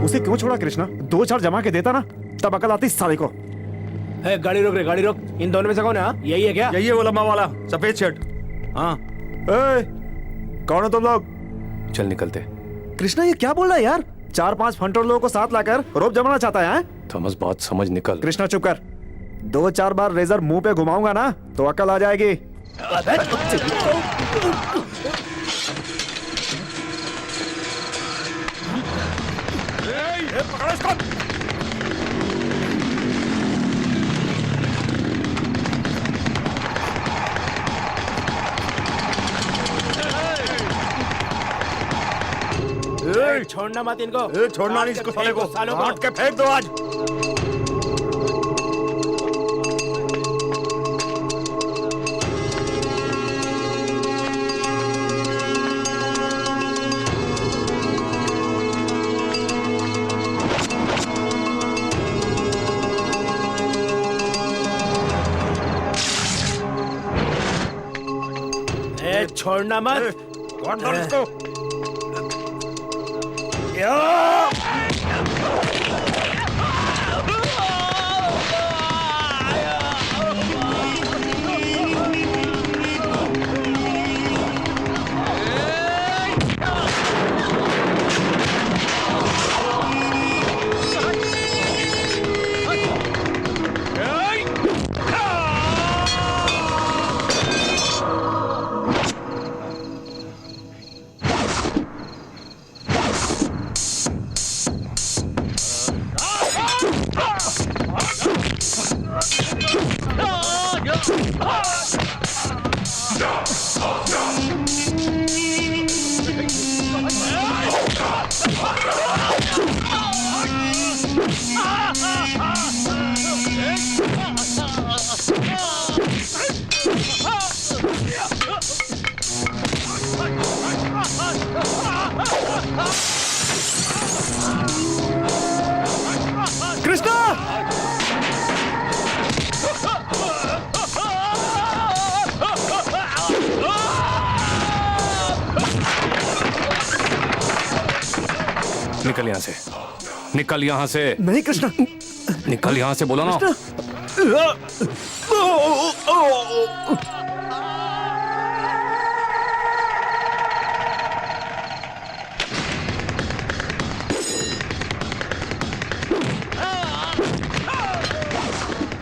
उसे क्यों छोड़ा कृष्णा? 2-4 जमा के देता ना, तब अकल आती साले को। है, गाड़ी रोक रे, गाड़ी रोक। इन दोनों में से कौन है? यही है क्या? यही है वो लम्बा वाला सफेद शर्ट। हाँ। कौन हो तुम लोग? चल निकलते। कृष्णा ये क्या बोल रहा है यार? 4-5 फंटोर लोगों को साथ लाकर रोप जमाना चाहता है? थॉमस बात समझ, निकल। कृष्णा चुप कर। 2-4 बार रेजर मुंह पे घुमाऊंगा ना तो अकल आ जाएगी। छोड़ना मत इनको। छोड़ना नहीं इसको, साले को सालों को। काट के फेंक दो आज। छोड़ना मत। काट दो इसको। कृष्णा! निकल यहाँ से, निकल यहाँ से। नहीं कृष्णा, निकल यहाँ से, बोलो ना।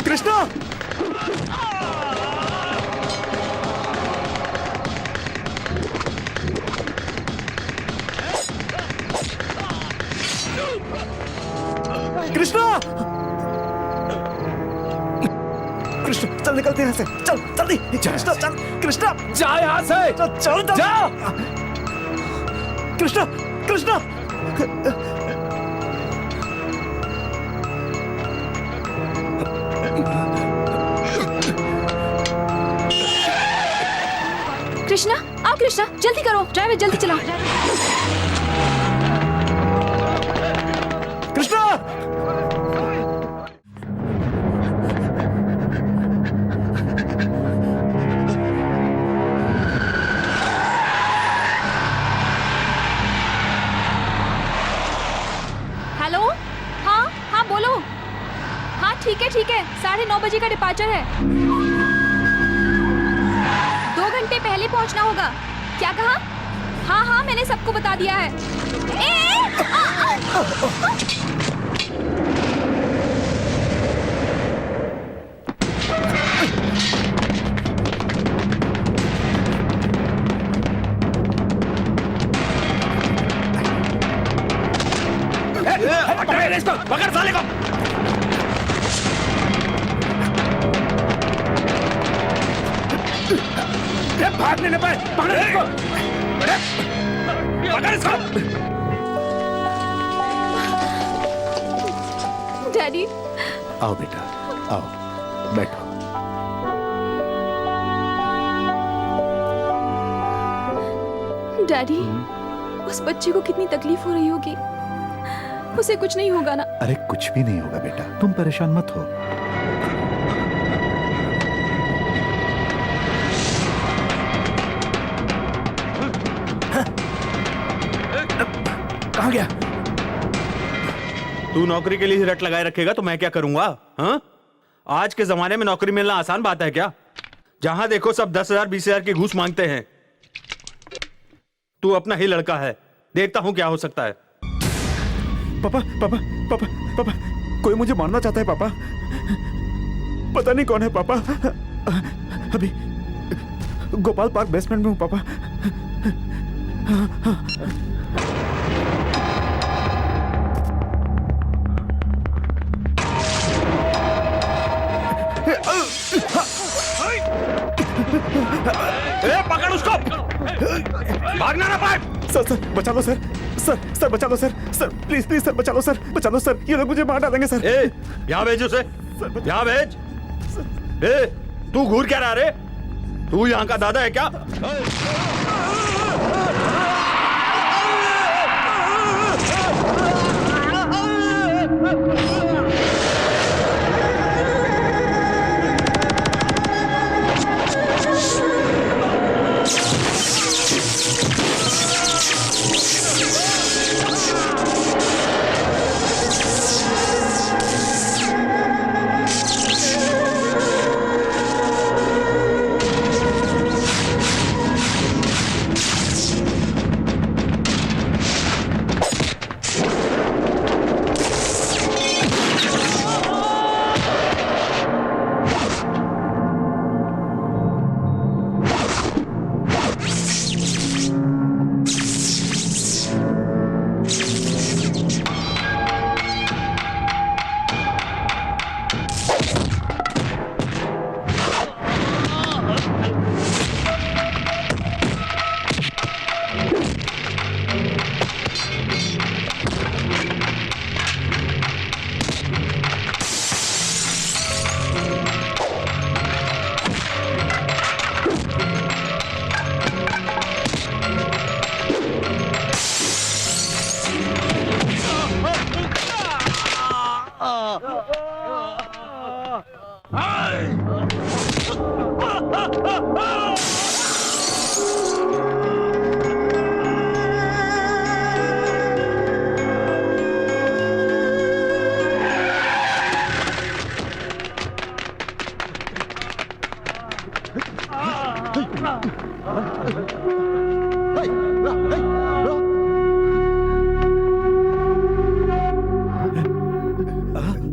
कृष्णा! कृष्णा! कृष्णा चल निकलते हैं यहाँ से, चल जल्दी। कृष्णा चल, कृष्णा जा यहाँ से। चल जा। कृष्णा, कृष्णा! कृष्णा आओ, कृष्णा जल्दी करो, ड्राइवर जल्दी चलाओ। कृष्णा! हेलो, हाँ हाँ बोलो। हाँ ठीक है 9:30 बजे का डिपार्चर है। 2 घंटे पहले पहुंचना होगा। क्या कहा? हाँ हाँ मैंने सबको बता दिया है। पकड़ साले को। भागने न पाए, पकड़ इसको। पकड़ इसको। डैडी। आओ बेटा, आओ बैठो। डैडी, उस बच्चे को कितनी तकलीफ हो रही होगी। उसे कुछ नहीं होगा ना? अरे कुछ भी नहीं होगा बेटा, तुम परेशान मत हो। कहाँ गया? तू नौकरी के लिए ही रट लगाए रखेगा तो मैं क्या करूंगा? हाँ, आज के जमाने में नौकरी मिलना आसान बात है क्या? जहां देखो सब 10,000 20,000 की घूस मांगते हैं। तू अपना ही लड़का है, देखता हूं क्या हो सकता है। पापा पापा पापा पापा, कोई मुझे मारना चाहता है पापा। पता नहीं कौन है पापा। अभी गोपाल पार्क बेसमेंट में हूँ पापा। ए, पकड़ उसको, भागना ना पाए। सर बचा लो सर। सर बचा लो sir. Sir please please sir बचा लो सर। बचा लो सर, ये लोग मुझे मार डालेंगे सर। ए, यहाँ भेज उसे, यहाँ भेज। ए, तू घूर क्या रहा रे? तू यहाँ का दादा है क्या?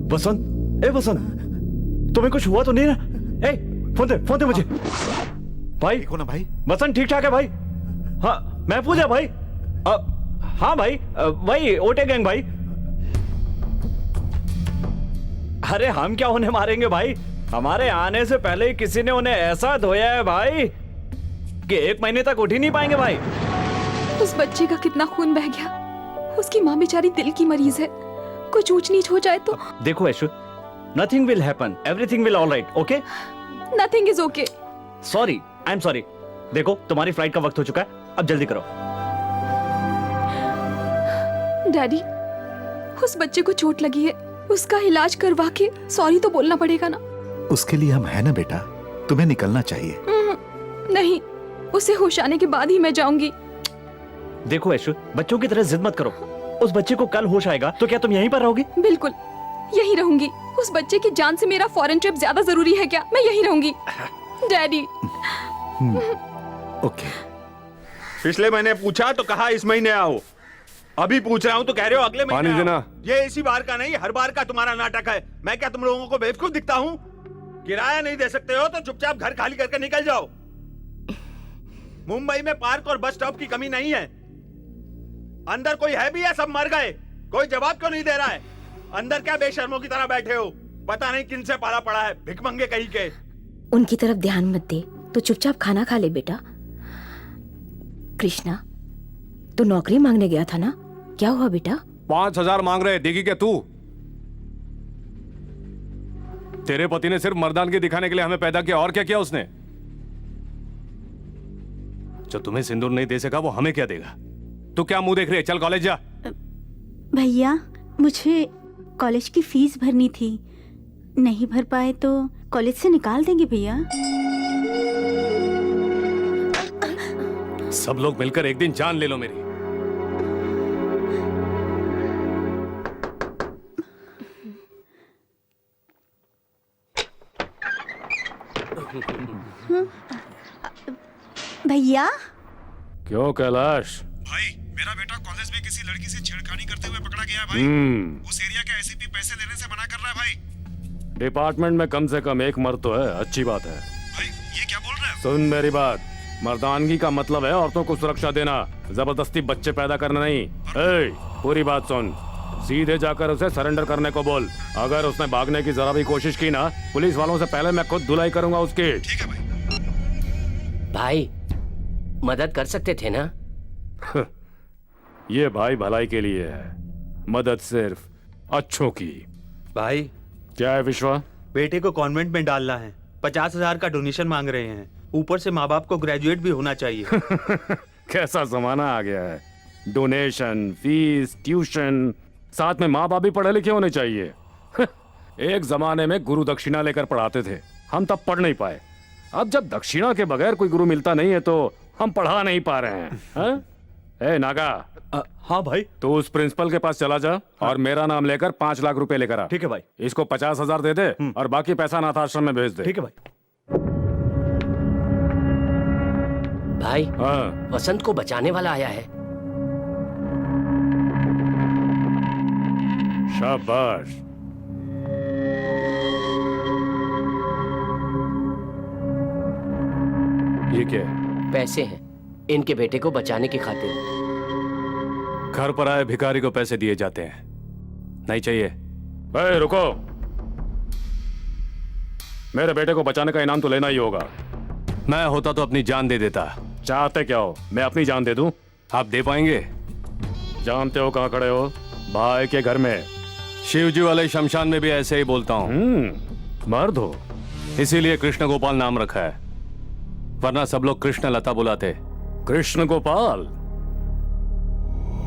वसंत, ए वसंत, तुम्हें कुछ हुआ तो नहीं ना? ए, फोन दे मुझे। भाई देखो ना भाई। वसंत ठीक ठाक है भाई। हाँ महफूज है भाई। हाँ भाई, वही ओटे गैंग भाई। अरे हम क्या उन्हें मारेंगे भाई? हमारे आने से पहले ही किसी ने उन्हें ऐसा धोया है भाई कि 1 महीने तक उठ ही नहीं पाएंगे भाई। उस बच्चे का कितना खून बह गया। उसकी माँ बेचारी दिल की मरीज है, कुछ ऊंच नीच हो जाए तो। देखो Aishu, nothing will happen, everything will all right, okay? Nothing is okay. Sorry, I am sorry. देखो तुम्हारी फ्लाइट का वक्त हो चुका है, अब जल्दी करो। डैडी, उस बच्चे को चोट लगी है, उसका इलाज करवा के सॉरी तो बोलना पड़ेगा ना? उसके लिए हम है ना बेटा, तुम्हें निकलना चाहिए। नहीं, उसे होश आने के बाद ही मैं जाऊंगी। देखो ऐशु, बच्चों की तरह जिद मत करो। उस बच्चे को कल होश आएगा तो क्या तुम यहीं पर रहोगी? बिल्कुल यहीं रहूंगी। उस बच्चे की जान से मेरा फॉरेन ट्रिप ज्यादा जरूरी है क्या? मैं यहीं रहूंगी डैडी। ओके। पिछले महीने पूछा तो कहा इस महीने आओ, अभी पूछ रहा हूँ तो कह रहे हो अगले महीने पानी आओ। देना। ये इसी बार का नहीं, हर बार का तुम्हारा नाटक है। मैं क्या तुम लोगों को बेवकूफ दिखता हूँ? किराया नहीं दे सकते हो तो चुपचाप घर खाली करके निकल जाओ। मुंबई में पार्क और बस स्टॉप की कमी नहीं है। अंदर कोई है भी या सब मर गए? कोई जवाब क्यों नहीं दे रहा है? अंदर क्या बेशर्मों की तरह बैठे हो? पता नहीं किन से पाला पड़ा है, भिखमंगे कहीं के। उनकी तरफ ध्यान मत दे, तो चुपचाप खाना खा ले बेटा। कृष्णा, तू नौकरी मांगने गया था ना, क्या हुआ बेटा? 5,000 मांग रहे, देगी क्या तू? तेरे पति ने सिर्फ मर्दानगी दिखाने के लिए हमें पैदा किया, और क्या किया उसने? जो तुम्हें सिंदूर नहीं दे सका वो हमें क्या देगा? तू क्या मुंह देख रही है? चल कॉलेज जा। भैया, मुझे कॉलेज की फीस भरनी थी, नहीं भर पाए तो कॉलेज से निकाल देंगे भैया। सब लोग मिलकर एक दिन जान ले लो मेरी। भैया क्यों कैलाश? भाई मेरा बेटा कॉलेज में किसी लड़की से छेड़खानी करते हुए पकड़ा गया है भाई। उस एरिया का एसीपी पैसे देने से मना कर रहा है भाई। डिपार्टमेंट में कम से कम एक मर्द तो है, अच्छी बात है। भाई ये क्या बोल रहे हैं? सुन मेरी बात, मर्दानगी का मतलब है औरतों को सुरक्षा देना, जबरदस्ती बच्चे पैदा करना नहीं। ए, पूरी बात सुन, सीधे जाकर उसे सरेंडर करने को बोल। अगर उसने भागने की जरा भी कोशिश की ना, पुलिस वालों से पहले मैं खुद धुलाई करूंगा उसकी। ठीक है भाई। भाई मदद कर सकते थे ना? ये भाई भलाई के लिए है, मदद सिर्फ अच्छों की। भाई क्या है विश्वा? बेटे को कॉन्वेंट में डालना है, 50,000 का डोनेशन मांग रहे हैं। ऊपर से माँ बाप को ग्रेजुएट भी होना चाहिए। कैसा जमाना आ गया है, डोनेशन, फीस, ट्यूशन, साथ में माँ बाप भी पढ़े लिखे होने चाहिए। एक जमाने में गुरु दक्षिणा लेकर पढ़ाते थे, हम तब पढ़ नहीं पाए। अब जब दक्षिणा के बगैर कोई गुरु मिलता नहीं है तो हम पढ़ा नहीं पा रहे हैं, हाँ? ए नागा, हाँ भाई। तो उस प्रिंसिपल के पास चला जा और मेरा नाम लेकर 5 लाख रुपए लेकर आ। ठीक है भाई। इसको 50,000 दे दे और बाकी पैसा अनाथ आश्रम में भेज दे। ठीक है भाई। भाई हाँ। वसंत को बचाने वाला आया है। शाबाश। ये क्या है? पैसे हैं इनके बेटे को बचाने की खातिर। घर पर आए भिखारी को पैसे दिए जाते हैं, नहीं चाहिए। ए, रुको, मेरे बेटे को बचाने का इनाम तो लेना ही होगा। मैं होता तो अपनी जान दे देता। चाहते क्या हो, मैं अपनी जान दे दूं? आप दे पाएंगे? जानते हो कहाँ खड़े हो? भाई के घर में। शिवजी वाले शमशान में भी ऐसे ही बोलता हूँ। मर्द हो, इसीलिए कृष्ण गोपाल नाम रखा है, वरना सब लोग कृष्ण लता बुलाते। कृष्ण गोपाल?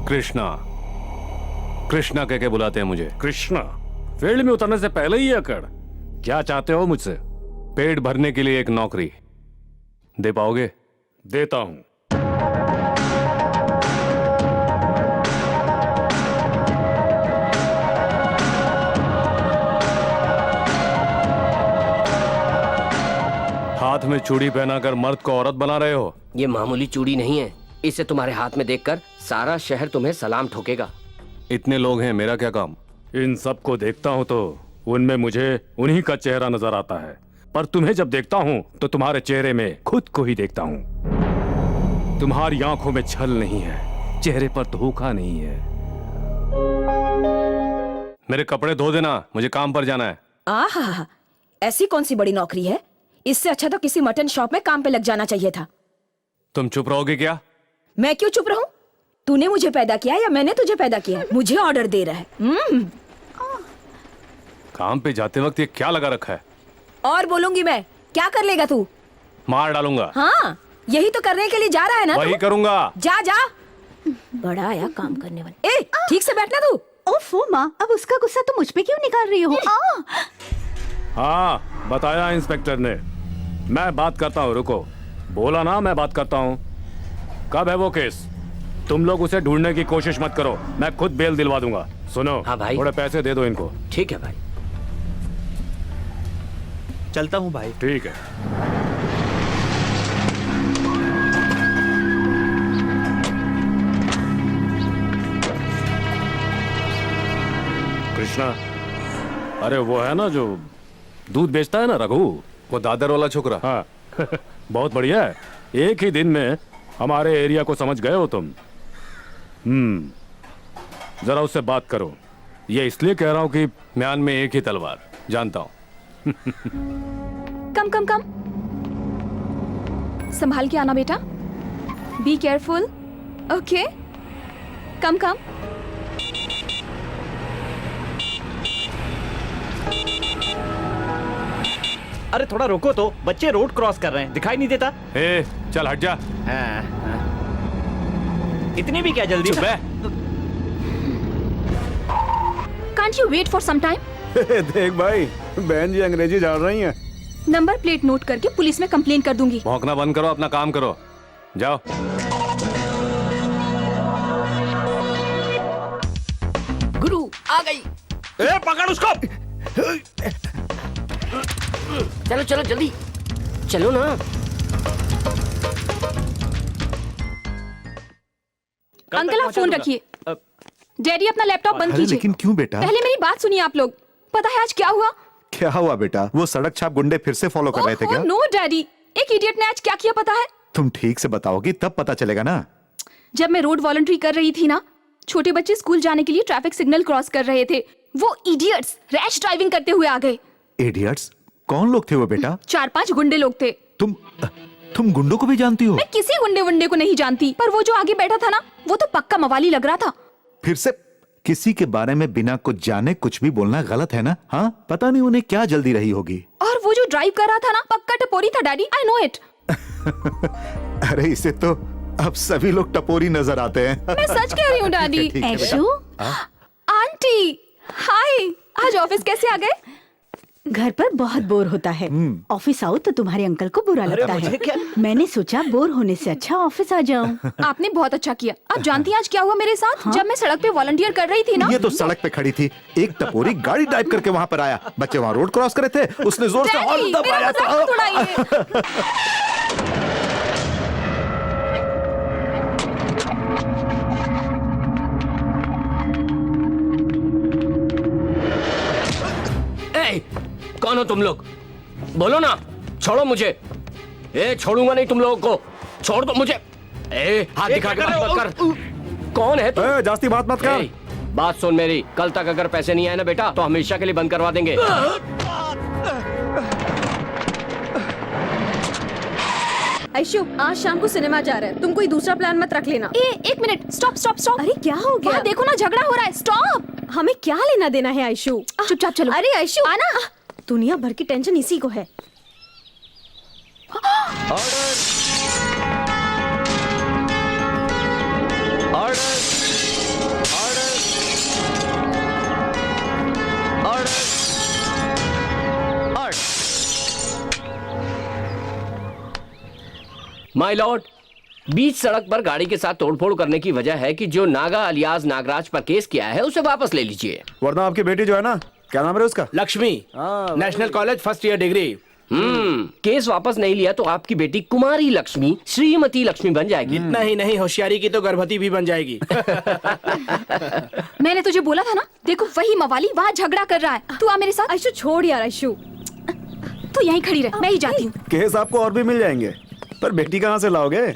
कृष्णा, कृष्णा कह के बुलाते हैं मुझे। कृष्णा? फील्ड में उतरने से पहले ही अकड़। क्या चाहते हो मुझसे? पेट भरने के लिए एक नौकरी दे पाओगे? देता हूं। हाथ में चूड़ी पहनाकर मर्द को औरत बना रहे हो? ये मामूली चूड़ी नहीं है, इसे तुम्हारे हाथ में देखकर सारा शहर तुम्हें सलाम ठोकेगा। इतने लोग हैं, मेरा क्या काम? इन सबको देखता हूं तो उनमें मुझे उन्हीं का चेहरा नजर आता है, पर तुम्हें जब देखता हूं तो तुम्हारे चेहरे में खुद को ही देखता हूं। तुम्हारी आंखों में छल नहीं है, चेहरे पर धोखा नहीं है। मेरे कपड़े धो देना, मुझे काम पर जाना है। आहा, ऐसी कौन सी बड़ी नौकरी है? इससे अच्छा तो किसी मटन शॉप में काम पे लग जाना चाहिए था। तुम चुप रहोगे क्या? मैं क्यों चुप रहूं? तूने मुझे पैदा किया या मैंने तुझे पैदा किया? मुझे ऑर्डर दे रहा है। काम पे जाते वक्त ये क्या लगा रखा है? और बोलूंगी मैं, क्या कर लेगा तू? मार डालूंगा। हाँ, यही तो करने के लिए जा रहा है ना वही तू? करूंगा। जा जा। बड़ा आया काम करने वाला। ए, ठीक से बैठना तू। ओफो माँ, अब उसका गुस्सा तो मुझ पे क्यों निकाल रही हो? हाँ, बताया इंस्पेक्टर ने। मैं बात करता हूँ, रुको। बोला ना मैं बात करता हूँ। कब है वो केस? तुम लोग उसे ढूंढने की कोशिश मत करो, मैं खुद बेल दिलवा दूंगा। सुनो, हाँ भाई। थोड़े पैसे दे दो इनको। ठीक है भाई। चलता हूँ भाई। ठीक है। कृष्णा, अरे वो है ना जो दूध बेचता है ना, रघु? वो दादर वाला छोकरा? हाँ। बहुत बढ़िया है, एक ही दिन में हमारे एरिया को समझ गए हो तुम। जरा उससे बात करो। ये इसलिए कह रहा हूं कि म्यान में एक ही तलवार, जानता हूं। कम कम कम, संभाल के आना बेटा। Be careful, okay? Come come. अरे थोड़ा रोको तो, बच्चे रोड क्रॉस कर रहे हैं, दिखाई नहीं देता? ए, चल हट जा। इतनी भी क्या जल्दी? Can't you wait for some time? देख भाई, बहन जी अंग्रेजी जान रही हैं। नंबर प्लेट नोट करके पुलिस में कंप्लेन कर दूंगी। भौंकना बंद करो, अपना काम करो, जाओ। गुरु आ गई। ए, पकड़ उसको। चलो चलो जल्दी, चलो ना। अंकल आप फोन रखिए। डैडी अपना लैपटॉप बंद अरे कीजिए। लेकिन क्यों बेटा? पहले मेरी बात सुनिए आप लोग। पता है आज क्या हुआ? क्या हुआ बेटा? वो सड़क छाप गुंडे फिर से फॉलो कर रहे थे क्या? नो डैडी, एक इडियट ने आज क्या किया पता है? तुम ठीक से बताओगी तब पता चलेगा ना। जब मैं रोड वॉलंटरी कर रही थी ना, छोटे बच्चे स्कूल जाने के लिए ट्रैफिक सिग्नल क्रॉस कर रहे थे। वो इडियट्स रैश ड्राइविंग करते हुए आ गए। इडियट्स? कौन लोग थे वो बेटा? 4-5 गुंडे लोग थे। तुम गुंडों को भी जानती हो? मैं किसी गुंडे को नहीं जानती, पर वो जो आगे बैठा था ना, वो तो पक्का मवाली लग रहा था। फिर से किसी के बारे में बिना कुछ जाने कुछ भी बोलना गलत है ना? हाँ, पता नहीं उन्हें क्या जल्दी रही होगी। और वो जो ड्राइव कर रहा था ना, पक्का टपोरी था डैडी, आई नो इट। अरे इसे तो अब सभी लोग टपोरी नजर आते हैं। मैं सच कह रही हूँ डैडी। ठीक है बेटा। ऐशु, आंटी हाय, आज ऑफिस कैसे आ गए? घर पर बहुत बोर होता है। ऑफिस आओ तो तुम्हारे अंकल को बुरा लगता है। मैंने सोचा बोर होने से अच्छा ऑफिस आ जाऊं। आपने बहुत अच्छा किया। आप जानती हैं आज क्या हुआ मेरे साथ? जब मैं सड़क पे वॉलंटियर कर रही थी ना, ये तो सड़क पे खड़ी थी, एक टपोरी गाड़ी ड्राइव करके वहाँ पर आया। बच्चे वहाँ रोड क्रॉस कर रहे थे, उसने जोर से हॉर्न डैडी, मेरा दबाया मजाक मत उड़ाइए। ए, कौन हो तुम लोग? बोलो ना, छोड़ो मुझे। ए, छोड़ूंगा नहीं तुम लोगों को, छोड़ दो मुझे। ए, हाथ दिखा के बात मत कर। कौन है तुम? जास्ती बात मत कर। ए, बात सुन मेरी, कल तक अगर पैसे नहीं आए ना बेटा, तो हमेशा के लिए बंद करवा देंगे। ऐशु, आज शाम को सिनेमा जा रहा है, तुम कोई दूसरा प्लान मत रख लेना। एक मिनट, स्टॉप स्टॉप स्टॉप। अरे क्या हो गया? वहाँ देखो ना, झगड़ा हो रहा है। स्टॉप। हमें क्या लेना देना है ऐशु? चुपचाप चलो। अरे ऐशु, आना। दुनिया भर की टेंशन इसी को है। माय लॉर्ड, बीच सड़क पर गाड़ी के साथ तोड़फोड़ करने की वजह है कि जो नागा अलियास नागराज पर केस किया है उसे वापस ले लीजिए। वरना आपकी बेटी जो है ना, क्या नाम है उसका? Lakshmi, national college first year degree. Case वापस नहीं लिया तो आपकी बेटी कुमारी लक्ष्मी, श्रीमती लक्ष्मी बन जाएगी। इतना ही नहीं, होशियारी की तो गर्भवती भी बन जाएगी। मैंने तुझे बोला था ना, देखो वही मवाली वहाँ झगड़ा कर रहा है। तू आ मेरे साथ। ऐशु छोड़ यार ऐशु। तू यहीं खड़ी रह, मैं ही जाती हूँ। केस आपको और भी मिल जाएंगे, पर बेटी कहाँ से लाओगे?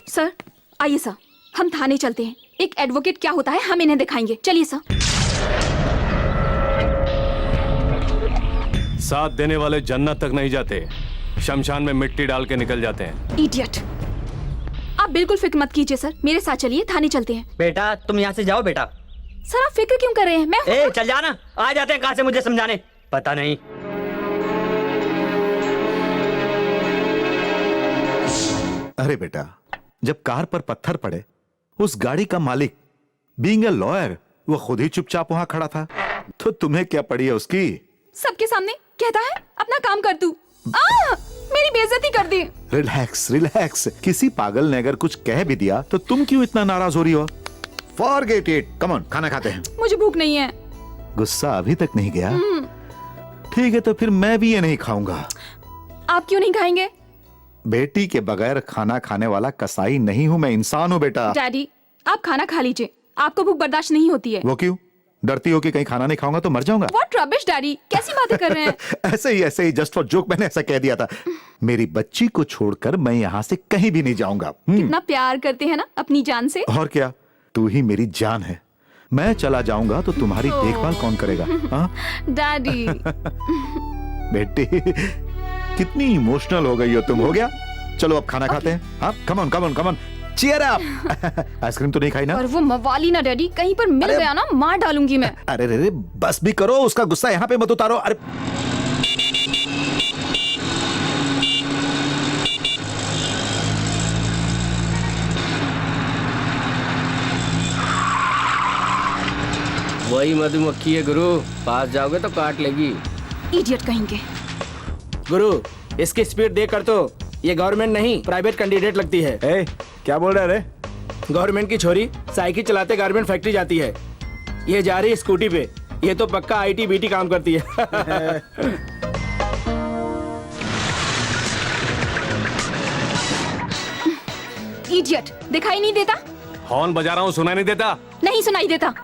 सर आइए सर, हम थाने चलते हैं। एक एडवोकेट क्या होता है हम इन्हें दिखाएंगे। चलिए सर। साथ देने वाले जन्नत तक नहीं जाते, शमशान में मिट्टी डाल के निकल जाते हैं। इडियट। आप बिल्कुल फिक्र मत कीजिए सर, मेरे साथ चलिए, थाने चलते हैं। बेटा तुम यहाँ से जाओ बेटा। सर आप फिक्र क्यों कर रहे हैं? मैं ए चल जाना, आ जाते हैं कहाँ से मुझे समझाने। पता नहीं। अरे बेटा, जब कार पर पत्थर पड़े, उस गाड़ी का मालिक बीइंग ए लॉयर वो खुद ही चुपचाप वहां खड़ा था, तो तुम्हें क्या पड़ी है उसकी? सबके सामने कहता है अपना काम कर तू। मेरी बेइज्जती कर दी। रिलैक्स रिलैक्स, किसी पागल ने अगर कुछ कह भी दिया तो तुम क्यों इतना नाराज हो रही हो? फॉरगेट इट, कम ऑन, खाना खाते हैं। मुझे भूख नहीं है। गुस्सा अभी तक नहीं गया? ठीक है, तो फिर मैं भी ये नहीं खाऊंगा। आप क्यों नहीं खाएंगे? बेटी के बगैर खाना खाने वाला कसाई नहीं हूं मैं, इंसान हूं बेटा। डैडी आप खाना खा लीजिए, आपको भूख बर्दाश्त नहीं होती है। वो क्यों? डरती हो कि कहीं खाना नहीं खाऊंगा तो मर जाऊंगा? What rubbish डैडी, कैसी बातें कर रहे हैं? ऐसे ही जस्ट फॉर जोक मैंने ऐसा कह दिया था। मेरी बच्ची को छोड़कर मैं यहाँ से कहीं भी नहीं जाऊंगा। कितना प्यार करते हैं ना अपनी जान से। और क्या, तू ही मेरी जान है। मैं चला जाऊंगा तो तुम्हारी देखभाल कौन करेगा? हाँ? डैडी। बेटी कितनी इमोशनल हो गई हो तुम। हो गया, चलो अब खाना खाते हैं। हाँ, come on come on come on, cheer up. Ice cream तो नहीं खाई ना? और वो मवाली ना डैडी, कहीं पर मिल गया ना मार डालूंगी मैं। अरे रे, बस भी करो, उसका गुस्सा यहाँ पे मत उतारो। अरे वही मधुमक्खी है गुरु, पास जाओगे तो काट लेगी। इडियट कहेंगे। गुरु इसकी स्पीड देख कर तो ये गवर्नमेंट नहीं प्राइवेट कैंडिडेट लगती है। ए, क्या बोल रहा है रे? गवर्नमेंट की छोरी साइकिल चलाते गारमेंट फैक्ट्री जाती है, ये जा रही है स्कूटी पे। ये तो पक्का आईटी बीटी काम करती है। इडियट, दिखाई नहीं देता? हॉर्न बजा रहा हूँ, सुनाई नहीं देता? नहीं सुनाई देता।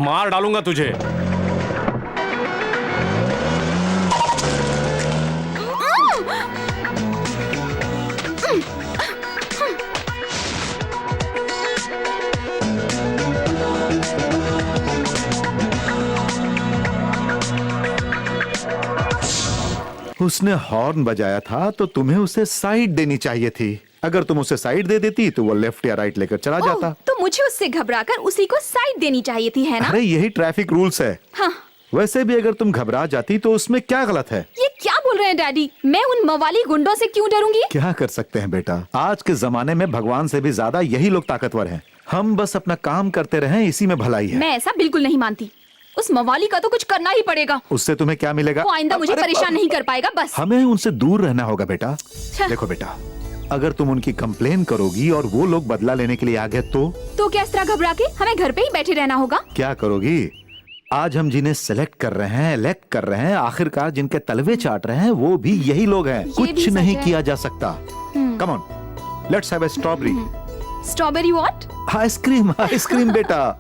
मार डालूंगा तुझे। उसने हॉर्न बजाया था तो तुम्हें उसे साइड देनी चाहिए थी। अगर तुम उसे साइड दे देती तो वो लेफ्ट या राइट लेकर चला जाता। तो मुझे उससे घबराकर उसी को साइड देनी चाहिए थी, है ना? अरे यही ट्रैफिक रूल्स है। हाँ। वैसे भी अगर तुम घबरा जाती तो उसमें क्या गलत है? ये क्या बोल रहे हैं डैडी? मैं उन मवाली गुंडों से क्यों डरूंगी? क्या कर सकते हैं बेटा, आज के जमाने में भगवान से भी ज्यादा यही लोग ताकतवर हैं। हम बस अपना काम करते रहें, इसी में भलाई है। मैं ऐसा बिल्कुल नहीं मानती। उस मवाली का तो कुछ करना ही पड़ेगा। उससे तुम्हें क्या मिलेगा? वो आइंदा मुझे परेशान नहीं कर पाएगा, बस। हमें उनसे दूर रहना होगा बेटा। देखो बेटा, अगर तुम उनकी कंप्लेन करोगी और वो लोग बदला लेने के लिए आ गए तो क्या इस तरह घबरा के हमें घर पे ही बैठे रहना होगा? क्या करोगी? आज हम जिन्हें सेलेक्ट कर रहे हैं, इलेक्ट कर रहे हैं, आखिरकार जिनके तलवे चाट रहे हैं, वो भी यही लोग हैं। कुछ नहीं किया जा सकता। Come on, let's have a strawberry. Strawberry what? Ice cream, ice cream बेटा।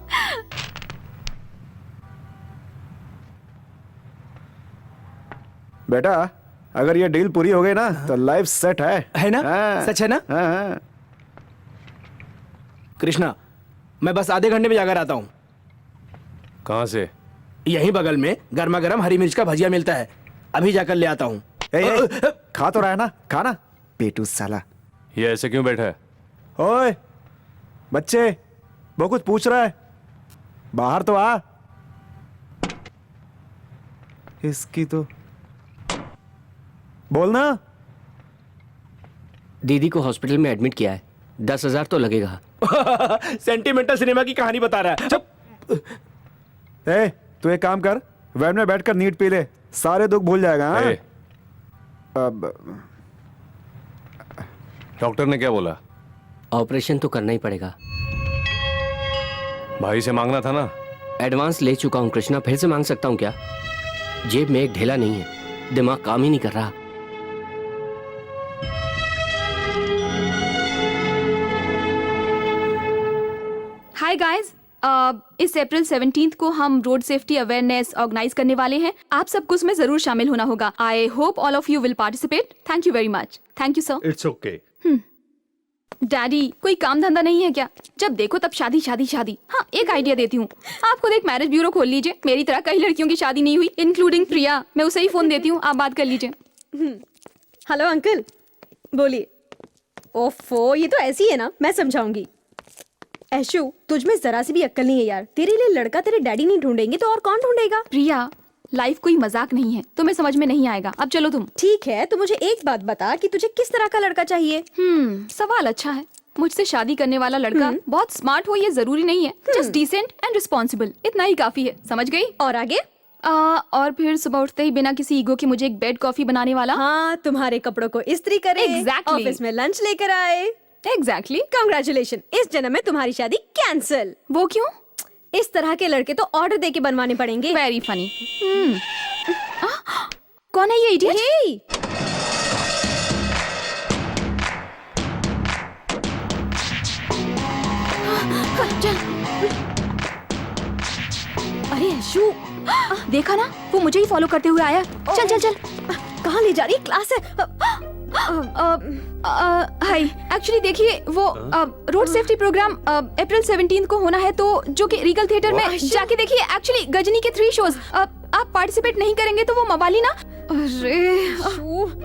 बेटा, अगर ये डील पूरी हो गई ना तो लाइफ सेट है ना? हाँ। सच है ना? हाँ। कृष्णा, मैं बस आधे घंटे में जाकर आता हूँ। कहाँ से? यहीं बगल में गर्मा गर्म हरी मिर्च का भजिया मिलता है, अभी जाकर ले आता हूँ। खा तो रहा है ना, खाना पेटू साला। ये ऐसे क्यों बैठा है? ओए बच्चे, वो कुछ पूछ रहा है, बाहर तो आ। इसकी तो बोलना। दीदी को हॉस्पिटल में एडमिट किया है, 10,000 तो लगेगा। सेंटिमेंटल सिनेमा की कहानी बता रहा है। चुप। ए, तू एक काम कर, वैन में बैठकर नीट पी ले, सारे दुख भूल जाएगा। हाँ? अब डॉक्टर ने क्या बोला? ऑपरेशन तो करना ही पड़ेगा। भाई से मांगना था ना। एडवांस ले चुका हूँ कृष्णा, फिर से मांग सकता हूँ क्या? जेब में एक ढेला नहीं है, दिमाग काम ही नहीं कर रहा। हाय गाइस, इस अप्रैल 17 को हम रोड सेफ्टी अवेयरनेस ऑर्गेनाइज करने वाले हैं। आप सबको उसमें जरूर शामिल होना होगा। I hope all of you will participate. Thank you very much. Thank you sir. It's okay. Daddy, कोई काम धंधा नहीं है क्या? जब देखो तब शादी शादी शादी। हाँ, एक आइडिया देती हूँ, आप खुद एक मैरिज ब्यूरो खोल लीजिए। मेरी तरह कई लड़कियों की शादी नहीं हुई, इंक्लूडिंग प्रिया। मैं उसे ही फोन देती हूँ, आप बात कर लीजिए। हेलो अंकल, बोलिए। ओफो, ये तो ऐसी है ना, मैं समझाऊंगी। ऐशु, तुझ में जरा सी भी अक्ल नहीं है यार। तेरे लिए लड़का तेरे डैडी नहीं ढूंढेंगे तो और कौन ढूंढेगा? प्रिया, लाइफ कोई मजाक नहीं है, तुम्हें समझ में नहीं आएगा। अब चलो तुम। ठीक है, तो मुझे एक बात बता कि तुझे किस तरह का लड़का चाहिए? सवाल अच्छा है। मुझसे शादी करने वाला लड़का बहुत स्मार्ट हो ये जरूरी नहीं है, जस्ट डिसेंट एंड रिस्पॉन्सिबल, इतना ही काफी है। समझ गई? और आगे? और फिर सुबह उठते ही बिना किसी ईगो के मुझे एक बेड कॉफी बनाने वाला। हाँ, तुम्हारे कपड़ों को इस्त्री करे, Exactly. ऑफिस में लंच लेकर आए। एग्जैक्टली। कांग्रेचुलेशन, इस जन्म में तुम्हारी शादी कैंसिल। वो क्यों? इस तरह के लड़के तो ऑर्डर देके बनवाने पड़ेंगे। Very funny. कौन है ये इडियट? हे! अरे ऐशु, देखा ना, वो मुझे ही फॉलो करते हुए आया। चल चल चल। कहाँ ले जा रही? क्लास है। हाय, एक्चुअली देखिए, वो रोड सेफ्टी प्रोग्राम अप्रैल 17 को होना है, तो जो कि रीगल थिएटर में जाके देखिए। एक्चुअली गजनी के 3 शोज। आप पार्टिसिपेट नहीं करेंगे तो वो मवाली ना। अरे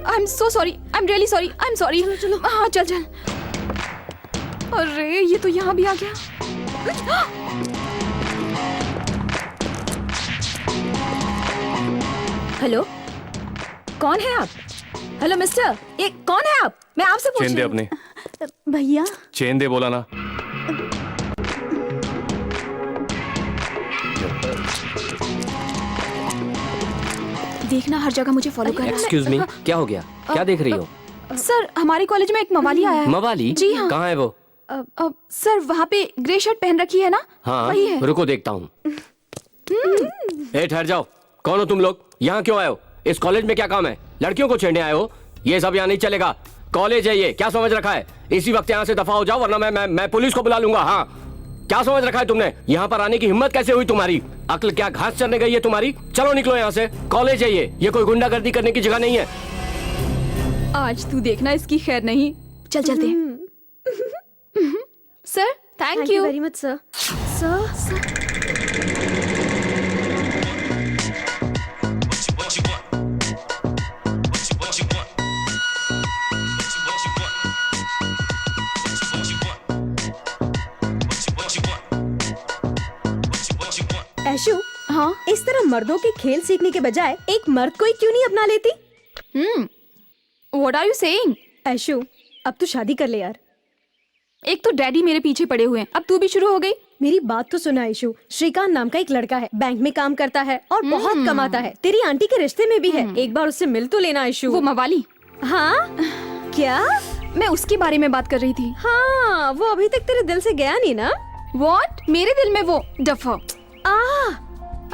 आई am so sorry, I am really sorry, I am sorry. चलो हाँ, चल चल। अरे ये तो यहाँ भी आ गया। हेलो, कौन है आप? हेलो मिस्टर, ये कौन है आप? मैं आपसे पूछ चेन दे रही हूँ। अपनी। भैया, चेन दे बोला ना। देखना, हर जगह मुझे फॉलो कर रहा है। एक्सक्यूज मी, क्या हो गया? क्या देख रही हो? सर, हमारे कॉलेज में एक मवाली आया है। मवाली? जी हाँ। कहाँ है वो? सर, वहाँ पे ग्रे शर्ट पहन रखी है ना? हाँ, वही है। रुको देखता हूँ। ठहर जाओ, कौन हो तुम लोग? यहाँ क्यों आए हो? इस कॉलेज में क्या काम है? लड़कियों को छेड़ने आए हो? ये सब यहाँ नहीं चलेगा। कॉलेज है ये, क्या समझ रखा है? इसी वक्त यहाँ से दफा हो जाओ वरना मैं पुलिस को बुला लूंगा। हाँ, क्या समझ रखा है तुमने? यहाँ पर आने की हिम्मत कैसे हुई तुम्हारी? अक्ल क्या घास चरने गई है तुम्हारी? चलो निकलो यहाँ से, कॉलेज है ये कोई गुंडागर्दी करने की जगह नहीं है। आज तू देखना इसकी खैर नहीं। चल चलते हैं। Sir thank you very much sir. Aishu, हाँ इस तरह मर्दों के खेल सीखने के बजाय एक मर्द को ही क्यों नहीं अपना लेती? What are you saying? Aishu, अब तू शादी कर ले यार। एक तो डैडी मेरे पीछे पड़े हुए हैं, अब तू भी शुरू हो गई। मेरी बात तो सुना ऐशु, श्रीकांत नाम का एक लड़का है, बैंक में काम करता है और बहुत कमाता है, तेरी आंटी के रिश्ते में भी है, एक बार उससे मिल तो लेना ऐशु। वो मवाली? हाँ क्या? मैं उसके बारे में बात कर रही थी। हाँ, वो अभी तक तेरे दिल से गया नहीं ना? व्हाट? मेरे दिल में वो डफा?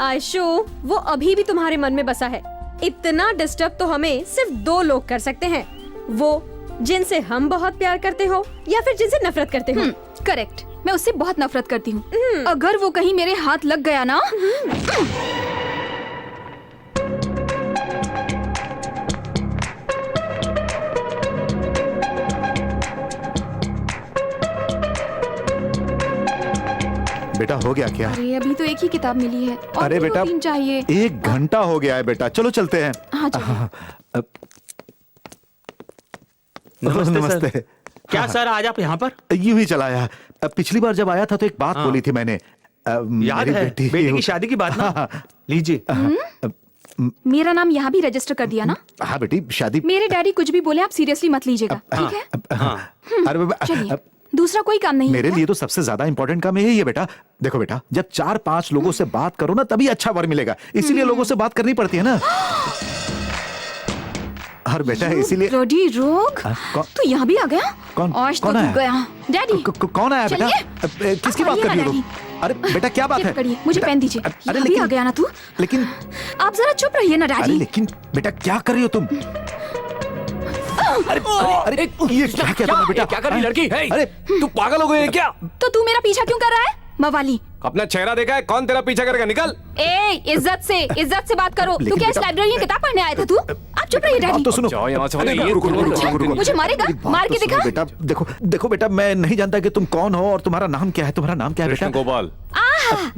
आयशु, वो अभी भी तुम्हारे मन में बसा है। इतना डिस्टर्ब तो हमें सिर्फ 2 लोग कर सकते हैं, वो जिनसे हम बहुत प्यार करते हो या फिर जिनसे नफरत करते हो। करेक्ट, मैं उससे बहुत नफरत करती हूँ। अगर वो कहीं मेरे हाथ लग गया ना। बेटा हो गया क्या? अरे अभी तो एक ही किताब मिली है और अरे बेटा, 3 चाहिए। 1 घंटा हो गया है बेटा, चलो चलते हैं। हाँ चलिए। नमस्ते। क्या सर आज आप यहाँ पर? यूं ही चलाया। पिछली बार जब आया था तो एक बात बोली थी मैंने। याद है, बेटी की शादी की बात ना? लीजिए। मेरा नाम यहाँ भी रजिस्टर कर दिया ना? हाँ बेटी, शादी। मेरे डैडी कुछ भी बोले आप सीरियसली मत लीजिएगा, ठीक है? अरे चलिए, दूसरा कोई काम नहीं मेरे है? लिए तो सबसे ज्यादा इंपॉर्टेंट काम यही है बेटा। देखो बेटा, जब 4-5 लोगों से बात करो ना तभी अच्छा वर मिलेगा, इसीलिए लोगों से बात करनी पड़ती है ना। और बेटा इसीलिए। रोडी रोग, तू यहाँ भी आ गया? कौन? आज कौन तो आया? तू गया। डैडी कौन आया बेटा? किसकी बात कर रही हो तुम? अरे बेटा क्या बात है? मुझे पेन दीजिए। अरे यहाँ भी आ गया ना तू? लेकिन आप जरा चुप रहिए ना अरे डैडी। लेकिन बेटा क्या कर रही हो तुम? अरे अरे ये क्या कहता है बेटा? क्या कर रही लड़की? अरे तू पागल हो गई है क्या? तो तू मेरा पीछा क्यों कर रहा है मवाली? अपना चेहरा देखा है? कौन तेरा पीछा करेगा? निकल। ए, इज्जत से बात करो। तू क्या इस लाइब्रेरी में किताब पढ़ने आया था? तू आप चुप रहिए डैडी। तो सुनो, जाओ यहाँ से। अरे ये रुको, मुझे मारेगा? मार के दिखा। बेटा देखो बेटा, मैं नहीं जानता कि तुम कौन हो और तुम्हारा नाम क्या है। तुम्हारा नाम क्या है बेटा? कृष्ण गोपाल।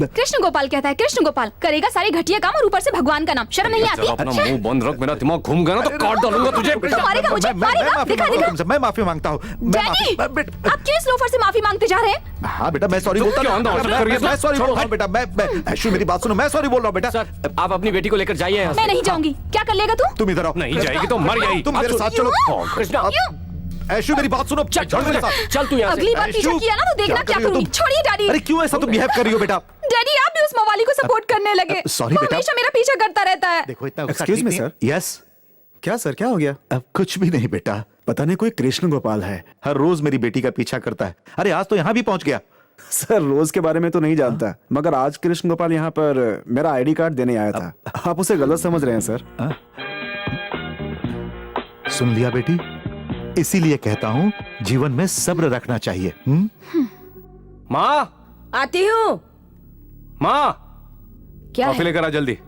कृष्ण गोपाल कहता है, कृष्ण गोपाल करेगा सारे घटिया काम और ऊपर से भगवान का नाम। शर्म नहीं आती? अपना मुंह बंद रख, मेरा दिमाग घूम गया ना तो काट डालूंगा तुझे। मारेगा मुझे, मारेगा। दिखा। मैं माफी मांगता हूँ। डैडी, आप क्यों इस लोफर से माफी मांगते जा रहे हैं? हाँ बेटा, मैं सॉरी बोलता हूँ। मैं सॉरी बोल रहा हूँ बेटा। मैं ऐशु मेरी बात सुनो, मैं सॉरी बोल रहा हूँ बेटा। सर आप अपनी बेटी को लेकर जाइए यहाँ से। मैं नहीं जाऊंगी। क्या कर लेगा तू? तुम इधर आओ। नहीं जाएगी तो मर जाएगी। तुम मेरे साथ चलो। कृष्णा, ऐशु मेरी बात सुनो। चल मेरे साथ। चल तू यहाँ से। अगली बार पीछा किया ना तो देखना क्या करूंगी। छोड़िए डैडी। अरे क्यों ऐसा तुम बिहेव कर रही हो बेटा? डैडी आप भी उस मवाली को सपोर्ट करने लगे। सॉरी वो बेटा। हमेशा मेरा पीछा करता रहता है। देखो इतना Excuse me, sir. यस। क्या सर, क्या हो गया? अब कुछ भी नहीं बेटा, पता नहीं कोई कृष्ण गोपाल है। हर रोज मेरी बेटी का पीछा करता है। अरे आज तो यहाँ भी पहुंच गया। सर रोज के बारे में तो नहीं जानता, मगर आज कृष्ण गोपाल यहाँ पर मेरा आईडी कार्ड देने आया था। आप उसे गलत समझ रहे हैं सर। सुन लिया बेटी, इसीलिए कहता हूँ जीवन में सब्र रखना चाहिए। माँ, आती हूँ। माँ, क्या कॉफी है? लेकर आ जल्दी।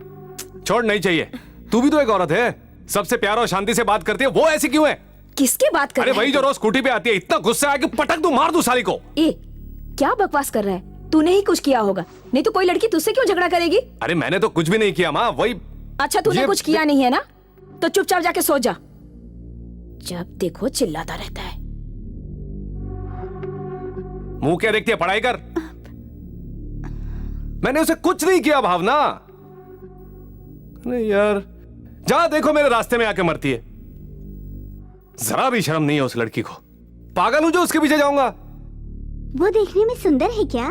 छोड़, नहीं चाहिए। तू भी तो एक औरत है, सबसे प्यार और शांति से बात करती है, वो ऐसी क्यों है? किसकी बात कर अरे रहे वही जो रोज स्कूटी पे आती है, इतना गुस्सा है कि पटक दूं, मार दूं साली को। ए, क्या बकवास कर रहा है? तूने ही कुछ किया होगा, नहीं तो कोई लड़की तुझसे क्यों झगड़ा करेगी? अरे मैंने तो कुछ भी नहीं किया माँ, वही। अच्छा तूने ये- कुछ किया नहीं है ना, तो चुपचाप जाके सो जा। जब देखो चिल्लाता रहता है। मुंह क्या देखती है? पढ़ाई कर। मैंने उसे कुछ नहीं किया भावना। नहीं यार, जहां देखो मेरे रास्ते में आके मरती है। जरा भी शर्म नहीं है उस लड़की को। पागल हूं जो उसके पीछे जाऊंगा। वो देखने में सुंदर है क्या?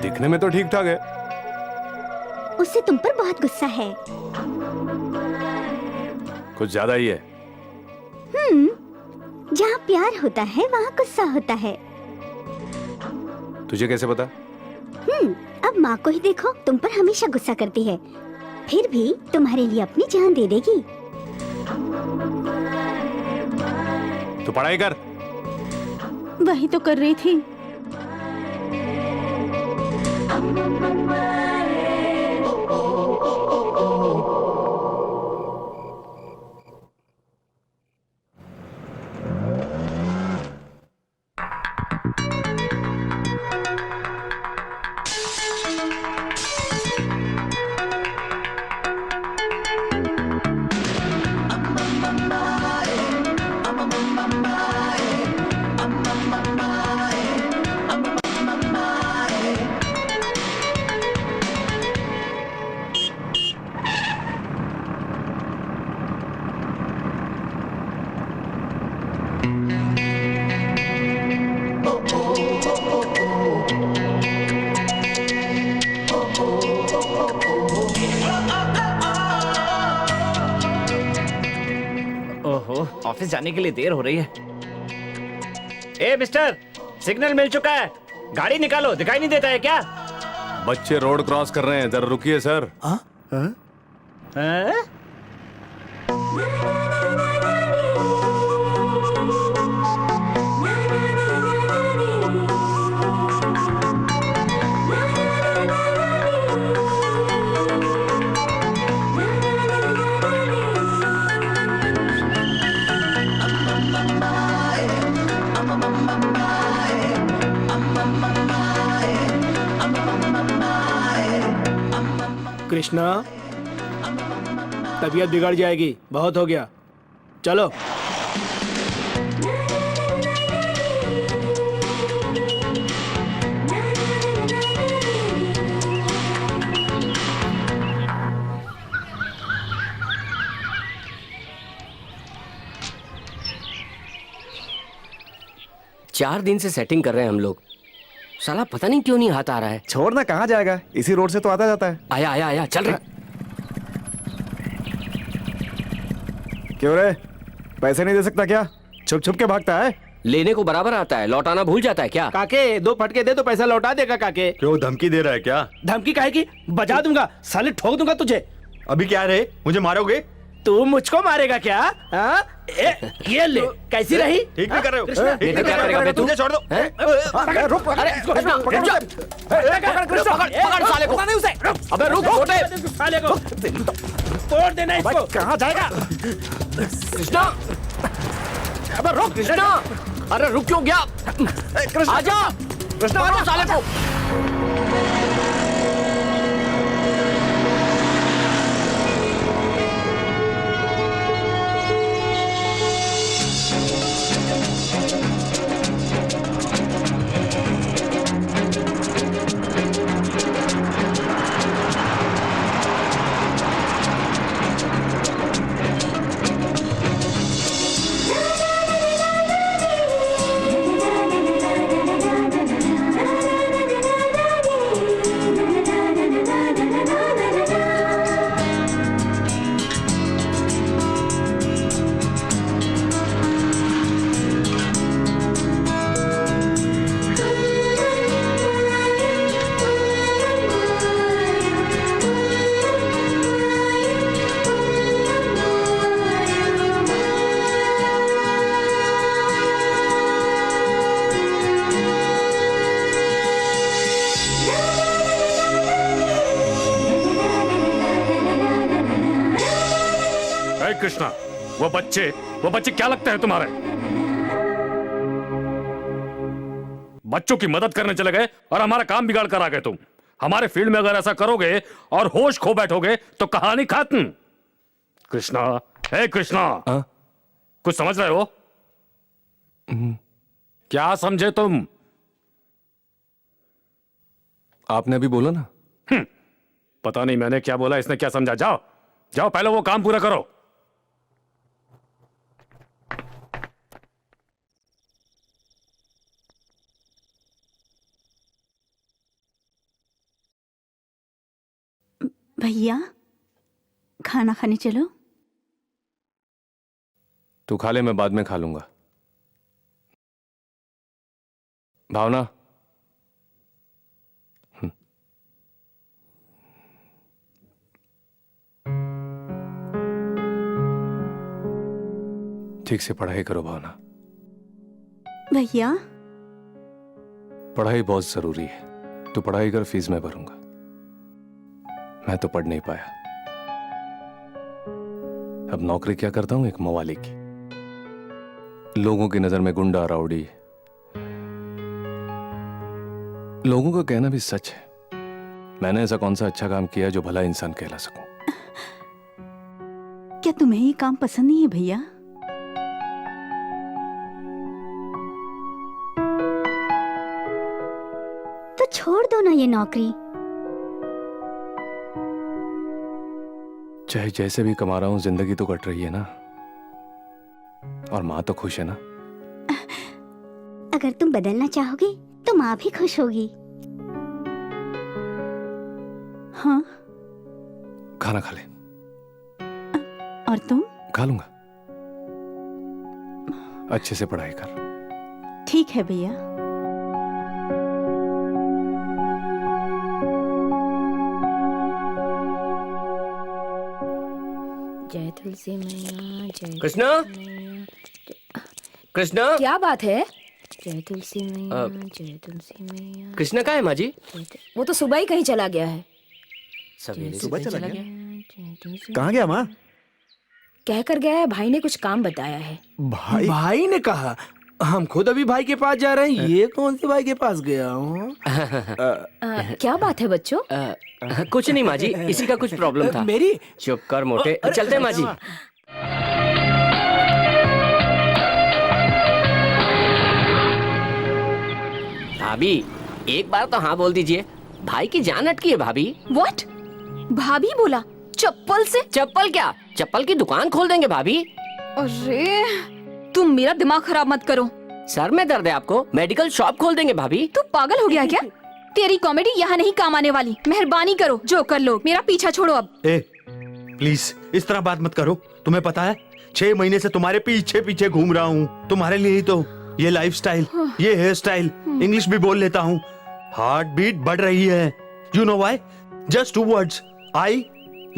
दिखने में तो ठीक ठाक है। उससे तुम पर बहुत गुस्सा है। कुछ ज्यादा ही है। जहाँ प्यार होता है वहाँ गुस्सा होता है। तुझे कैसे पता? अब माँ को ही देखो, तुम पर हमेशा गुस्सा करती है। फिर भी तुम्हारे लिए अपनी जान दे देगी। तो पढ़ाई कर। वही तो कर रही थी। ओहो, ऑफिस जाने के लिए देर हो रही है। ए मिस्टर, सिग्नल मिल चुका है, गाड़ी निकालो, दिखाई नहीं देता है क्या? बच्चे रोड क्रॉस कर रहे हैं, जरा रुकिए सर। हैं? कृष्णा, तबीयत बिगड़ जाएगी, बहुत हो गया, चलो। चार दिन से सेटिंग कर रहे हैं हम लोग, साला पता नहीं क्यों नहीं हाथ आ रहा है। छोड़ना, कहाँ जाएगा, इसी रोड से तो आता जाता है। आया आया आया, चल रहे। क्यों रे, पैसे नहीं दे सकता क्या? छुप छुप के भागता है। लेने को बराबर आता है, लौटाना भूल जाता है क्या? काके, 2 फटके दे तो पैसा लौटा देगा काके। क्यों धमकी दे रहा है क्या? धमकी काहे की? बजा दूंगा, साले ठोक दूंगा तुझे। अभी क्या रे, मुझे मारोगे? तू मुझको मारेगा क्या? हाँ? ये ले, कैसी रही? ठीक नहीं कर रहे हो। ये तो क्या करेगा बे तू? मुझे छोड़ दो। रुक, अरे इसको रुक जा। पकड़ साले को। नहीं उसे। अबे रुक छोटे साले को तोड़ देना इसको। कहाँ जाएगा? कृष्णा, अबे रुक कृष्णा, अरे रुक क्यों गया? आजा कृष्णा, मारो साले को। कृष्णा, वो बच्चे क्या लगते हैं तुम्हारे? बच्चों की मदद करने चले गए और हमारा काम बिगाड़ कर आ गए तुम। हमारे फील्ड में अगर ऐसा करोगे और होश खो बैठोगे तो कहानी खत्म। कृष्णा, हे कृष्णा, कुछ समझ रहे हो? क्या समझे तुम? आपने अभी बोला ना। पता नहीं मैंने क्या बोला, इसने क्या समझा। जाओ जाओ, पहले वो काम पूरा करो। भैया, खाना खाने चलो। तू खा ले, मैं बाद में खा लूंगा। भावना, ठीक से पढ़ाई करो भावना, भैया पढ़ाई बहुत जरूरी है। तू पढ़ाई कर, फीस मैं भरूंगा। मैं तो पढ़ नहीं पाया। अब नौकरी क्या करता हूं, एक मवाली की। लोगों की नजर में गुंडा राउडी। लोगों का कहना भी सच है। मैंने ऐसा कौन सा अच्छा काम किया जो भला इंसान कहला सकूं? क्या तुम्हें ये काम पसंद नहीं है भैया? तो छोड़ दो ना ये नौकरी। चाहे जैसे भी कमा रहा हूं, जिंदगी तो कट रही है ना। और माँ तो खुश है ना। अगर तुम बदलना चाहोगे तो माँ भी खुश होगी। हाँ। खाना खा ले। और तुम? खा लूंगा। अच्छे से पढ़ाई कर। ठीक है भैया। जय तुलसी मैया, जय कृष्णा, कृष्णा, क्या बात है? जय तुलसी मैया, जय तुलसी मैया। कृष्णा कहाँ है माँ जी? वो तो सुबह ही कहीं चला गया है। सवेरे सुबह से चला गया? कहाँ गया माँ? कह कर गया है, भाई ने कुछ काम बताया है। भाई? भाई ने कहा? हम खुद अभी भाई के पास जा रहे हैं। ये कौन से भाई के पास गया हूँ? क्या बात है बच्चों? कुछ नहीं माँ जी, इसी का कुछ प्रॉब्लम था। मेरी? चुप कर मोटे। चलते हैं माँ जी। भाभी, एक बार तो हाँ बोल दीजिए। भाई की जान अटकी है भाभी। What? भाभी बोला? चप्पल से? चप्पल क्या? चप्पल की दुकान खोल देंगे भाभी। अरे तुम मेरा दिमाग खराब मत करो। सर में दर्द है आपको? मेडिकल शॉप खोल देंगे भाभी। तू पागल हो गया क्या? तेरी कॉमेडी यहाँ नहीं काम आने वाली। मेहरबानी करो, जो कर लो, मेरा पीछा छोड़ो अब। ए, प्लीज इस तरह बात मत करो। तुम्हें पता है 6 महीने से तुम्हारे पीछे पीछे घूम रहा हूँ। तुम्हारे लिए ही तो ये लाइफस्टाइल, ये हेयर स्टाइल, इंग्लिश भी बोल लेता हूँ। हार्ट बीट बढ़ रही है। You know why? Just 2 words, I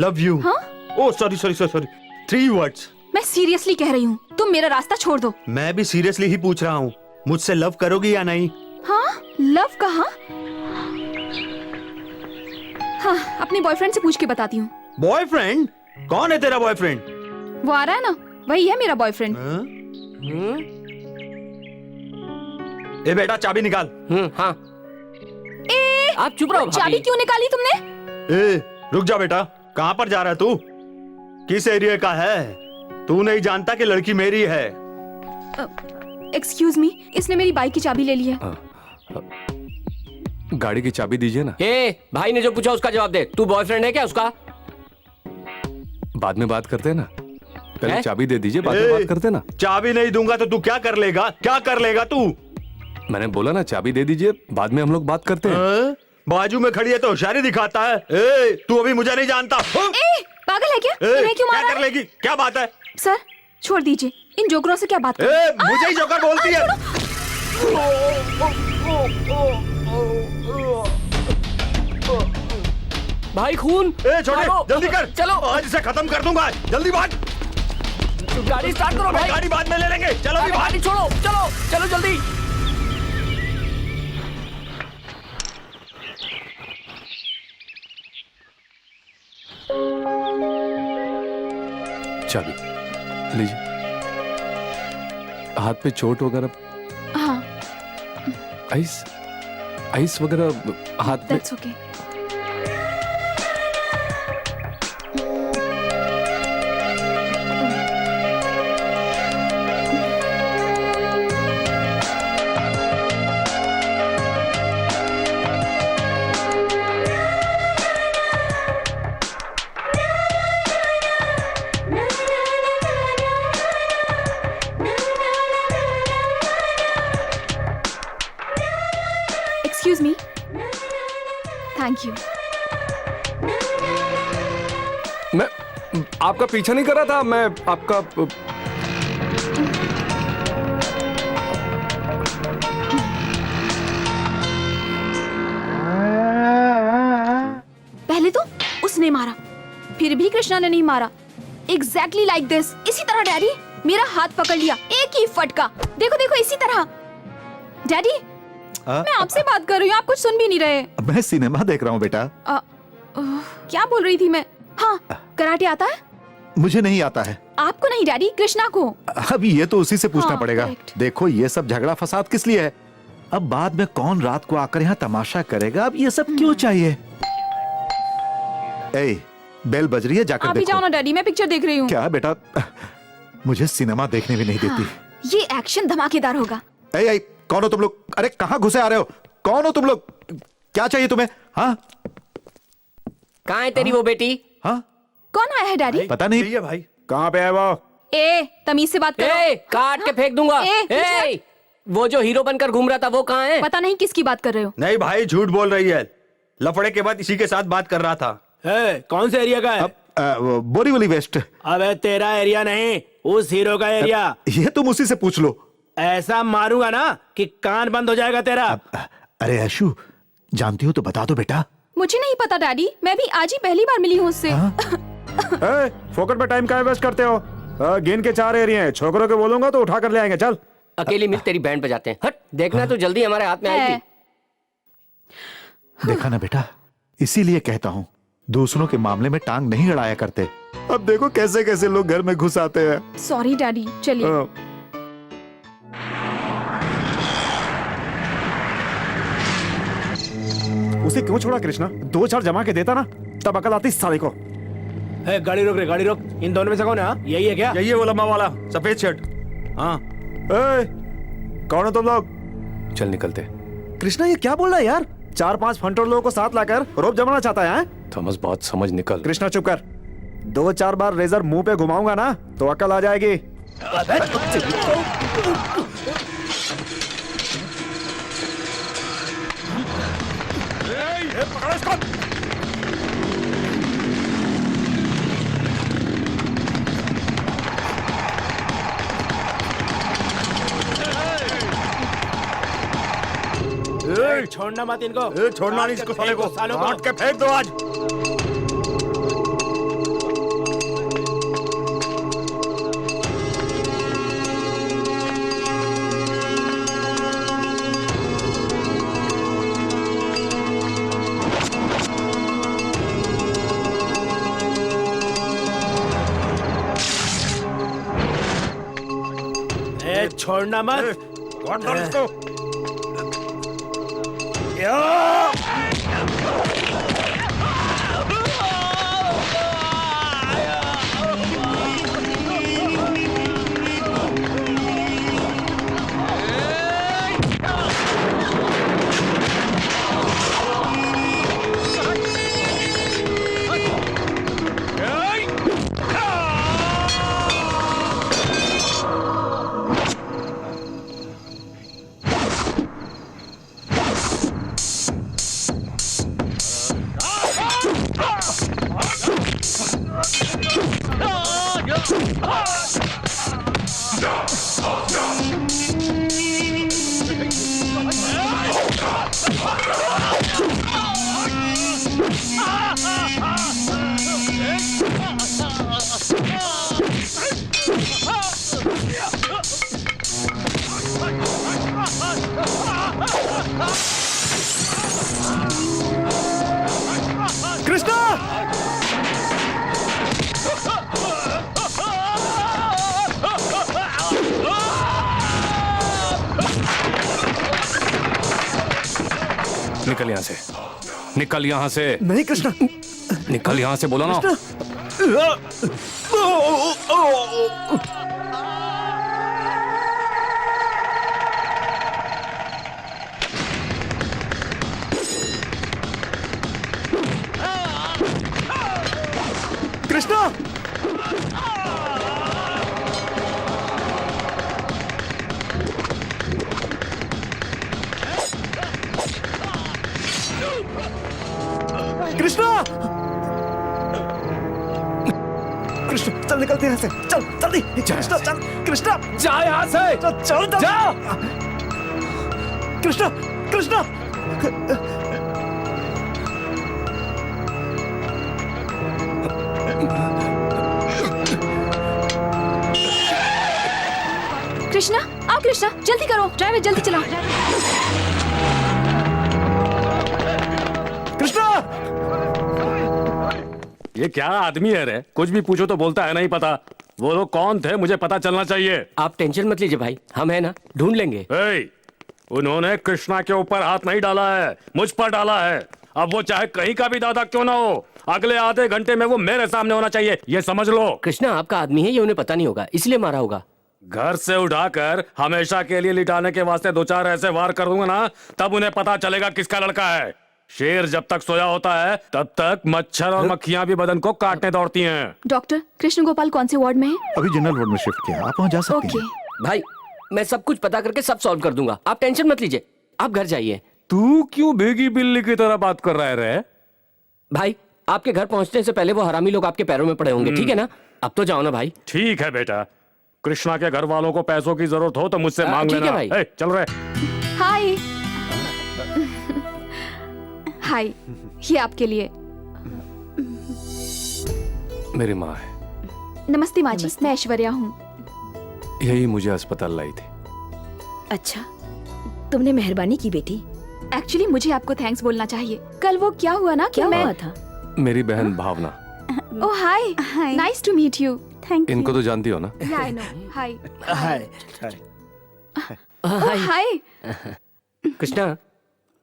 love you. Oh sorry sorry sorry, 3 words. मैं सीरियसली कह रही हूँ, तुम मेरा रास्ता छोड़ दो। मैं भी सीरियसली ही पूछ रहा हूँ, मुझसे लव करोगी या नहीं? हाँ, लव कहाँ? हाँ, अपने बॉयफ्रेंड से पूछ के बताती हूँ। बॉयफ्रेंड? कौन है तेरा बॉयफ्रेंड? वो आ रहा है ना, वही है मेरा बॉयफ्रेंड। ए बेटा, चाबी निकाल। हाँ। आप चुप रहो भाभी। चाबी क्यों निकाली तुमने? ए, रुक जा बेटा। कहाँ पर जा रहा है तू? किस एरिया का है? तू नहीं जानता कि लड़की मेरी है। एक्सक्यूज मी, इसने मेरी बाइक की चाबी ले ली है। गाड़ी की चाबी दीजिए ना। भाई ने जो पूछा उसका जवाब दे। तू बॉयफ्रेंड है क्या उसका? बाद में बात करते हैं ना। पहले चाबी दे दीजिए, बाद में बात करते हैं ना। चाबी नहीं दूंगा तो तू क्या कर लेगा? क्या कर लेगा तू? मैंने बोला ना, चाबी दे दीजिए, बाद में हम लोग बात करते हैं। बाजू में खड़ी है तो होशियारी दिखाता है। ए, तू अभी मुझे नहीं जानता। पागल है क्या? तुम्हें क्यों मारा? क्या कर लेगी? क्या बात है? सर छोड़ दीजिए, इन जोकरों से क्या बात कर? मुझे ही जोकर बोलती है। भाई खून। छोटे, जल्दी कर। चलो, आज इसे खत्म कर दूंगा। जल्दी भाग। गाड़ी स्टार्ट करो भाई। गाड़ी बाद में ले लेंगे। चलो भी गाड़ी छोड़ो। चलो चलो जल्दी। चाबी लीजिए। हाथ पे चोट वगैरह? हाँ। आइस आइस वगैरह हाथ में? That's okay. Excuse me. Thank you. मैं आपका पीछा नहीं कर रहा था। मैं आपका पहले तो उसने मारा, फिर भी कृष्णा ने नहीं मारा। Exactly like this. इसी तरह डैडी। मेरा हाथ पकड़ लिया, एक ही फटका। देखो देखो इसी तरह। डैडी मैं आपसे बात कर रही हूँ, आप कुछ सुन भी नहीं रहे। मैं सिनेमा देख रहा हूँ बेटा। क्या बोल रही थी मैं? हाँ, कराटे आता है? मुझे नहीं आता है। आपको नहीं डैडी, कृष्णा को। अब ये तो उसी से पूछना हाँ, पड़ेगा। correct। देखो ये सब झगड़ा फसाद किस लिए है? अब बाद में कौन रात को आकर यहाँ तमाशा करेगा? अब ये सब क्यों चाहिए? ए, बेल बज रही है, जाकर आप ही जाओ देखो। ना डैडी, मैं पिक्चर देख रही हूँ। क्या बेटा, मुझे सिनेमा देखने भी नहीं देती। ये एक्शन धमाकेदार होगा। ए, कौन हो तुम लोग? अरे कहाँ घुसे आ रहे हो? कौन हो तुम लोग? क्या चाहिए तुम्हें? हाँ कहाँ है तेरी वो बेटी? हाँ कौन आया है डैडी? पता नहीं। भैया भाई कहाँ पे है वो? ए तमीज से बात करो। ए, काट के फेंक दूंगा। ए, वो जो हीरो बनकर घूम रहा था वो कहाँ है? पता नहीं किसकी बात कर रहे हो। नहीं भाई, झूठ बोल रही है। लफड़े के बाद इसी के साथ बात कर रहा था। कौन से एरिया का है? बोरीवली वेस्ट। अबे तेरा एरिया नहीं, उस हीरो का एरिया। ये तुम उसी से पूछ लो। ऐसा मारूंगा ना कि कान बंद हो जाएगा तेरा। अरे ऐशु, जानती हो तो बता दो बेटा। मुझे नहीं पता डैडी, मैं भी आज ही पहली बार मिली हूँ उससे। फोकट पे टाइम का वेस्ट करते हो। गिन के 4 एरिया हैं, छोकरों के बोलूंगा तो उठा कर ले आएंगे। चल अकेली मिल तेरी बैंड बजाते हैं। हट, देखना तो जल्दी हमारे हाथ में आएगी। देखा ना बेटा, इसीलिए कहता हूँ दूसरों के मामले में टांग नहीं अड़ाया करते। अब देखो कैसे कैसे लोग घर में घुस आते हैं। सॉरी डैडी, चलिए। उसे क्यों छोड़ा कृष्णा? 2-4 जमा के देता ना, तब अकल आती साले को। गाड़ी रोक रे, गाड़ी रोक। इन दोनों में से कौन है? हाँ? यही है क्या? यही है वो लम्बा वाला सफेद शर्ट। हाँ कौन हो तुम लोग? चल निकलते। कृष्णा ये क्या बोल रहा है यार? 4-5 फंटर लोगों को साथ लाकर रोब जमाना चाहता है? थॉमस बात समझ, निकल। कृष्णा चुप कर। 2-4 बार रेजर मुंह पे घुमाऊंगा ना तो अकल आ जाएगी। छोड़ना मत इनको। छोड़ना नहीं इसको, साले को काट के फेंक दो आज। छोड़ना मत। काट दो इसको। कृष्णा! निकल यहाँ से, निकल यहाँ से। नहीं कृष्णा, निकल यहाँ से, बोला ना। कृष्णा! कृष्णा! कृष्णा चल निकलते हैं यहाँ से, चल जल्दी। कृष्णा चल, कृष्णा जा यहाँ से। चल चल जा। कृष्णा, कृष्णा! कृष्णा आओ कृष्णा, जल्दी करो, ड्राइवर जल्दी चलाओ। कृष्णा ये क्या आदमी है रे? कुछ भी पूछो तो बोलता है नहीं पता। वो लोग कौन थे मुझे पता चलना चाहिए। आप टेंशन मत लीजिए भाई, हम है ना, ढूंढ लेंगे। उन्होंने कृष्णा के ऊपर हाथ नहीं डाला है, मुझ पर डाला है। अब वो चाहे कहीं का भी दादा क्यों ना हो, अगले आधे घंटे में वो मेरे सामने होना चाहिए, ये समझ लो। कृष्णा आपका आदमी है, ये उन्हें पता नहीं होगा, इसलिए मारा होगा। घर से उठाकर हमेशा के लिए लिटाने के वास्ते 2-4 ऐसे वार कर दूंगा ना, तब उन्हें पता चलेगा किसका लड़का है। शेर जब तक सोया होता है तब तक मच्छर और मक्खियां भी बदन को काटने दौड़ती हैं। डॉक्टर कृष्ण गोपाल कौन से वार्ड में है? अभी जनरल वार्ड में शिफ्ट किया, आप वहाँ जा सकते ओके। हैं। भाई मैं सब कुछ पता करके सब सॉल्व कर दूंगा, आप टेंशन मत लीजिए, आप घर जाइए। तू क्यों भीगी बिल्ली की तरह बात कर रहा है रे? भाई आपके घर पहुंचने से पहले वो हरामी लोग आपके पैरों में पड़े होंगे, ठीक है ना? अब तो जाओ ना भाई। ठीक है बेटा, कृष्णा के घर वालों को पैसों की जरूरत हो तो मुझसे मांग ठीक है लेना। भाई। ए, चल रहे। हाय हाय, ये आपके लिए। मेरी माँ है। नमस्ते माँ जी, मैं ऐश्वर्या हूँ। यही मुझे अस्पताल लाई थी। अच्छा, तुमने मेहरबानी की बेटी। एक्चुअली मुझे आपको थैंक्स बोलना चाहिए। कल वो क्या हुआ ना कि क्या मैं हुआ था? मेरी बहन Bhavna. Oh hi, hi. Nice to meet you. Thank you. इनको तो जानती हो ना? या आई नो। हाय हाय। ओह हाय। कृष्णा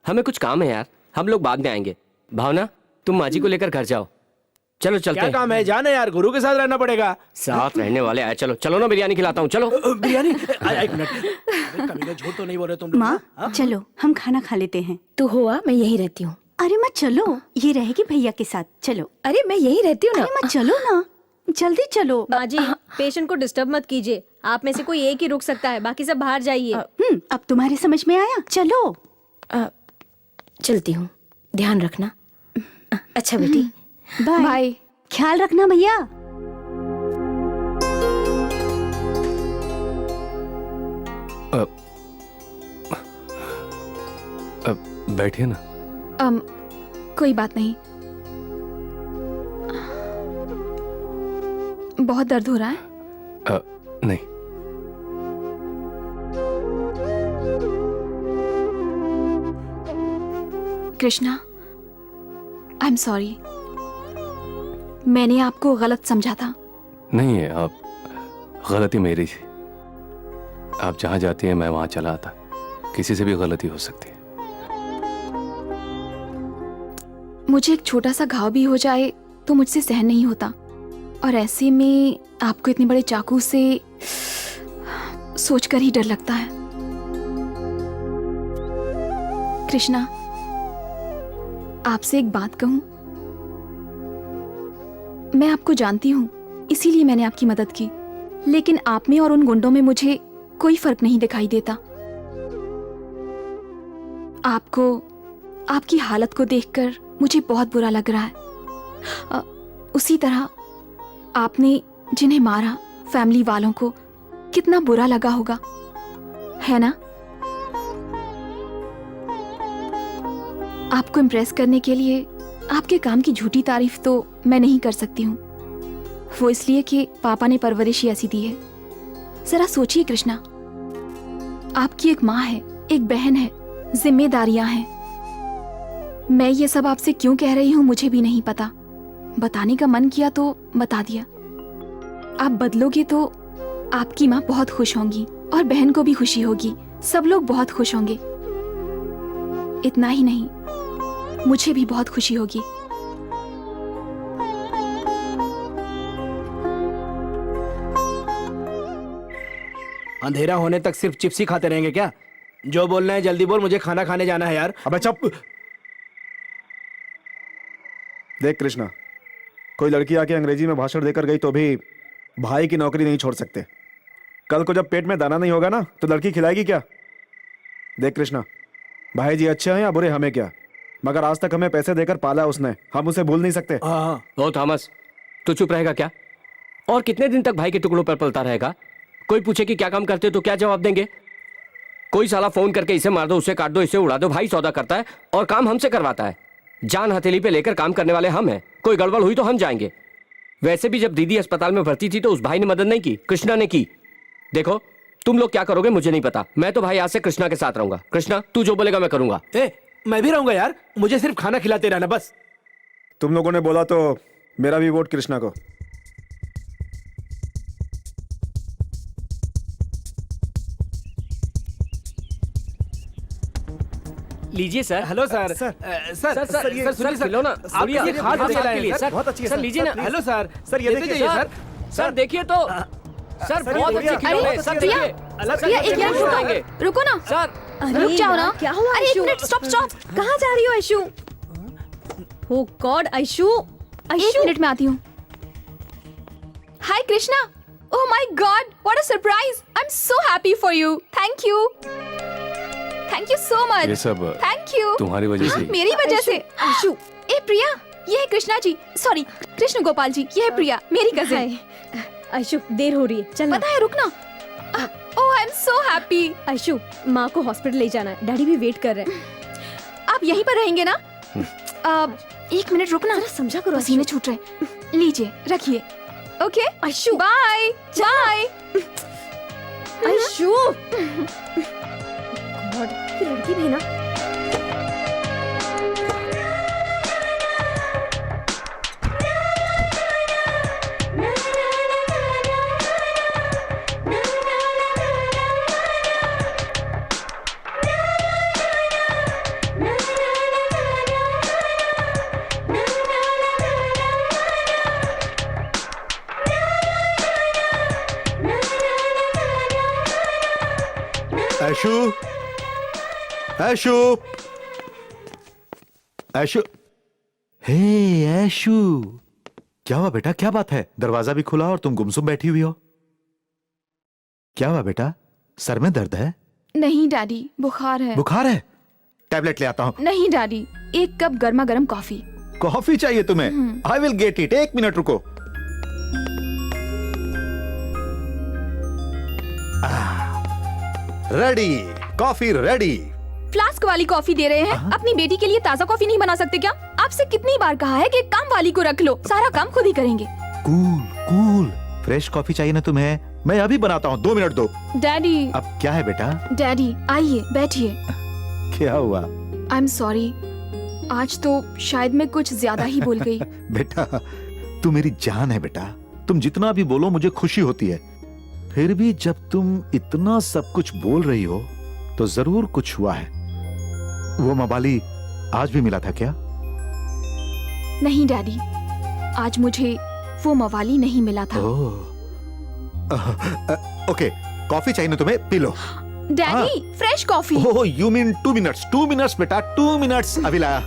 हमें कुछ काम है यार, हम लोग बाद में आएंगे। भावना तुम माँ जी को लेकर घर जाओ, चलो चलते क्या हैं। काम है? जाना यार, गुरु के साथ रहना पड़ेगा। साथ रहने वाले आए, चलो चलो ना, बिरयानी खिलाता हूँ, चलो। बिरयानी? एक मिनट, कभी झूठ तो नहीं बोल रहे तुम लोग? माँ चलो हम खाना खा लेते हैं। तू हुआ, मैं यहीं रहती हूँ। अरे माँ चलो, ये रहेगी भैया के साथ, चलो। अरे मैं यहीं रहती हूँ ना। अरे माँ चलो ना, जल्दी चलो। माँ जी, पेशेंट को डिस्टर्ब मत कीजिए, आप में से कोई एक ही रुक सकता है, बाकी सब बाहर जाइए। अब तुम्हारे समझ में आया, चलो। चलती हूँ, ध्यान रखना। अच्छा बेटी, बाय। बाय। ख्याल रखना भैया। बैठिए ना। कोई बात नहीं। बहुत दर्द हो रहा है? नहीं। कृष्णा, आई एम सॉरी, मैंने आपको गलत समझा था। नहीं है, आप गलती मेरी थी। आप जहां जाती हैं मैं वहां चला आता। किसी से भी गलती हो सकती है। मुझे एक छोटा सा घाव भी हो जाए तो मुझसे सहन नहीं होता, और ऐसे में आपको इतने बड़े चाकू से सोचकर ही डर लगता है। कृष्णा, आपसे एक बात कहूं? मैं आपको जानती हूं, इसीलिए मैंने आपकी मदद की, लेकिन आप में और उन गुंडों में मुझे कोई फर्क नहीं दिखाई देता। आपको, आपकी हालत को देखकर मुझे बहुत बुरा लग रहा है। उसी तरह आपने जिन्हें मारा, फैमिली वालों को कितना बुरा लगा होगा, है ना? आपको इम्प्रेस करने के लिए आपके काम की झूठी तारीफ तो मैं नहीं कर सकती हूँ, वो इसलिए कि पापा ने परवरिश ही ऐसी दी है। जरा सोचिए कृष्णा, आपकी एक माँ है, एक बहन है, जिम्मेदारियां हैं। मैं ये सब आपसे क्यों कह रही हूँ मुझे भी नहीं पता, बताने का मन किया तो बता दिया। आप बदलोगे तो आपकी माँ बहुत खुश होंगी और बहन को भी खुशी होगी, सब लोग बहुत खुश होंगे। इतना ही नहीं, मुझे भी बहुत खुशी होगी। अंधेरा होने तक सिर्फ चिप्स ही खाते रहेंगे क्या? जो बोलना है जल्दी बोल, मुझे खाना खाने जाना है यार। अबे चुप। देख कृष्णा, कोई लड़की आके अंग्रेजी में भाषण देकर गई तो भी भाई की नौकरी नहीं छोड़ सकते। कल को जब पेट में दाना नहीं होगा ना तो लड़की खिलाएगी क्या? देख कृष्णा, भाई जी अच्छे हैं या बुरे हमें क्या, मगर आज तक हमें पैसे देकर पाला उसने, हम उसे भूल नहीं सकते। ओ थॉमस, तू चुप रहेगा क्या? और कितने दिन तक भाई के टुकड़ों पर पलता रहेगा? कोई पूछे कि क्या काम करते तो क्या जवाब देंगे? कोई साला फोन करके इसे मार दो, उसे काट दो, इसे उड़ा दो, भाई सौदा करता है और काम हमसे करवाता है। जान हथेली पे लेकर काम करने वाले हम हैं, कोई गड़बड़ हुई तो हम जाएंगे। वैसे भी जब दीदी अस्पताल में भर्ती थी तो उस भाई ने मदद नहीं की, कृष्णा ने की। देखो तुम लोग क्या करोगे मुझे नहीं पता। मैं तो भाई आज से कृष्णा के साथ रहूंगा। कृष्णा तू जो बोलेगा मैं करूंगा। ए, मैं भी रहूंगा यार, मुझे सिर्फ खाना खिलाते रहना बस। तुम लोगों ने बोला तो मेरा भी वोट कृष्णा को। लीजिए सर। Hello sir. सर सुनिए सर, खिलौना आप ये खास आपके के लिए सर, बहुत अच्छी है सर सर, लीजिए ना। Hello sir. सर, ये देते देखिए, जाइए सर सर देखिए तो सर बहुत अच्छे बढ़िया। खिलौने अरे, सर। प्रिया, देखिए प्रिया एक मिनट उड़ाएंगे। रुको ना। सर रुक जाओ ना। क्या हुआ अरे एक आयशु? Minute, stop stop. कहाँ जा रही हो आयशु? ओ गॉड आयशु, एक आयशु मिनट में आती हूँ। Hi Krishna. Oh my god, what a surprise. I am so happy for you. Thank you so much. ये सब थैंक यू तुम्हारी वजह से ही। मेरी वजह से। आयशु। ए प्रिया, ये है कृष्णा जी, सॉरी कृष्ण गोपाल जी, ये है प्रिया मेरी कजिन। हाय आयशु, देर हो रही है, चल ना। पता है, रुकना। Oh I am so happy. Ayshu, माँ को हॉस्पिटल ले जाना है, डैडी भी वेट कर रहे हैं। आप यहीं पर रहेंगे ना? एक मिनट रुकना, जरा समझा करो। पसीने छूट रहे। लीजिए रखिए। Okay Ayshu, bye bye. Ayshu God, ये लड़की भी ना। ऐशु, ऐशु, ऐशु, हे ऐशु, क्या हुआ बेटा? क्या बात है? दरवाजा भी खुला और तुम गुमसुम बैठी हुई हो। क्या हुआ बेटा? सर में दर्द है? नहीं डैडी, बुखार है। बुखार है? टैबलेट ले आता हूं। नहीं डैडी, एक कप गर्मा गर्म कॉफी। कॉफी चाहिए तुम्हें? I will get it. एक मिनट रुको। Ready, coffee ready. फ्लास्क वाली कॉफी दे रहे हैं। अपनी बेटी के लिए ताजा कॉफी नहीं बना सकते क्या? आपसे कितनी बार कहा है कि काम वाली को रख लो, सारा काम खुद ही करेंगे। कूल कूल, फ्रेश कॉफी चाहिए ना तुम्हें? मैं अभी बनाता हूँ, 2 मिनट दो। डैडी। अब क्या है बेटा? डैडी आइए बैठिए। क्या हुआ? आई एम सॉरी, आज तो शायद मैं कुछ ज्यादा ही बोल गई। बेटा तू मेरी जान है बेटा, तुम जितना भी बोलो मुझे खुशी होती है। फिर भी जब तुम इतना सब कुछ बोल रही हो तो जरूर कुछ हुआ है। वो मवाली आज भी मिला था क्या? नहीं डैडी, आज मुझे वो मवाली नहीं मिला था। ओके, कॉफी चाहिए ना तुम्हें? P low. Daddy fresh coffee. Oh you mean 2 minutes? 2 minutes बेटा, 2 मिनट्स अभी लाया।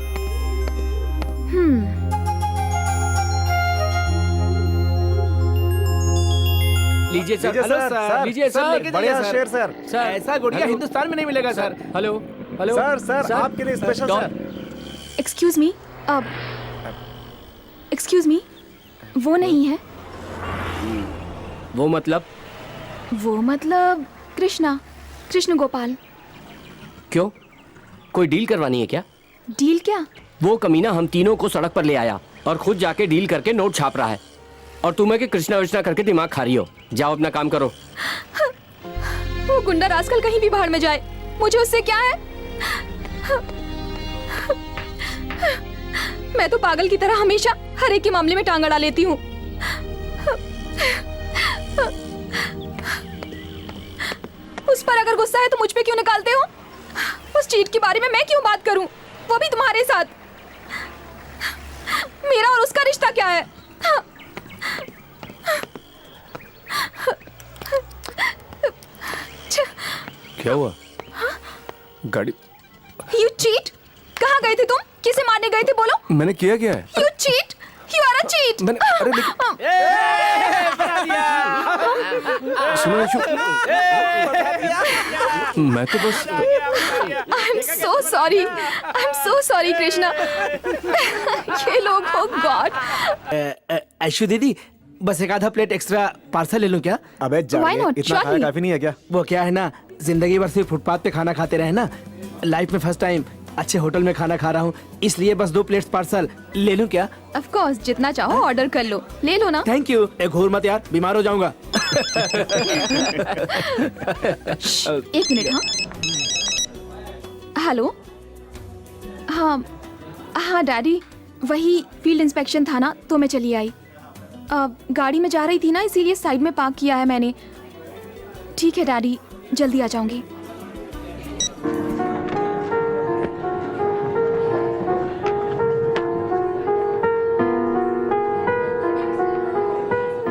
लीजिए सर। Hello sir. लीजिए सर, लेके जाइए बढ़िया सर। शेर सर। सर ऐसा गुड़िया हेलो। हिंदुस्तान में नहीं मिलेगा सर। हेलो हेलो सर आपके लिए special don. Sir. Excuse me, excuse me, वो नहीं है। वो मतलब? वो मतलब कृष्णा, कृष्ण गोपाल। क्यों, कोई डील करवानी है क्या? डील क्या? वो कमीना हम तीनों को सड़क पर ले आया और खुद जाके डील करके नोट छाप रहा है, और तुम्हें कि कृष्णा विष्णा करके दिमाग खा रही हो। जाओ अपना काम करो। वो गुंडा रास्कल कहीं भी भाड़ में जाए, मुझे उससे क्या है? मैं तो पागल की तरह हमेशा हर एक के मामले में टांग अड़ा लेती हूँ। उस पर अगर गुस्सा है तो मुझ पे क्यों निकालते हो? उस चीट के बारे में मैं क्यों बात करूं, वो भी तुम्हारे साथ? मेरा और उसका रिश्ता क्या है? क्या हुआ? गाड़ी You cheat? कहाँ गए थे तुम? किसे मारने गए थे बोलो? मैंने किया क्या है? You cheat? You are a cheat. मैंने अरे सुनो ऐशु, मैं तो बस I'm so sorry. I'm so sorry Krishna. ये लोग, oh God. ऐशु दीदी, बस एक आधा प्लेट एक्स्ट्रा पार्सल ले लूं क्या? अबे Why जाने, not? इतना खाना Surely. काफी नहीं है क्या? वो क्या है ना, जिंदगी भर सिर्फ फुटपाथ पे खाना खाते रहे ना, लाइफ में फर्स्ट टाइम अच्छे होटल में खाना खा रहा हूँ, इसलिए बस 2 प्लेट्स पार्सल ले लूँ क्या? ऑफ कोर्स, जितना चाहो ऑर्डर कर लो, ले लो ना। Thank you. एक घूर मत यार, बीमार हो जाऊंगा। एक मिनट। हाँ हेलो। हाँ हाँ डैडी, वही फील्ड इंस्पेक्शन था ना, तो मैं चली आई। गाड़ी में जा रही थी ना, इसीलिए साइड में पार्क किया है मैंने। ठीक है डैडी, जल्दी आ जाऊंगी।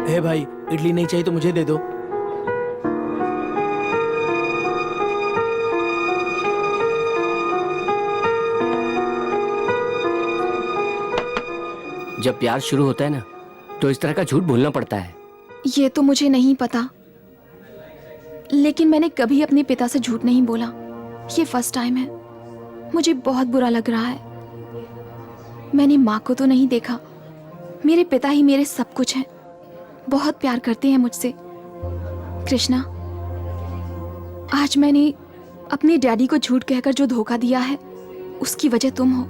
हे भाई, इडली नहीं चाहिए तो मुझे दे दो। जब प्यार शुरू होता है ना, तो इस तरह का झूठ बोलना पड़ता है। ये तो मुझे नहीं पता, लेकिन मैंने कभी अपने पिता से झूठ नहीं बोला। ये फर्स्ट टाइम है। मुझे बहुत बुरा लग रहा है। मैंने माँ को तो नहीं देखा। मेरे पिता ही मेरे सब कुछ हैं। बहुत प्यार करते हैं मुझसे। कृष्णा, आज मैंने अपने डैडी को झूठ कहकर जो धोखा दिया है, उसकी वजह तुम हो।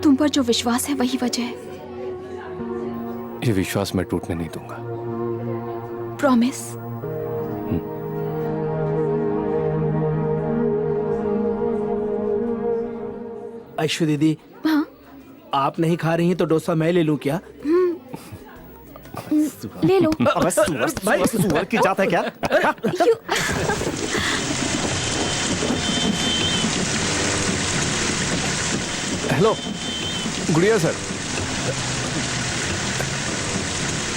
तुम पर जो विश्वास है वही वजह है। ये विश्वास मैं टूटने नहीं दूंगा। प्रॉमिस। ऐशु दीदी, हाँ आप नहीं खा रही हैं तो डोसा मैं ले लूं क्या? ले लो। बस सुअर की जात है क्या? हेलो गुड़िया सर।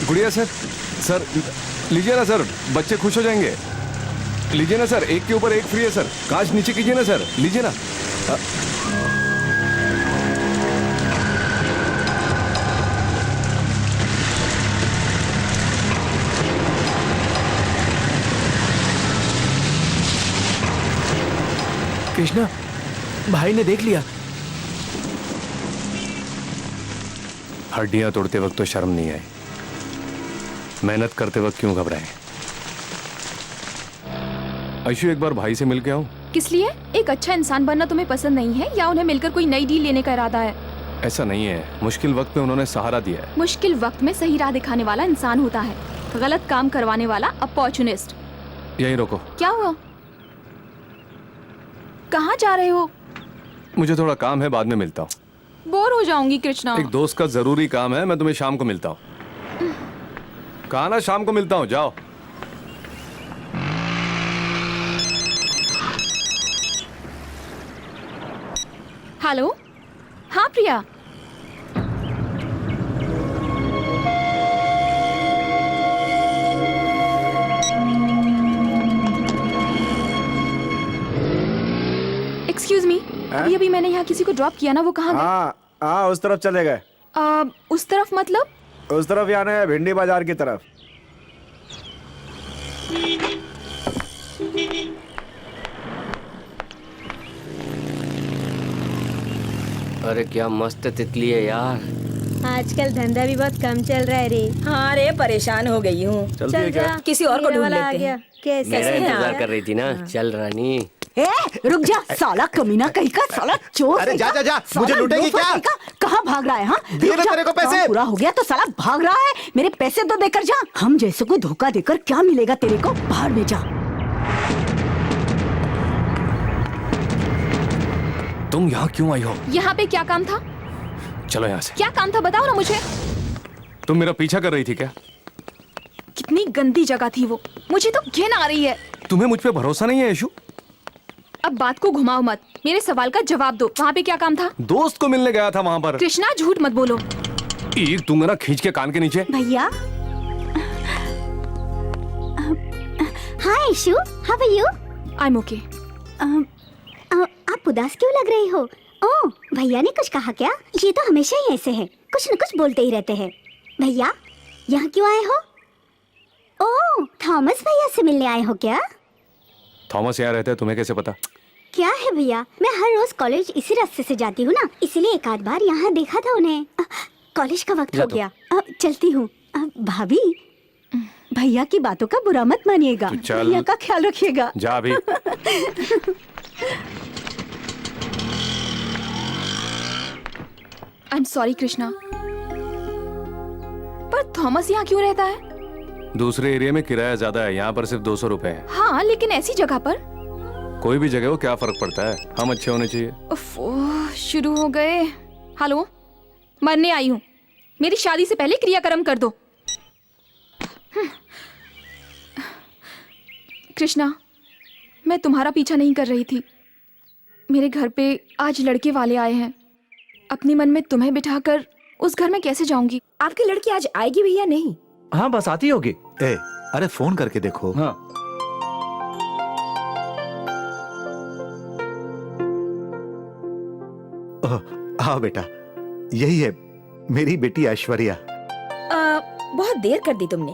गुड़िया सर, सर लीजिए ना सर, बच्चे खुश हो जाएंगे। लीजिए ना सर, एक के ऊपर एक फ्री है सर। कांच नीचे कीजिए ना सर, लीजिए ना। कृष्णा, भाई ने देख लिया। हड्डियां तोड़ते वक्त तो शर्म नहीं आई, मेहनत करते वक्त क्यों घबराए? ऐशु, एक बार भाई से मिल के आऊं? किस लिए? एक अच्छा इंसान बनना तुम्हें पसंद नहीं है, या उन्हें मिलकर कोई नई डील लेने का इरादा है? ऐसा नहीं है, मुश्किल वक्त में उन्होंने सहारा दिया है। मुश्किल वक्त में सही राह दिखाने वाला इंसान होता है, गलत काम करवाने वाला अपॉर्चुनिस्ट। यहीं रोको। क्या हुआ? कहाँ जा रहे हो? मुझे थोड़ा काम है, बाद में मिलता हूँ। बोर हो जाऊंगी कृष्णा। एक दोस्त का जरूरी काम है, मैं तुम्हें शाम को मिलता हूँ। कहा ना शाम को मिलता हूँ, जाओ। हेलो। हाँ प्रिया। एक्सक्यूज मी, अभी मैंने यहाँ किसी को ड्रॉप किया ना, वो कहाँ गए? हाँ, उस तरफ चले गए। उस तरफ मतलब? उस तरफ यानी भिंडी बाजार की तरफ। अरे क्या मस्त तितली है यार। आजकल धंधा भी बहुत कम चल रहा है रे। हाँ रे, परेशान हो गई हूँ। चलती है क्या? किसी और को मेरा ढूंढ वाला आ लेते गया। हैं। कैसे मेरा है? इंतजार कर रही थी ना। चल रानी। ए, रुक जा, साला कमीना कहीं का, साला चोर। अरे जा जा जा, मुझे लूटेगी क्या? कहाँ भाग रहा है? हाँ, दिए ना तेरे को पैसे। पूरा हो गया तो साला भाग रहा है। मेरे पैसे तो देकर जा। हम जैसे को धोखा देकर क्या मिलेगा तेरे को? बाहर में जा। तुम यहाँ क्यों आई हो? यहाँ पे क्या काम था? चलो यहाँ से। क्या काम था बताओ ना मुझे। तुम मेरा पीछा कर रही थी क्या? कितनी गंदी जगह थी वो, मुझे तो घिन आ रही है। तुम्हें मुझ पे भरोसा नहीं है ऐशु? अब बात को घुमाओ मत, मेरे सवाल का जवाब दो। वहाँ पे क्या काम था? दोस्त को मिलने गया था वहाँ पर। कृष्णा, झूठ मत बोलो। एक दूंगा ना खींच के कान के नीचे। भैया। Hi Ishu, how are you? I am okay. आप उदास क्यों लग रही हो? ओह, भैया ने कुछ कहा क्या? ये तो हमेशा ही ऐसे है, कुछ न कुछ बोलते ही रहते हैं। भैया, यहाँ क्यों आए हो? ओह, थॉमस भैया से मिलने आए हो क्या? थॉमस यहाँ रहते हैं, तुम्हें कैसे पता? क्या है भैया, मैं हर रोज कॉलेज इसी रास्ते से जाती हूँ ना, इसलिए एक आध बार यहाँ देखा था उन्हें। कॉलेज का वक्त हो गया, अब चलती हूँ। भाभी, भैया की बातों का बुरा मत मानिएगा। तू चल। भैया का ख्याल रखिएगा। जा अभी। आई एम सॉरी कृष्णा, पर थॉमस यहाँ क्यों रहता है? दूसरे एरिया में किराया ज्यादा है, यहाँ पर सिर्फ 200 रुपए है। हाँ, लेकिन ऐसी जगह पर। कोई भी जगह हो, क्या फर्क पड़ता है, हम अच्छे होने चाहिए। उफ, शुरू हो गए। हेलो, मरने आई हूँ, मेरी शादी से पहले क्रियाक्रम कर दो। कृष्णा, मैं तुम्हारा पीछा नहीं कर रही थी। मेरे घर पे आज लड़के वाले आए हैं। अपने मन में तुम्हें बिठाकर उस घर में कैसे जाऊंगी? आपकी लड़की आज आएगी भी या नहीं? हाँ बस आती होगी। ए, अरे फोन करके देखो। हाँ हाँ बेटा, यही है मेरी बेटी ऐश्वर्या। बहुत देर कर दी तुमने,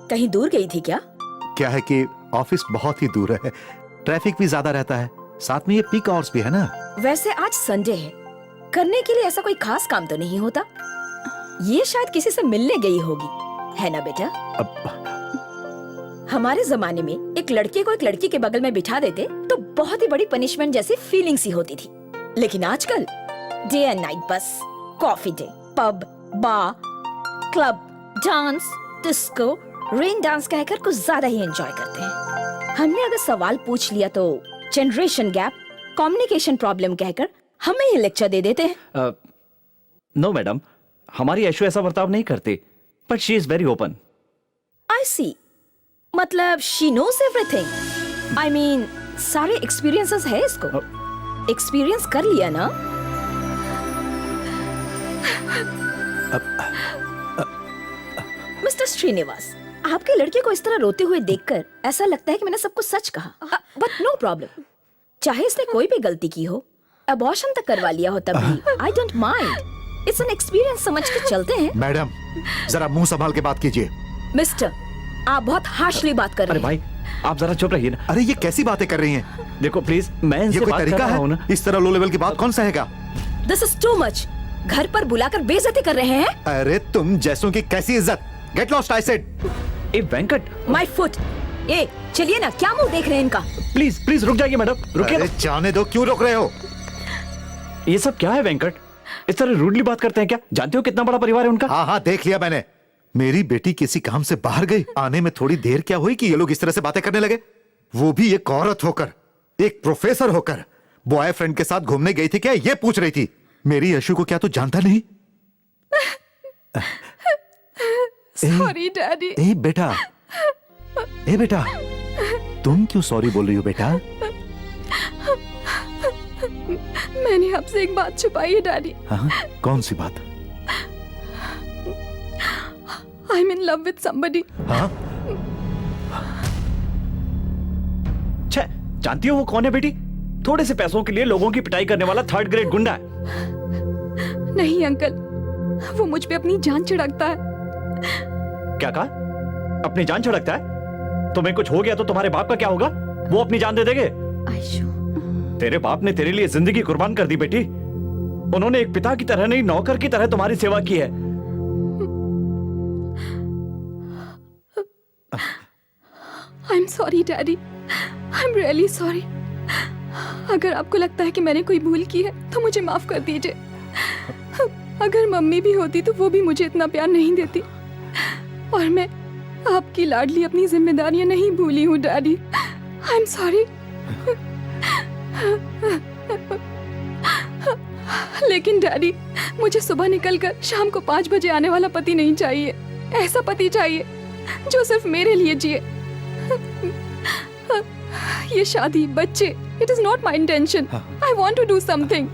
कहीं दूर गई थी क्या? क्या है कि ऑफिस बहुत ही दूर है, ट्रैफिक भी ज्यादा रहता है, साथ में ये पीक आवर्स भी है ना। वैसे आज संडे है, करने के लिए ऐसा कोई खास काम तो नहीं होता। ये शायद किसी से मिलने गई होगी, है ना बेटा? हमारे जमाने में एक लड़के को एक लड़की के बगल में बिठा देते तो बहुत ही बड़ी पनिशमेंट जैसी फीलिंग सी होती थी। लेकिन आजकल डे एंड नाइट बस coffee day, pub, bar, club, dance, disco, rain dance कहकर कुछ ज्यादा ही एंजॉय करते हैं। हमने अगर सवाल पूछ लिया तो जनरेशन गैप, कम्युनिकेशन प्रॉब्लम कहकर हमें ही लेक्चर दे देते हैं। नो मैडम, हमारी ऐशु ऐसा बर्ताव नहीं करती, but she is very open. I see, मतलब she knows everything. I mean सारे एक्सपीरियंसेस है इसको। एक्सपीरियंस कर लिया ना? मिस्टर श्रीनिवास, आपके लड़के को इस तरह रोते हुए देखकर ऐसा लगता है कि मैंने सब कुछ सच कहा। बट नो प्रॉब्लम, चाहे इसने कोई भी गलती की हो, अबॉर्शन तक करवा लिया हो तब भी I don't mind. It's an experience समझ के चलते हैं। मैडम, जरा मुंह संभाल के बात कीजिए। मिस्टर, आप बहुत हार्शली बात कर रहे हैं। अरे भाई, आप जरा चुप रहिए ना। अरे ये कैसी बातें कर रही हैं? देखो प्लीज, मैं इनसे ये कोई बात कर तरीका रहा हूं है? ना। इस तरह लो लेवल की बात कौन सहेगा? This is too much. घर पर बुलाकर बेइज्जती कर रहे हैं। अरे तुम जैसों की कैसी इज्जत? Get lost I said. ए वेंकट, माय फुट। ए चलिए ना, क्या मुंह देख रहे हैं इनका? प्लीज प्लीज रुक जाइए मैडम, रुकिए। अरे जाने दो, क्यों रोक रहे हो? ये सब क्या है वेंकट? इस तरह रूडली बात करते हैं क्या? जानते हो कितना बड़ा परिवार है उनका? हाँ हाँ, देख लिया मैंने। मेरी बेटी किसी काम से बाहर गई, आने में थोड़ी देर क्या हुई कि ये लोग इस तरह से बातें करने लगे? वो भी एक औरत होकर, एक प्रोफेसर होकर। बॉयफ्रेंड के साथ घूमने गई थी क्या, ये पूछ रही थी। मेरी यशु को क्या तू जानता नहीं? Sorry daddy. ए बेटा, ए बेटा, तुम क्यों सॉरी बोल रही हो बेटा? मैंने आपसे एक बात छुपाई है डैडी। हाँ, कौन सी बात? I am in love with somebody. हाँ? छे, जानती हो वो कौन है बेटी? थोड़े से पैसों के लिए लोगों की पिटाई करने वाला 3rd ग्रेड गुंडा है। नहीं अंकल, वो मुझ पे अपनी जान छिड़कता है। क्या कहा? अपनी जान छिड़कता है? तुम्हें कुछ हो गया तो तुम्हारे बाप का क्या होगा? वो अपनी जान दे देंगे? तेरे बाप ने तेरे लिए जिंदगी कुर्बान कर दी बेटी। उन्होंने एक पिता की तरह नहीं, नौकर की तरह तुम्हारी सेवा की है। आई am sorry daddy, I am really sorry. अगर आपको लगता है कि मैंने कोई भूल की है तो मुझे माफ कर दीजिए। अगर मम्मी भी होती तो वो भी मुझे इतना प्यार नहीं देती। और मैं आपकी लाडली अपनी जिम्मेदारियां नहीं भूली हूँ डैडी। I am sorry. लेकिन डैडी, मुझे सुबह निकलकर शाम को 5 बजे आने वाला पति नहीं चाहिए। ऐसा पति चाहिए जो सिर्फ मेरे लिए जिए। ये शादी, बच्चे, it is not my intention. I want to do something.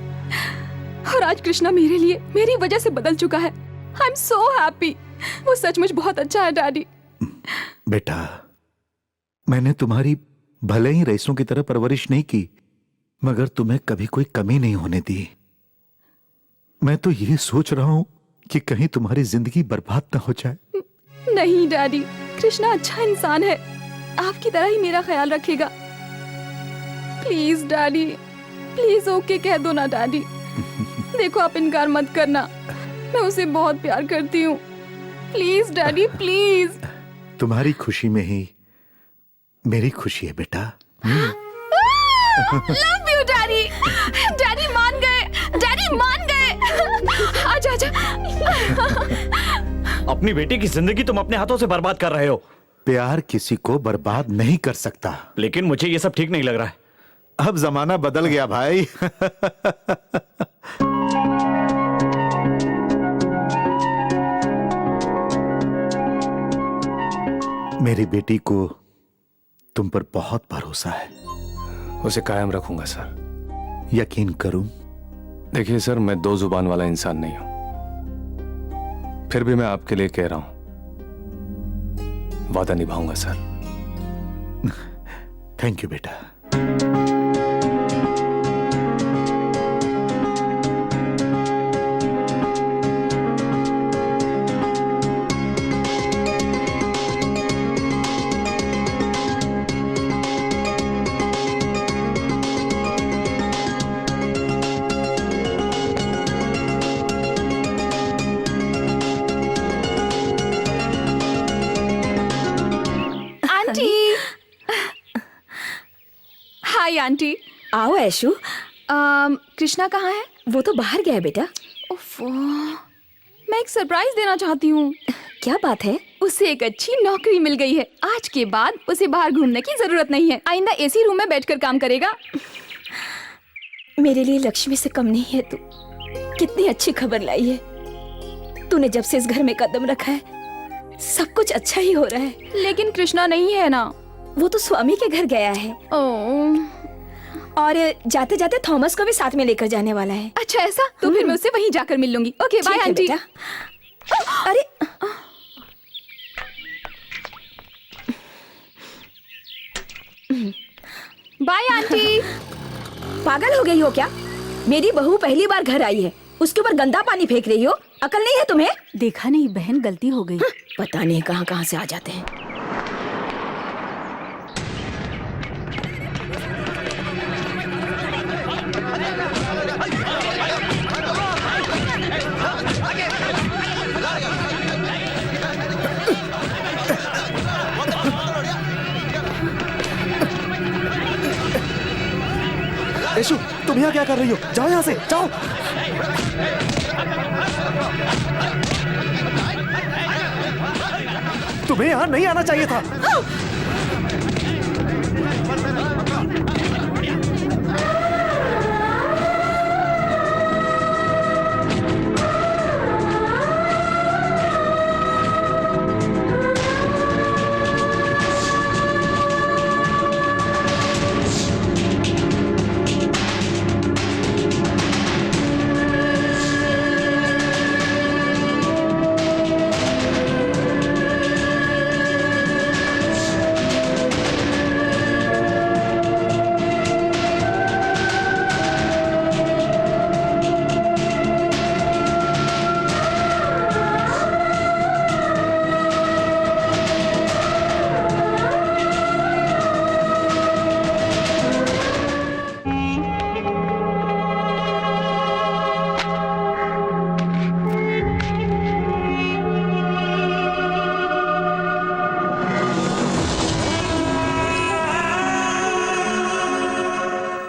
और आज कृष्णा मेरे लिए, मेरी वजह से बदल चुका है। आई एम सो हैप्पी। वो सचमुच बहुत अच्छा है डैडी। बेटा, मैंने तुम्हारी भले ही रईसों की तरह परवरिश नहीं की, मगर तुम्हें कभी कोई कमी नहीं होने दी। मैं तो ये सोच रहा हूं कि कहीं तुम्हारी जिंदगी बर्बाद ना हो जाए। नहीं डैडी, कृष्णा अच्छा इंसान है, आपकी तरह ही मेरा ख्याल रखेगा। प्लीज डैडी, प्लीज ओके कह दो ना डैडी। देखो आप इनकार मत करना, मैं उसे बहुत प्यार करती हूँ। Please daddy, please. तुम्हारी खुशी में ही मेरी खुशी है बेटा। Love you daddy. डैडी मान गए, डैडी मान गए। आजा आजा। अपनी बेटी की जिंदगी तुम अपने हाथों से बर्बाद कर रहे हो। प्यार किसी को बर्बाद नहीं कर सकता। लेकिन मुझे ये सब ठीक नहीं लग रहा है। अब जमाना बदल गया भाई। मेरी बेटी को तुम पर बहुत भरोसा है। उसे कायम रखूंगा सर। यकीन करूं? देखिए सर, मैं दो जुबान वाला इंसान नहीं हूं, फिर भी मैं आपके लिए कह रहा हूं, वादा निभाऊंगा सर। थैंक यू बेटा। Hi aunty. आओ ऐशु। कृष्णा कहाँ है? वो तो बाहर गया है बेटा। ओफो, मैं एक सरप्राइज देना चाहती हूँ। क्या बात है? उसे एक अच्छी नौकरी मिल गई है। आज के बाद उसे बाहर घूमने की जरूरत नहीं है। आइंदा एसी रूम में बैठकर काम करेगा। मेरे लिए लक्ष्मी से कम नहीं है तू। कितनी अच्छी खबर लाई है। तूने जब से इस घर में कदम रखा है सब कुछ अच्छा ही हो रहा है। लेकिन कृष्णा नहीं है ना। वो तो स्वामी के घर गया है। और जाते जाते थॉमस को भी साथ में लेकर जाने वाला है। अच्छा ऐसा? तो फिर मैं उससे वहीं जाकर मिल लूंगी। Okay bye aunty. अरे बाय आंटी। पागल हो गई हो क्या? मेरी बहू पहली बार घर आई है, उसके ऊपर गंदा पानी फेंक रही हो। अकल नहीं है तुम्हें? देखा नहीं बहन, गलती हो गई। पता नहीं कहाँ कहाँ से आ जाते हैं। यशु, तुम यहाँ क्या कर रही हो? जाओ यहाँ से, जाओ। तुम्हें यहाँ नहीं आना चाहिए था।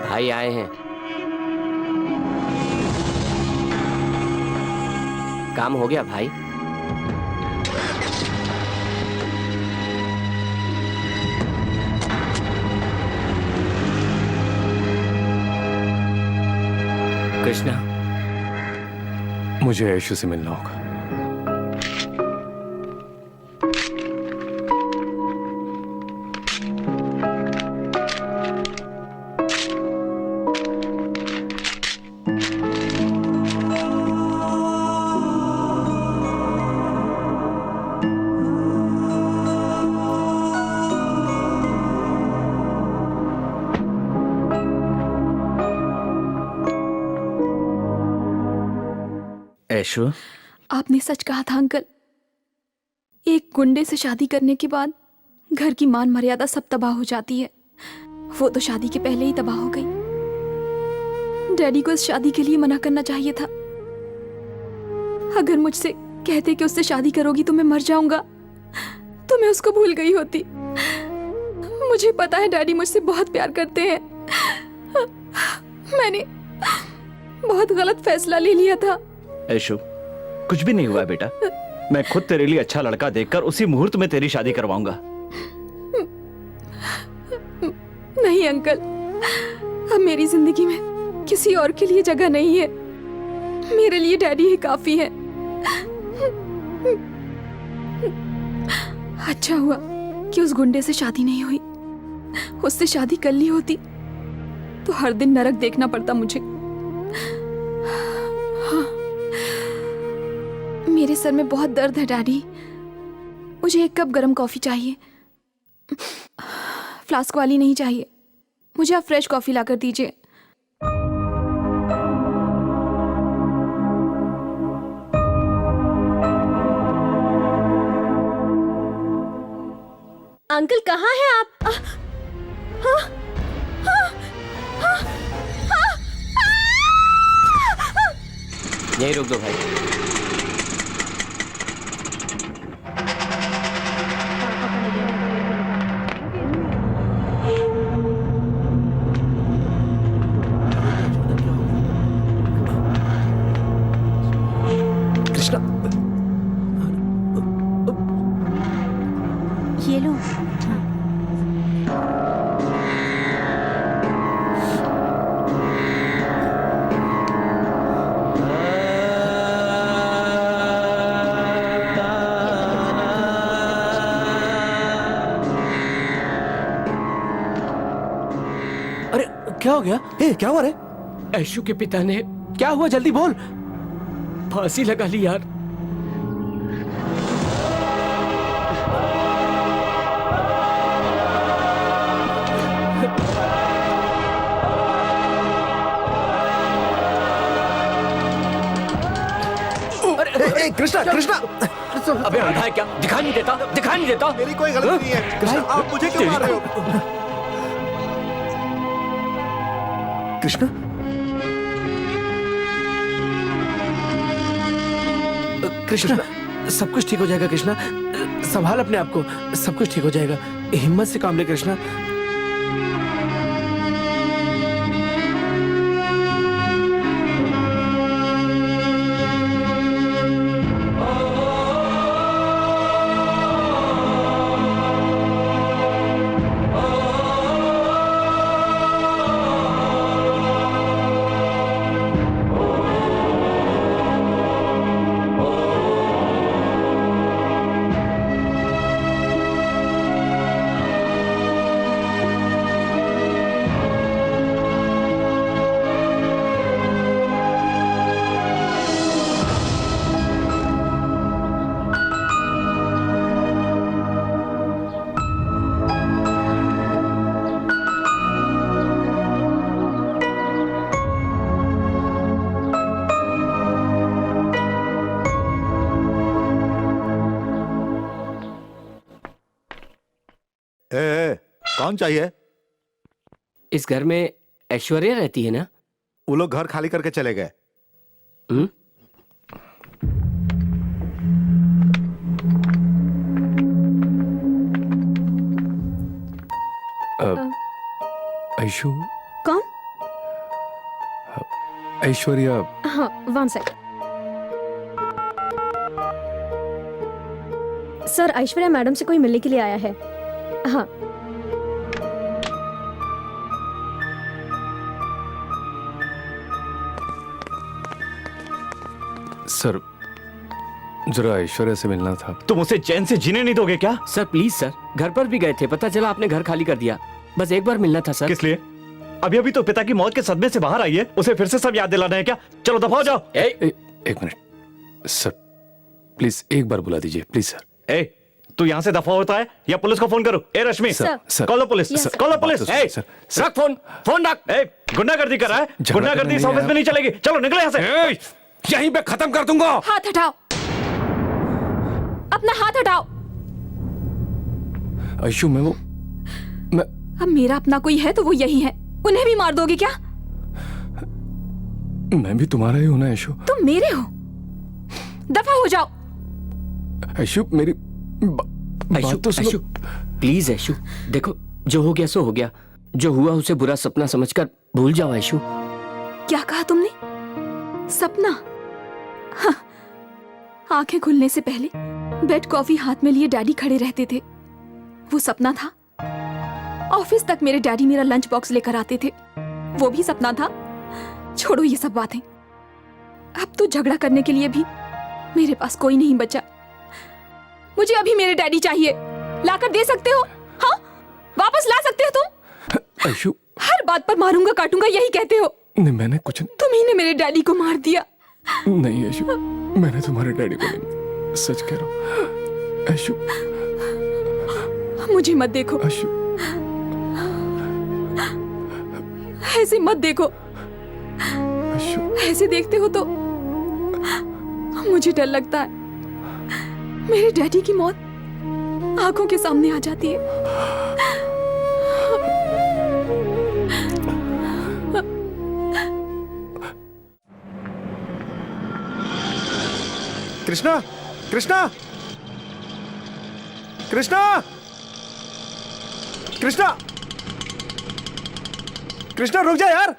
भाई आए हैं। काम हो गया भाई? कृष्णा, मुझे ऐशु से मिलना होगा। ऐशु, आपने सच कहा था अंकल। एक गुंडे से शादी करने के बाद घर की मान मर्यादा सब तबाह हो जाती है। वो तो शादी के पहले ही तबाह हो गई। डैडी को इस शादी के लिए मना करना चाहिए था। अगर मुझसे कहते कि उससे शादी करोगी तो मैं मर जाऊंगा, तो मैं उसको भूल गई होती। मुझे पता है डैडी मुझसे बहुत प्यार करते हैं। मैंने बहुत गलत फैसला ले लिया था। ऐशु, कुछ भी नहीं हुआ है बेटा। मैं खुद तेरे लिए अच्छा लड़का देखकर उसी मुहूर्त में तेरी शादी करवाऊंगा। नहीं अंकल, अब मेरी जिंदगी में किसी और के लिए जगह नहीं है। मेरे लिए डैडी ही काफी है। अच्छा हुआ कि उस गुंडे से शादी नहीं हुई। उससे शादी कर ली होती तो हर दिन नरक देखना पड़ता मुझे। हाँ, मेरे सर में बहुत दर्द है डैडी। मुझे 1 कप गरम कॉफी चाहिए, फ्लास्क वाली नहीं चाहिए। मुझे आप फ्रेश कॉफी लाकर दीजिए। अंकल कहाँ हैं आप? यहीं रुक दो भाई। कृष्णा, ये लो। अरे क्या हो गया? क्या हुआ रे? ऐशु के पिता ने क्या हुआ, जल्दी बोल। फांसी लगा ली यार। कृष्णा, कृष्णा, अबे अंधा है क्या? दिखाई नहीं देता? दिखाई नहीं देता? मेरी कोई गलती नहीं है। कृष्णा, आप मुझे क्यों मार रहे हो? कृष्णा, कृष्णा, सब कुछ ठीक हो जाएगा। कृष्णा, संभाल अपने आप को, सब कुछ ठीक हो जाएगा। हिम्मत से काम ले कृष्णा। कौन चाहिए? इस घर में ऐश्वर्या रहती है ना? वो लोग घर खाली करके चले गए। ऐशु? कौन? ऐश्वर्या। हाँ, 1 सेकंड। सर, ऐश्वर्या मैडम से कोई मिलने के लिए आया है। हाँ। सर, जरा ऐश्वर्या से मिलना था। तुम उसे चैन से जीने नहीं दोगे क्या? सर प्लीज सर, घर पर भी गए थे, पता चला आपने घर खाली कर दिया। बस एक बार मिलना था सर। किस लिए? अभी अभी तो पिता की मौत के सदमे से बाहर आई है, उसे फिर से सब याद दिलाना है क्या? चलो दफा हो जाओ। एक मिनट सर, प्लीज एक बार बुला दीजिए प्लीज सर। ए, तू यहाँ से दफा होता है या पुलिस को फोन करो? ए रश्मि, कॉल पुलिस, कॉल पुलिस। रख फोन, फोन रख। ए, गुंडागर्दी कर रहा है? गुंडागर्दी इस ऑफिस में नहीं चलेगी। चलो निकलो यहाँ से। यहीं पे खत्म कर दूंगा। हाथ हटाओ, अपना हाथ हटाओ। ऐशु, मैं अब मेरा अपना कोई है तो वो यही है। उन्हें भी मार दोगे क्या? मैं भी तुम्हारा ही हूं ना ऐशु। तुम मेरे हो, दफा हो जाओ। ऐशु, मेरी ऐशु, बात तो सुनो। ऐशु, प्लीज ऐशु, देखो जो हो गया सो हो गया। जो हुआ उसे बुरा सपना समझकर भूल जाओ ऐशु। क्या कहा तुमने? सपना? हाँ। आंखें खुलने से पहले बेड कॉफी हाथ में लिए डैडी खड़े रहते थे, वो सपना था। ऑफिस तक मेरे डैडी मेरा लंच बॉक्स लेकर आते थे, वो भी सपना था। छोड़ो ये सब बातें, अब तो झगड़ा करने के लिए भी मेरे पास कोई नहीं बचा। मुझे अभी मेरे डैडी चाहिए। लाकर दे सकते हो? हाँ, वापस ला सकते हो तुम? ऐशु, हर बात पर मारूंगा काटूंगा यही कहते हो। नहीं, मैंने कुछ तुम्ही ने मेरे डैडी को मार दिया। नहीं ऐशु, मैंने तुम्हारे डैडी को नहीं, सच कह रहा हूँ ऐशु। मुझे मत देखो ऐशु, ऐसे मत देखो। ऐशु, ऐसे देखते हो तो मुझे डर लगता है। मेरे डैडी की मौत आंखों के सामने आ जाती है। कृष्णा, कृष्णा, कृष्णा, कृष्णा, कृष्णा रुक जा यार।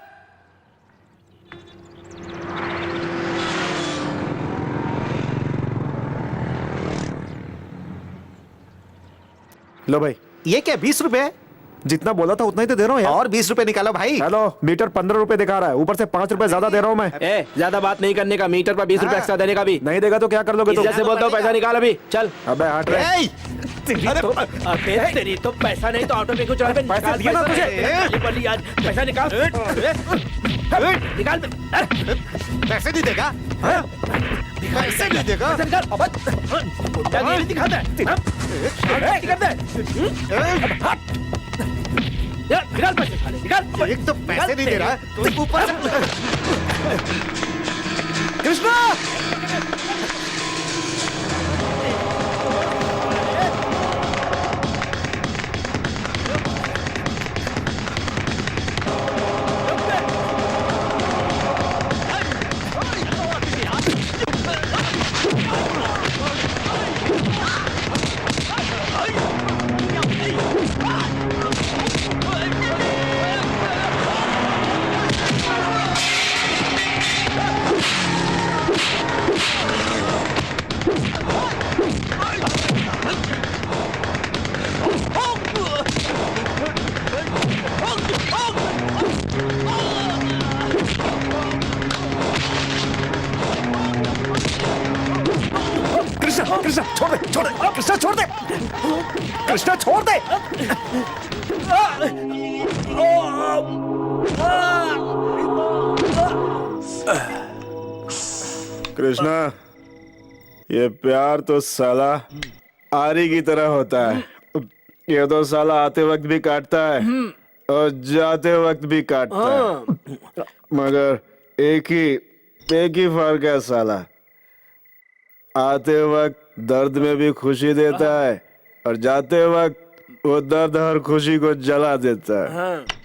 लो भाई, ये क्या 20 रुपए? जितना बोला था उतना ही तो दे रहा हूँ यार। और 20 रुपए निकालो भाई। हेलो, मीटर 15 रुपए दिखा रहा है, ऊपर से 5 रुपए ज्यादा दे रहा हूँ मैं। ए, ज्यादा बात नहीं करने का, मीटर पर 20 रुपए एक्स्ट्रा देने का भी। नहीं देगा तो क्या कर लोगे तुम? इज्जत से बोलता हूँ, पैसा निकाल अभी, चल। अबे हट रे। तेरी तो पैसा नहीं तो ऑटो पे कुछ पैसा दिया ना तुझे। पैसा निकाल, निकाल। पैसे नहीं देगा? पैसे नहीं देगा? गुंडागिरी दिखाता है। निकाल पैसे, निकाल। एक तो पैसे नहीं दे रहा है, तो ऊपर से कृष्णा, कृष्णा छोड़ दे, छोड़ दे, कृष्णा छोड़ दे, कृष्णा छोड़ दे। कृष्णा, ये प्यार तो साला आरी की तरह होता है। ये तो साला आते वक्त भी काटता है और जाते वक्त भी काटता है, मगर एक ही फर्क है साला, आते वक्त दर्द में भी खुशी देता है और जाते वक्त वो दर्द और खुशी को जला देता है।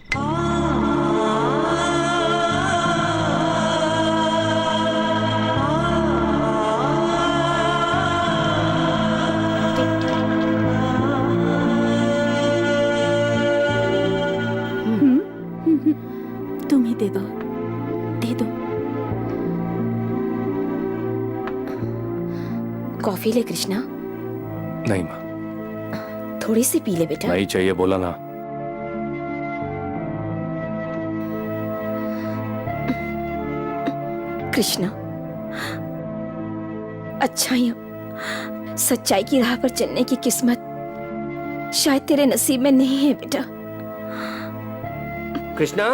तुम ही दे दो, दे दो। कॉफी ले कृष्णा। नहीं माँ, थोड़ी सी पी ले बेटा। नहीं चाहिए बोला ना। कृष्णा, अच्छाइयों, सच्चाई की राह पर चलने की किस्मत शायद तेरे नसीब में नहीं है बेटा। कृष्णा,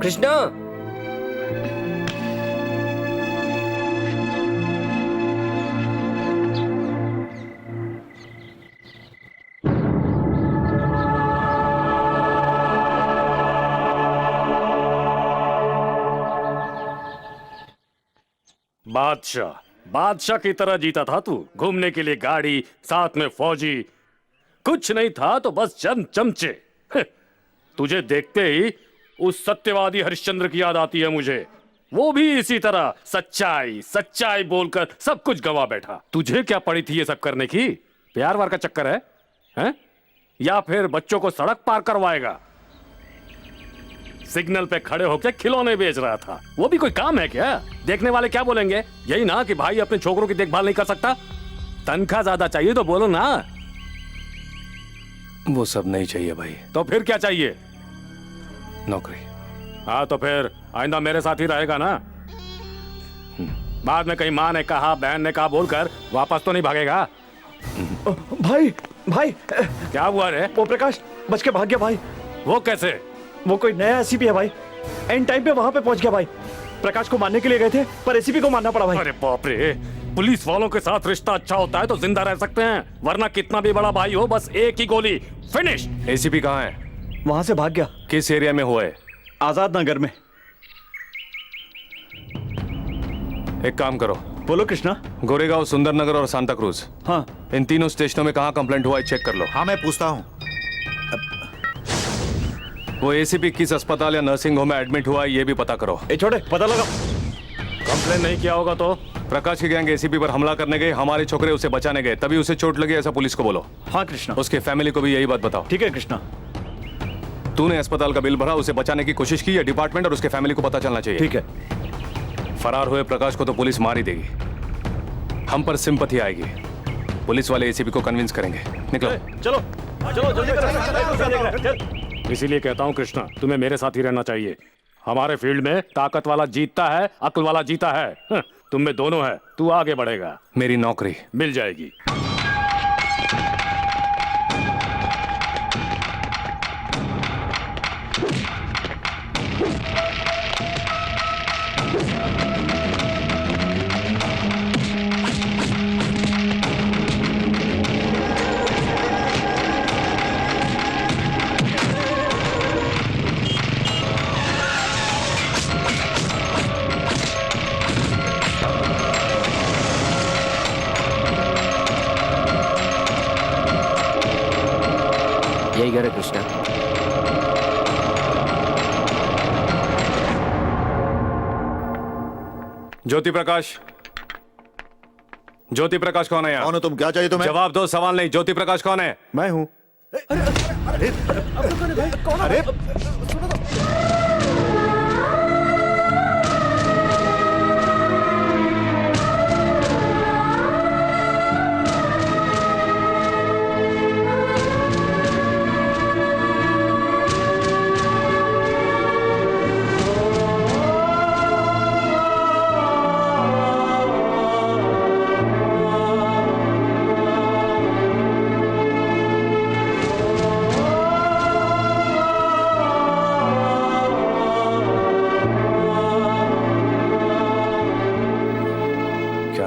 कृष्णा, बादशाह की तरह जीता था तू। घूमने के लिए गाड़ी, साथ में फौजी, कुछ नहीं था तो बस चंद चमचे। तुझे देखते ही उस सत्यवादी हरिश्चंद्र की याद आती है मुझे। वो भी इसी तरह सच्चाई सच्चाई बोलकर सब कुछ गवा बैठा। तुझे क्या पड़ी थी ये सब करने की? प्यार वार का चक्कर है हैं? या फिर बच्चों को सड़क पार करवाएगा? सिग्नल पे खड़े होकर खिलौने बेच रहा था, वो भी कोई काम है क्या? देखने वाले क्या बोलेंगे? यही ना कि भाई अपने छोकरों की देखभाल नहीं कर सकता। तनख्वाह ज्यादा चाहिए तो बोलो ना। वो सब नहीं चाहिए भाई। तो फिर क्या चाहिए? नौकरी। हाँ तो फिर आइंदा मेरे साथ ही रहेगा ना? बाद में कहीं माँ ने कहा बहन ने कहा बोलकर वापस तो नहीं भागेगा? भाई भाई क्या हुआ रे? वो प्रकाश बच के भाग गया भाई। वो कैसे? वो कोई नया एसीपी है भाई, एंड टाइम पे वहां पे पहुंच गया भाई। प्रकाश को मारने के लिए गए थे पर एसीपी को मारना पड़ा भाई। अरे बाप रे, पुलिस वालों के साथ रिश्ता अच्छा होता है तो जिंदा रह सकते हैं, वरना कितना भी बड़ा भाई हो बस एक ही गोली फिनिश। एसीपी कहाँ है? वहां से भाग गया। किस एरिया में हुआ है? आजाद नगर में। एक काम करो। बोलो कृष्णा। गोरेगांव, सुंदर नगर और सांता क्रूज, हाँ इन तीनों स्टेशनों में कहाँ कंप्लेंट हुआ है चेक कर लो। हाँ मैं पूछता हूँ। वो एसीपी किस अस्पताल या नर्सिंग होम में एडमिट हुआ है ये भी पता करो। ए छोड़े, पता लगा। कंप्लेन नहीं किया होगा तो? प्रकाश की गैंग एसीपी पर हमला करने गए, हमारे छोकरे उसे बचाने गए, तभी उसे चोट लगी ऐसा पुलिस को बोलो। हाँ कृष्णा। उसके फैमिली को भी यही बात बताओ। ठीक है कृष्णा। तूने अस्पताल का बिल भरा, उसे बचाने की कोशिश की, या डिपार्टमेंट और उसके फैमिली को पता चलना चाहिए। ठीक है। फरार हुए प्रकाश को तो पुलिस मार ही देगी, हम पर सिंपैथी आएगी। पुलिस वाले एसीपी को कन्विंस करेंगे। निकलो चलो चलो जल्दी। इसीलिए कहता हूँ कृष्णा, तुम्हें मेरे साथ ही रहना चाहिए। हमारे फील्ड में ताकत वाला जीतता है, अक्ल वाला जीता है। तुम में दोनों है, तू आगे बढ़ेगा। मेरी नौकरी मिल जाएगी। यही घर है कृष्णा। ज्योति प्रकाश। ज्योति प्रकाश कौन है यहाँ? कौन हो तुम? क्या चाहिए तुम्हें? जवाब दो, सवाल नहीं। ज्योति प्रकाश कौन है? मैं हूँ। अरे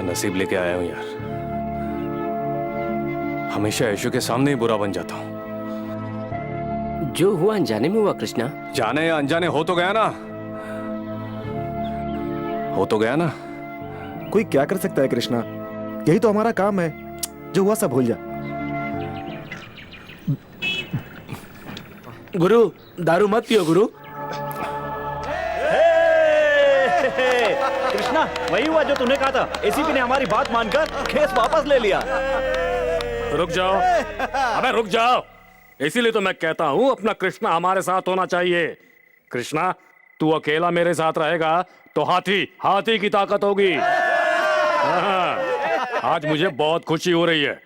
नसीब लेके आया हूं यार, हमेशा यशु के सामने ही बुरा बन जाता हूं। जो हुआ अनजाने में हुआ कृष्णा। जाने या अनजाने हो तो गया ना, हो तो गया ना। कोई क्या कर सकता है कृष्णा, यही तो हमारा काम है। जो हुआ सब भूल जा। गुरु दारू मत पियो गुरु। कृष्णा वही हुआ जो तूने कहा था। एसीपी ने हमारी बात मानकर केस वापस ले लिया। रुक जाओ, अबे रुक जाओ। इसीलिए तो मैं कहता हूं अपना कृष्णा हमारे साथ होना चाहिए। कृष्णा तू अकेला मेरे साथ रहेगा तो हाथी हाथी की ताकत होगी। हाँ, आज मुझे बहुत खुशी हो रही है,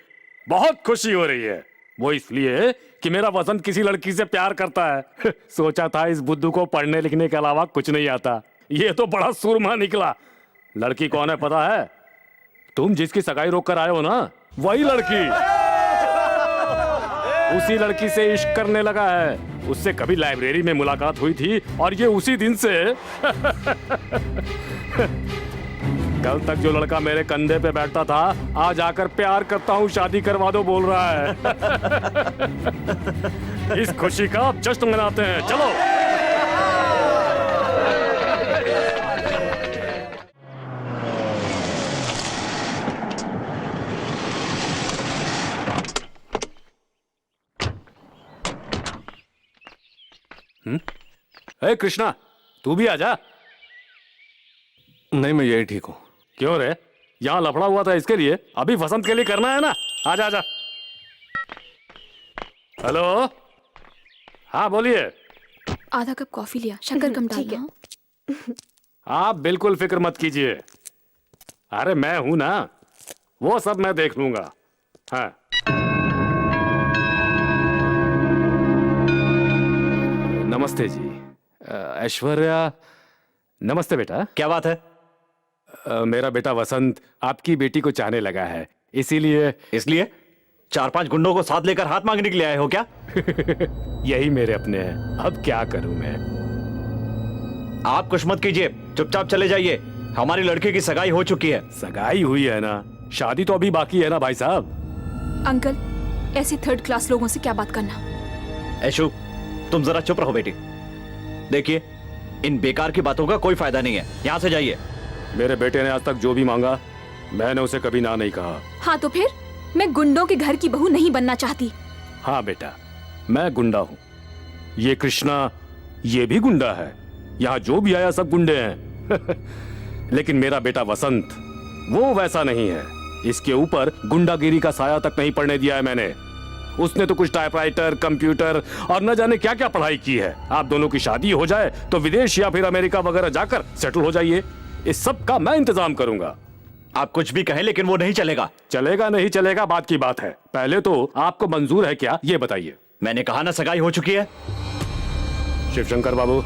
बहुत खुशी हो रही है। वो इसलिए कि मेरा वसंत किसी लड़की से प्यार करता है। सोचा था इस बुद्धू को पढ़ने लिखने के अलावा कुछ नहीं आता, ये तो बड़ा सुरमा निकला। लड़की कौन है पता है? तुम जिसकी सगाई रोक कर आए हो ना, वही लड़की। उसी लड़की से इश्क करने लगा है। उससे कभी लाइब्रेरी में मुलाकात हुई थी और ये उसी दिन से। कल तक जो लड़का मेरे कंधे पे बैठता था, आज आकर प्यार करता हूँ शादी करवा दो बोल रहा है। इस खुशी का अब जश्न मनाते हैं, चलो। कृष्णा तू भी आजा। नहीं मैं यही ठीक हूँ। क्यों रे, यहाँ लफड़ा हुआ था इसके लिए? अभी वसंत के लिए करना है ना। आजा आजा। हेलो, हाँ बोलिए। आधा कप कॉफी लिया, शक्कर कम डालना। हाँ? आप बिल्कुल फिक्र मत कीजिए, अरे मैं हूं ना, वो सब मैं देख लूंगा। हाँ। नमस्ते जी। ऐश्वर्या, नमस्ते बेटा। क्या बात है? मेरा बेटा वसंत आपकी बेटी को चाहने लगा है, इसीलिए। इसलिए 4-5 गुंडों को साथ लेकर हाथ मांगने के लिए आए हो क्या? यही मेरे अपने हैं, अब क्या करूं मैं। आप कुछ मत कीजिए, चुपचाप चले जाइए। हमारी लड़की की सगाई हो चुकी है। सगाई हुई है ना, शादी तो अभी बाकी है ना भाई साहब। अंकल, ऐसे थर्ड क्लास लोगों से क्या बात करना। ऐशु, तुम जरा चुप रहो बेटी। देखिए, इन बेकार की बातों का कोई फायदा नहीं है, यहाँ से जाइए। मेरे बेटे ने आज तक जो भी मांगा, मैंने उसे कभी ना नहीं कहा। हाँ तो फिर मैं गुंडों के घर की बहू नहीं बनना चाहती। हाँ बेटा, मैं गुंडा हूँ, ये कृष्णा ये भी गुंडा है, यहाँ जो भी आया सब गुंडे हैं। लेकिन मेरा बेटा वसंत वो वैसा नहीं है, इसके ऊपर गुंडागिरी का साया तक नहीं पड़ने दिया है मैंने। उसने तो कुछ टाइपराइटर, कंप्यूटर और न जाने क्या क्या पढ़ाई की है। आप दोनों की शादी हो जाए तो विदेश या फिर अमेरिका वगैरह जाकर सेटल हो जाइए, इस सब का मैं इंतजाम करूंगा। आप कुछ भी कहें लेकिन वो नहीं चलेगा। चलेगा नहीं चलेगा बात की बात है, पहले तो आपको मंजूर है क्या ये बताइए। मैंने कहा ना सगाई हो चुकी है। शिवशंकर बाबू,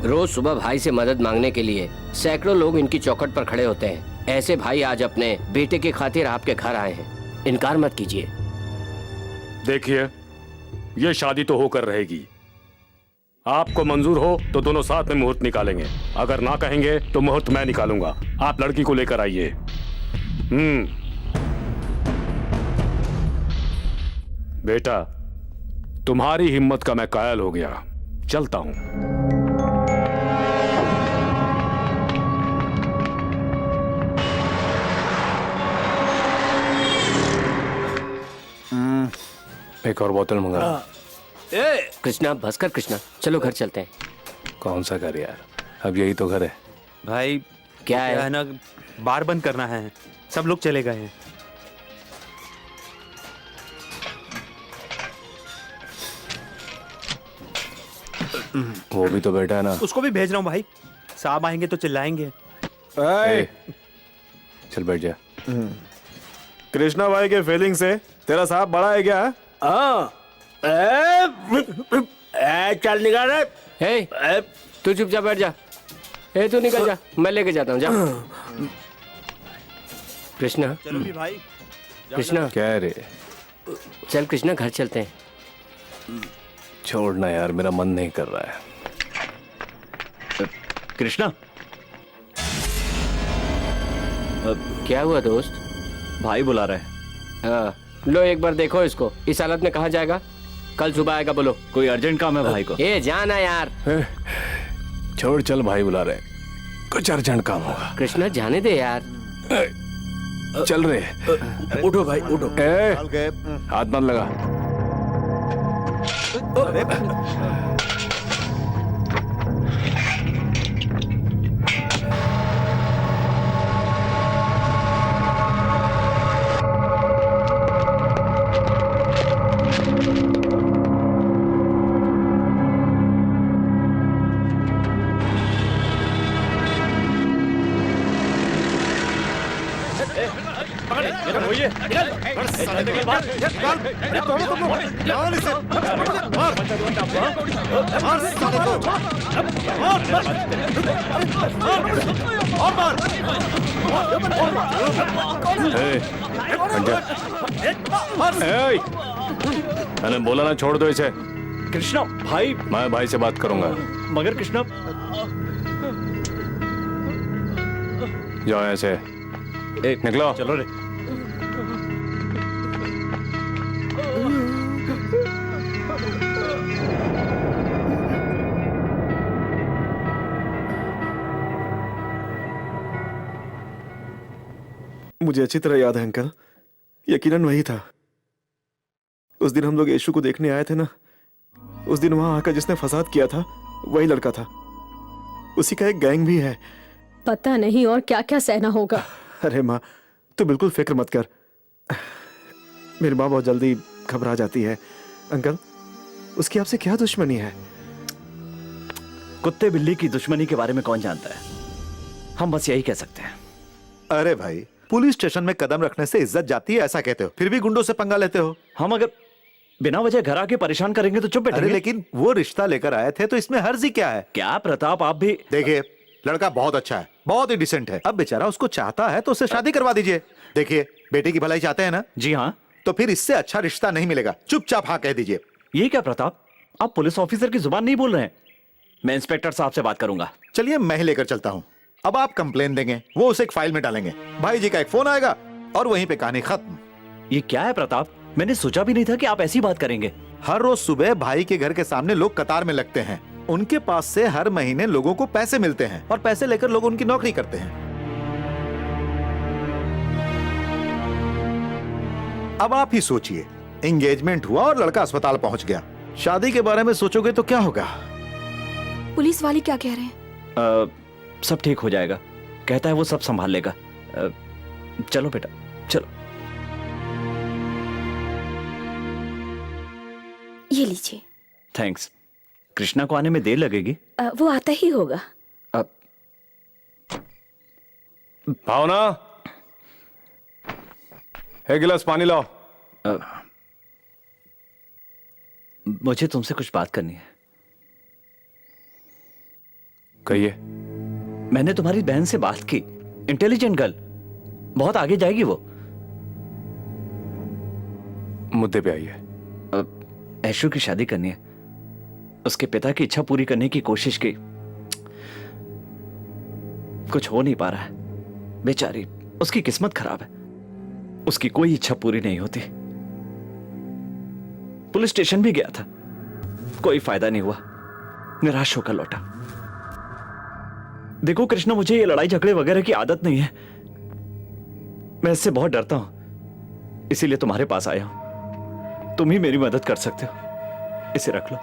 रोज सुबह भाई से मदद मांगने के लिए सैकड़ों लोग इनकी चौखट पर खड़े होते हैं। ऐसे भाई आज अपने बेटे की खातिर आपके घर आए हैं, इनकार मत कीजिए। देखिए, ये शादी तो होकर रहेगी। आपको मंजूर हो तो दोनों साथ में मुहूर्त निकालेंगे, अगर ना कहेंगे तो मुहूर्त मैं निकालूंगा। आप लड़की को लेकर आइए। बेटा, तुम्हारी हिम्मत का मैं कायल हो गया, चलता हूं। एक और बोतल मंगा। कृष्णा बस कर कृष्णा, चलो घर चलते हैं। कौन सा घर यार, अब यही तो घर है। भाई क्या है ना, बार बंद करना है, सब लोग चले गए हैं। वो भी तो बैठा है ना। उसको भी भेज रहा हूँ भाई, साहब आएंगे तो चिल्लाएंगे। चल बैठ जा। कृष्णा भाई के फीलिंग से तेरा साहब बड़ा है क्या? चल निकाल रे। तू चुपचाप बैठ जा। तू निकल जा, मैं लेके जाता हूँ, जा। कृष्णा, चलो भी भाई। कृष्णा क्या रे? चल कृष्णा घर चलते हैं। छोड़ना यार, मेरा मन नहीं कर रहा है। कृष्णा, क्या हुआ दोस्त? भाई बुला रहे हैं। हाँ, लो एक बार देखो इसको, इस हालत में कहाँ जाएगा? कल सुबह आएगा, बोलो। कोई अर्जेंट काम है भाई को। ए जाना यार। छोड़, चल भाई बुला रहे, कुछ अर्जेंट काम होगा। कृष्णा जाने दे यार। चल रे। उठो भाई उठो। हाथ मत लगा। मैंने बोला ना छोड़ दो इसे। कृष्णा भाई, मैं भाई से बात करूंगा। मगर कृष्णा, जाओ ऐसे, निकलो। चलो रे। मुझे अच्छी तरह याद है अंकल, यकीनन वही था। उस दिन हम लोग यीशु को देखने आए थे ना, उस दिन वहां आकर जिसने फसाद किया था वही लड़का था। उसी का एक गैंग भी है। पता नहीं और क्या क्या सहना होगा। अरे माँ, तू बिल्कुल फिक्र मत कर। मेरी माँ बहुत जल्दी घबरा जाती है। अंकल, उसकी आपसे क्या दुश्मनी है? कुत्ते बिल्ली की दुश्मनी के बारे में कौन जानता है, हम बस यही कह सकते हैं। अरे भाई, पुलिस स्टेशन में कदम रखने से इज्जत जाती है ऐसा कहते हो, फिर भी गुंडों से पंगा लेते हो। हम अगर बिना वजह घर आके परेशान करेंगे तो चुप बैठेंगे। अरे लेकिन वो रिश्ता लेकर आए थे तो इसमें हर्जी क्या है? क्या प्रताप, आप भी देखिए, लड़का बहुत अच्छा है, बहुत ही डिसेंट है। अब बेचारा उसको चाहता है तो उससे शादी करवा दीजिए। देखिए, बेटे की भलाई चाहते हैं ना? जी हाँ। तो फिर इससे अच्छा रिश्ता नहीं मिलेगा। चुपचाप हाँ कह दीजिए। ये क्या प्रताप, आप पुलिस ऑफिसर की जुबान नहीं बोल रहे हैं। मैं इंस्पेक्टर साहब से बात करूंगा। चलिए, मैं ही लेकर चलता हूँ। अब आप कंप्लेन देंगे, वो उसे एक फाइल में डालेंगे, भाई जी का एक फोन आएगा और वहीं पे कहानी खत्म। ये क्या है प्रताप, मैंने सोचा भी नहीं था कि आप ऐसी बात करेंगे। हर रोज सुबह भाई के घर के सामने लोग कतार में लगते हैं। उनके पास से हर महीने लोगों को पैसे मिलते हैं और पैसे लेकर लोग उनकी नौकरी करते हैं। अब आप ही सोचिए, एंगेजमेंट हुआ और लड़का अस्पताल पहुंच गया। शादी के बारे में सोचोगे तो क्या होगा? पुलिस वाले क्या कह रहे हैं? सब ठीक हो जाएगा, कहता है वो सब संभाल लेगा। चलो बेटा, चलो। ये लीजिए। थैंक्स। कृष्णा को आने में देर लगेगी? वो आता ही होगा। भावना, एक गिलास पानी लाओ। मुझे तुमसे कुछ बात करनी है। कहिए। मैंने तुम्हारी बहन से बात की, इंटेलिजेंट गर्ल, बहुत आगे जाएगी वो। मुद्दे पे आइए। ऐशु की शादी करनी है। उसके पिता की इच्छा पूरी करने की कोशिश की, कुछ हो नहीं पा रहा है। बेचारी, उसकी किस्मत खराब है, उसकी कोई इच्छा पूरी नहीं होती। पुलिस स्टेशन भी गया था, कोई फायदा नहीं हुआ, निराश होकर लौटा। देखो कृष्णा, मुझे ये लड़ाई झगड़े वगैरह की आदत नहीं है, मैं इससे बहुत डरता हूं, इसीलिए तुम्हारे पास आया हूं। तुम ही मेरी मदद कर सकते हो। इसे रख लो।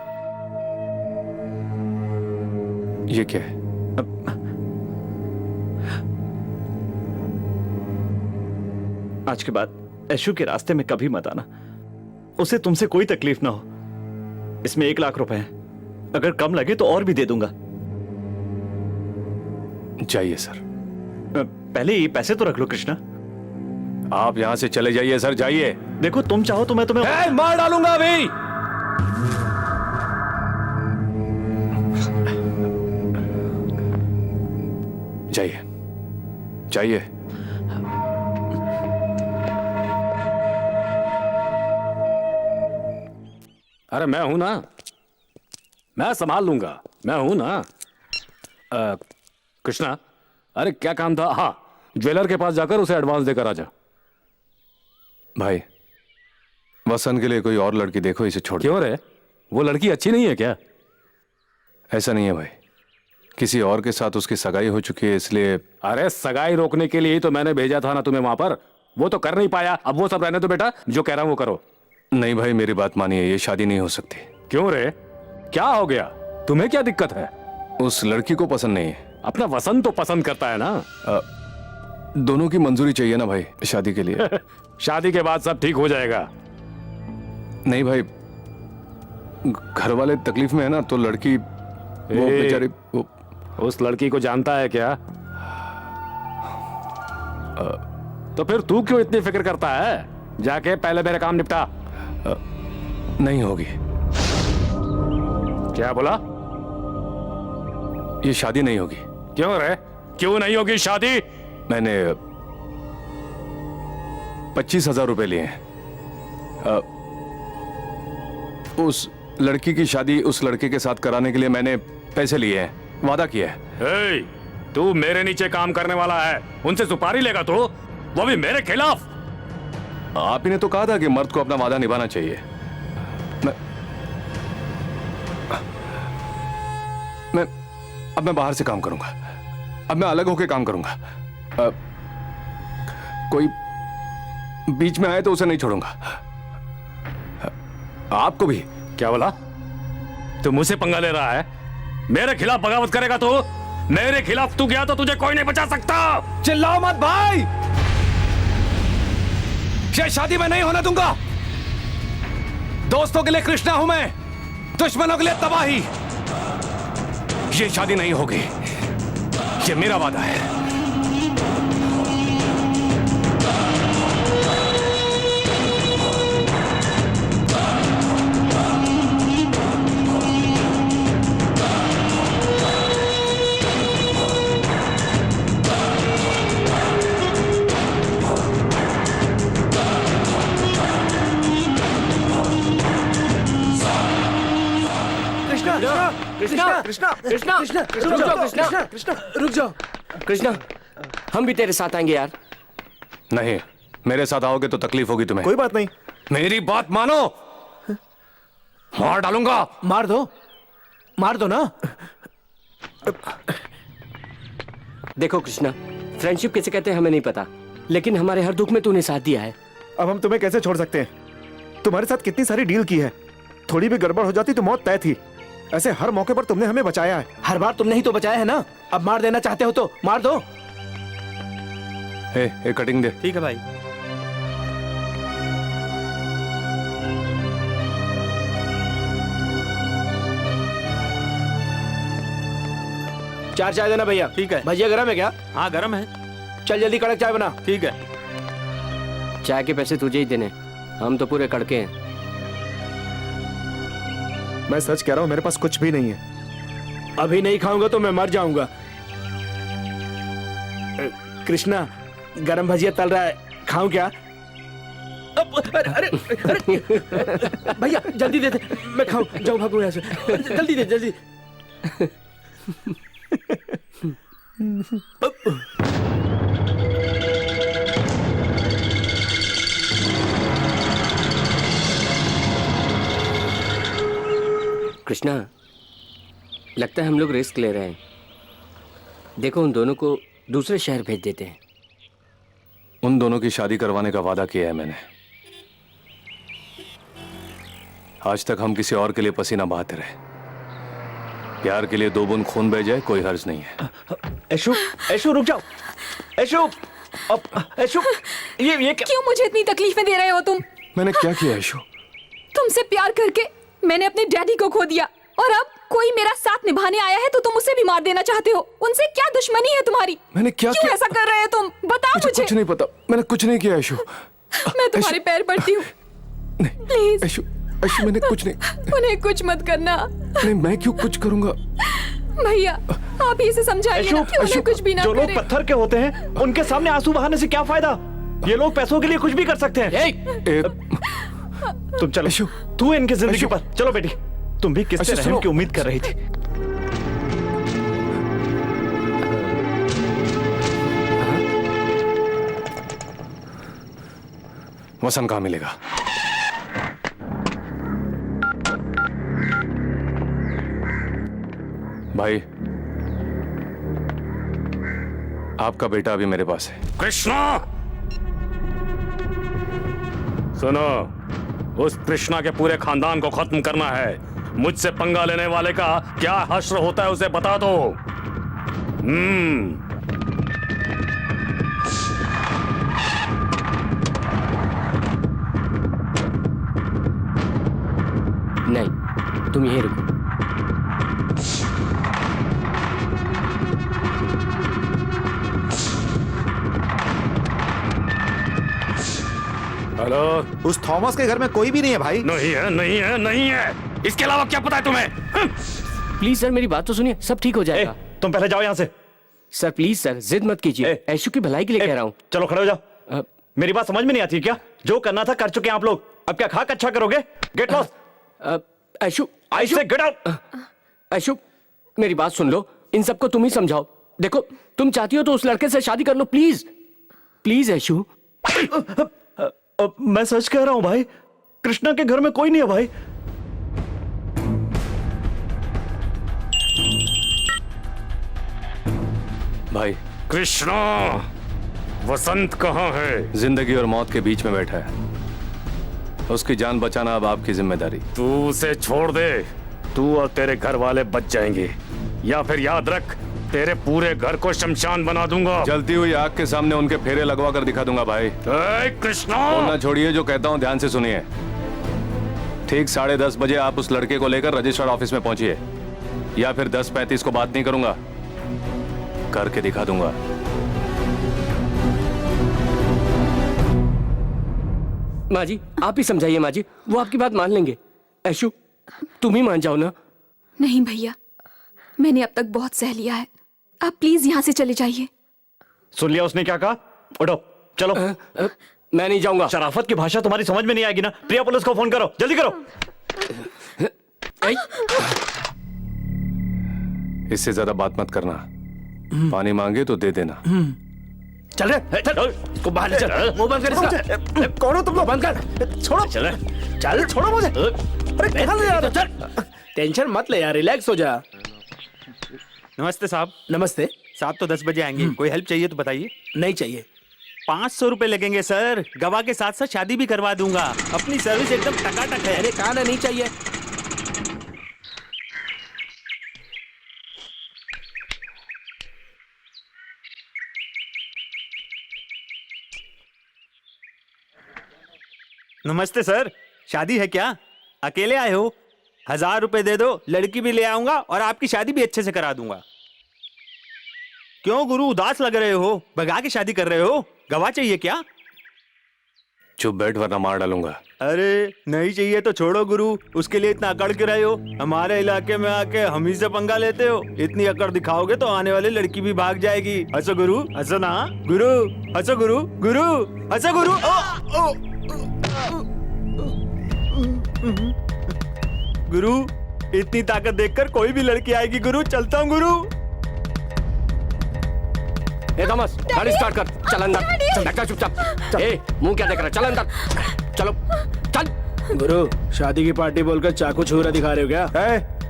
ये क्या है? आज के बाद ऐशु के रास्ते में कभी मत आना, उसे तुमसे कोई तकलीफ ना हो। इसमें 1 लाख रुपए हैं, अगर कम लगे तो और भी दे दूंगा। जाइए सर। पहले ये पैसे तो रख लो कृष्णा। आप यहां से चले जाइए सर, जाइए। देखो, तुम चाहो तो मैं तुम्हें मार डालूंगा अभी। जाइए, जाइए। अरे मैं हूं ना, मैं संभाल लूंगा, मैं हूं ना। कृष्णा, अरे क्या काम था? हाँ, ज्वेलर के पास जाकर उसे एडवांस देकर आजा। भाई, वसंत के लिए कोई और लड़की देखो, इसे छोड़। क्यों रे, वो लड़की अच्छी नहीं है क्या? ऐसा नहीं है भाई, किसी और के साथ उसकी सगाई हो चुकी है, इसलिए। अरे सगाई रोकने के लिए ही तो मैंने भेजा था ना तुम्हें वहां पर, वो तो कर नहीं पाया। अब वो सब रहने दो बेटा, जो कह रहा हूं वो करो। नहीं भाई, मेरी बात मानिए, ये शादी नहीं हो सकती। क्यों रे, क्या हो गया? तुम्हें क्या दिक्कत है? उस लड़की को पसंद नहीं है। अपना वसंत तो पसंद करता है ना। दोनों की मंजूरी चाहिए ना भाई शादी के लिए। शादी के बाद सब ठीक हो जाएगा। नहीं भाई, घर वाले तकलीफ में है ना, तो लड़की वो बेचारी उस लड़की को जानता है क्या? तो फिर तू क्यों इतनी फिक्र करता है? जाके पहले मेरा काम निपटा। नहीं होगी। क्या बोला? ये शादी नहीं होगी। क्यों रे, क्यों नहीं होगी शादी? मैंने 25,000 रुपए लिए हैं। उस लड़की की शादी उस लड़के के साथ कराने के लिए मैंने पैसे लिए हैं, वादा किया है। तू मेरे नीचे काम करने वाला है, उनसे सुपारी लेगा तो, वो भी मेरे खिलाफ। आप ही ने तो कहा था कि मर्द को अपना वादा निभाना चाहिए। अब मैं बाहर से काम करूंगा, अब मैं अलग होकर काम करूंगा। कोई बीच में आए तो उसे नहीं छोड़ूंगा। आपको भी। क्या बोला? तू मुझसे पंगा ले रहा है? मेरे खिलाफ बगावत करेगा तो? मेरे खिलाफ तू गया तो तुझे कोई नहीं बचा सकता। चिल्लाओ मत भाई, ये शादी मैं नहीं होने दूंगा। दोस्तों के लिए कृष्णा हूं मैं, दुश्मनों के लिए तबाही। ये शादी नहीं होगी, ये मेरा वादा है। कृष्णा कृष्णा कृष्णा कृष्णा कृष्णा रुक जाओ कृष्णा, हम भी तेरे साथ आएंगे यार। नहीं, मेरे साथ आओगे तो तकलीफ होगी तुम्हें। कोई बात नहीं, मेरी बात मानो, मार डालूंगा। मार दो ना। देखो कृष्णा, फ्रेंडशिप किसे कहते हैं हमें नहीं पता, लेकिन हमारे हर दुख में तूने साथ दिया है। अब हम तुम्हें कैसे छोड़ सकते हैं? तुम्हारे साथ कितनी सारी डील की है, थोड़ी भी गड़बड़ हो जाती तो मौत तय थी। ऐसे हर मौके पर तुमने हमें बचाया है। हर बार तुमने ही तो बचाया है ना, अब मार देना चाहते हो तो मार दो। ए, कटिंग दे। ठीक है भाई। चार चाय देना भैया। ठीक है। भैया गरम है क्या? हाँ गरम है। चल जल्दी कड़क चाय बना। ठीक है। चाय के पैसे तुझे ही देने, हम तो पूरे कड़के हैं। मैं सच कह रहा हूं, मेरे पास कुछ भी नहीं है। अभी नहीं खाऊंगा तो मैं मर जाऊंगा। कृष्णा, गरम भजिया तल रहा है, खाऊं क्या? अरे भैया जल्दी दे दे, मैं खाऊं। जाओ भागो यहाँ से, जल्दी दे जल्दी। कृष्णा, लगता है हम लोग रिस्क ले रहे हैं। देखो, उन दोनों को दूसरे शहर भेज देते हैं। उन दोनों की शादी करवाने का वादा किया है मैंने। आज तक हम किसी और के लिए पसीना बहाते रहे। प्यार के लिए 2 बूंद खून बह जाए कोई हर्ज नहीं है। ऐशु रुक जाओ। ऐशु, ऐशु, ये क्यों मुझे इतनी तकलीफें दे रहे हो तुम? मैंने क्या किया ऐशु? तुमसे प्यार करके मैंने अपने डैडी को खो दिया, और अब कोई मेरा साथ निभाने आया है तो तुम उसे भी मार देना चाहते हो। उनसे क्या दुश्मनी है तुम्हारी? मैंने क्या क्यों ऐसा कर रहे हो तुम? बताओ मुझे। कुछ नहीं पता, मैंने कुछ नहीं किया ऐशु। मैं तुम्हारे पैर पड़ती हूँ, प्लीज। ऐशु, मैंने कुछ नहीं। उन्हें कुछ मत करना। नहीं, मैं क्यों कुछ करूंगा? भैया आप ही से समझाइए ना कि उन्हें कुछ भी ना जो लोग करे। पत्थर के होते हैं उनके सामने आंसू बहाने से क्या फायदा? ये लोग पैसों के लिए कुछ भी कर सकते हैं। तुम चलो, तू इनकी जिंदगी पर चलो बेटी। तुम भी किससे रहम की उम्मीद कर रही थी? वसन कहाँ मिलेगा? भाई, आपका बेटा अभी मेरे पास है। कृष्णा, सुनो, उस कृष्णा के पूरे खानदान को खत्म करना है। मुझसे पंगा लेने वाले का क्या हश्र होता है उसे बता दो। नहीं, तुम यहीं रुको। हेलो, उस थॉमस के घर में कोई भी नहीं है भाई। नहीं है, नहीं है, नहीं है। इसके अलावा क्या पता है तुम्हें? प्लीज सर, मेरी बात तो सुनिए, सब ठीक हो जाएगा। तुम पहले जाओ यहाँ से। सर प्लीज सर, जिद मत कीजिए, ऐशु की भलाई के लिए कह रहा हूँ। चलो खड़े हो जाओ। मेरी बात समझ में नहीं आती क्या? जो करना था कर चुके हैं आप लोग, अब क्या खाक अच्छा करोगे? Get lost. ऐशु, आई से गेट आउट। ऐशु, मेरी बात सुन लो, इन सबको तुम ही समझाओ। देखो, तुम चाहती हो तो उस लड़के से शादी कर लो, प्लीज प्लीज ऐशु। मैं सच कह रहा हूं भाई, कृष्णा के घर में कोई नहीं है भाई। भाई, कृष्णा, वसंत कहाँ है? जिंदगी और मौत के बीच में बैठा है। उसकी जान बचाना अब आपकी जिम्मेदारी। तू उसे छोड़ दे, तू और तेरे घर वाले बच जाएंगे। या फिर याद रख, तेरे पूरे घर को शमशान बना दूंगा। जलती हुई आग के सामने उनके फेरे लगवा कर दिखा दूंगा भाई। कृष्णा, बोलना छोड़िए, जो कहता हूँ ध्यान से सुनिए। ठीक 10:30 बजे आप उस लड़के को लेकर रजिस्ट्रार ऑफिस में पहुंचिए, या फिर 10:35 को बात नहीं करूंगा, करके दिखा दूंगा। माँ जी आप ही समझाइए माँ जी, वो आपकी बात मान लेंगे। ऐशु तुम ही मान जाओ ना। नहीं भैया, मैंने अब तक बहुत सह लिया है, आप प्लीज यहाँ से चले जाइए। सुन लिया उसने क्या कहा? उठो चलो। मैं नहीं जाऊंगा। शराफत की भाषा तुम्हारी समझ में नहीं आएगी ना। प्रिया पुलिस को फोन करो, जल्दी करो। इससे ज्यादा बात मत करना, पानी मांगे तो दे देना। चल रे, चल इसको बाहर ले चल। मुंह बंद कर इसका। कौन हो तुम लोग? बंद कर। छोड़ो, चल चल छोड़ो मुझे। अरे कहाँ ले जा रहे हो? चल, टेंशन मत ले यार, रिलैक्स हो जा। नमस्ते साहब। नमस्ते साहब तो 10 बजे आएंगे, कोई हेल्प चाहिए तो बताइए। नहीं चाहिए। 500 रुपए लगेंगे सर, गवाह के साथ साथ शादी भी करवा दूंगा। अपनी सर्विस एकदम टकाटक है। अरे कहा ना नहीं चाहिए। नमस्ते सर, शादी है क्या? अकेले आए हो? 1000 रुपए दे दो, लड़की भी ले आऊंगा और आपकी शादी भी अच्छे से करा दूंगा। क्यों गुरु उदास लग रहे हो? भगा के शादी कर रहे हो? गवाह चाहिए क्या? चुप बैठ वरना मार डालूंगा। अरे नहीं चाहिए तो छोड़ो गुरु, उसके लिए इतना अकड़ के रहे हो। हमारे इलाके में आके हम ही से पंगा लेते हो। इतनी अकड़ दिखाओगे तो आने वाली लड़की भी भाग जाएगी। हंसो गुरु, हंसो ना गुरु, हंसो गुरु, गुरु हंसो गुरु। गुरु इतनी ताकत देखकर कोई भी लड़की आएगी गुरु। चलता हूँ गुरु। ए थॉमस गाड़ी स्टार्ट कर, चल अंदर। बैठ जा चुपचाप। ए मुंह क्या देख रहा है, चल अंदर। चलो चल। गुरु शादी की पार्टी बोलकर चाकू छुरा दिखा रहे हो क्या?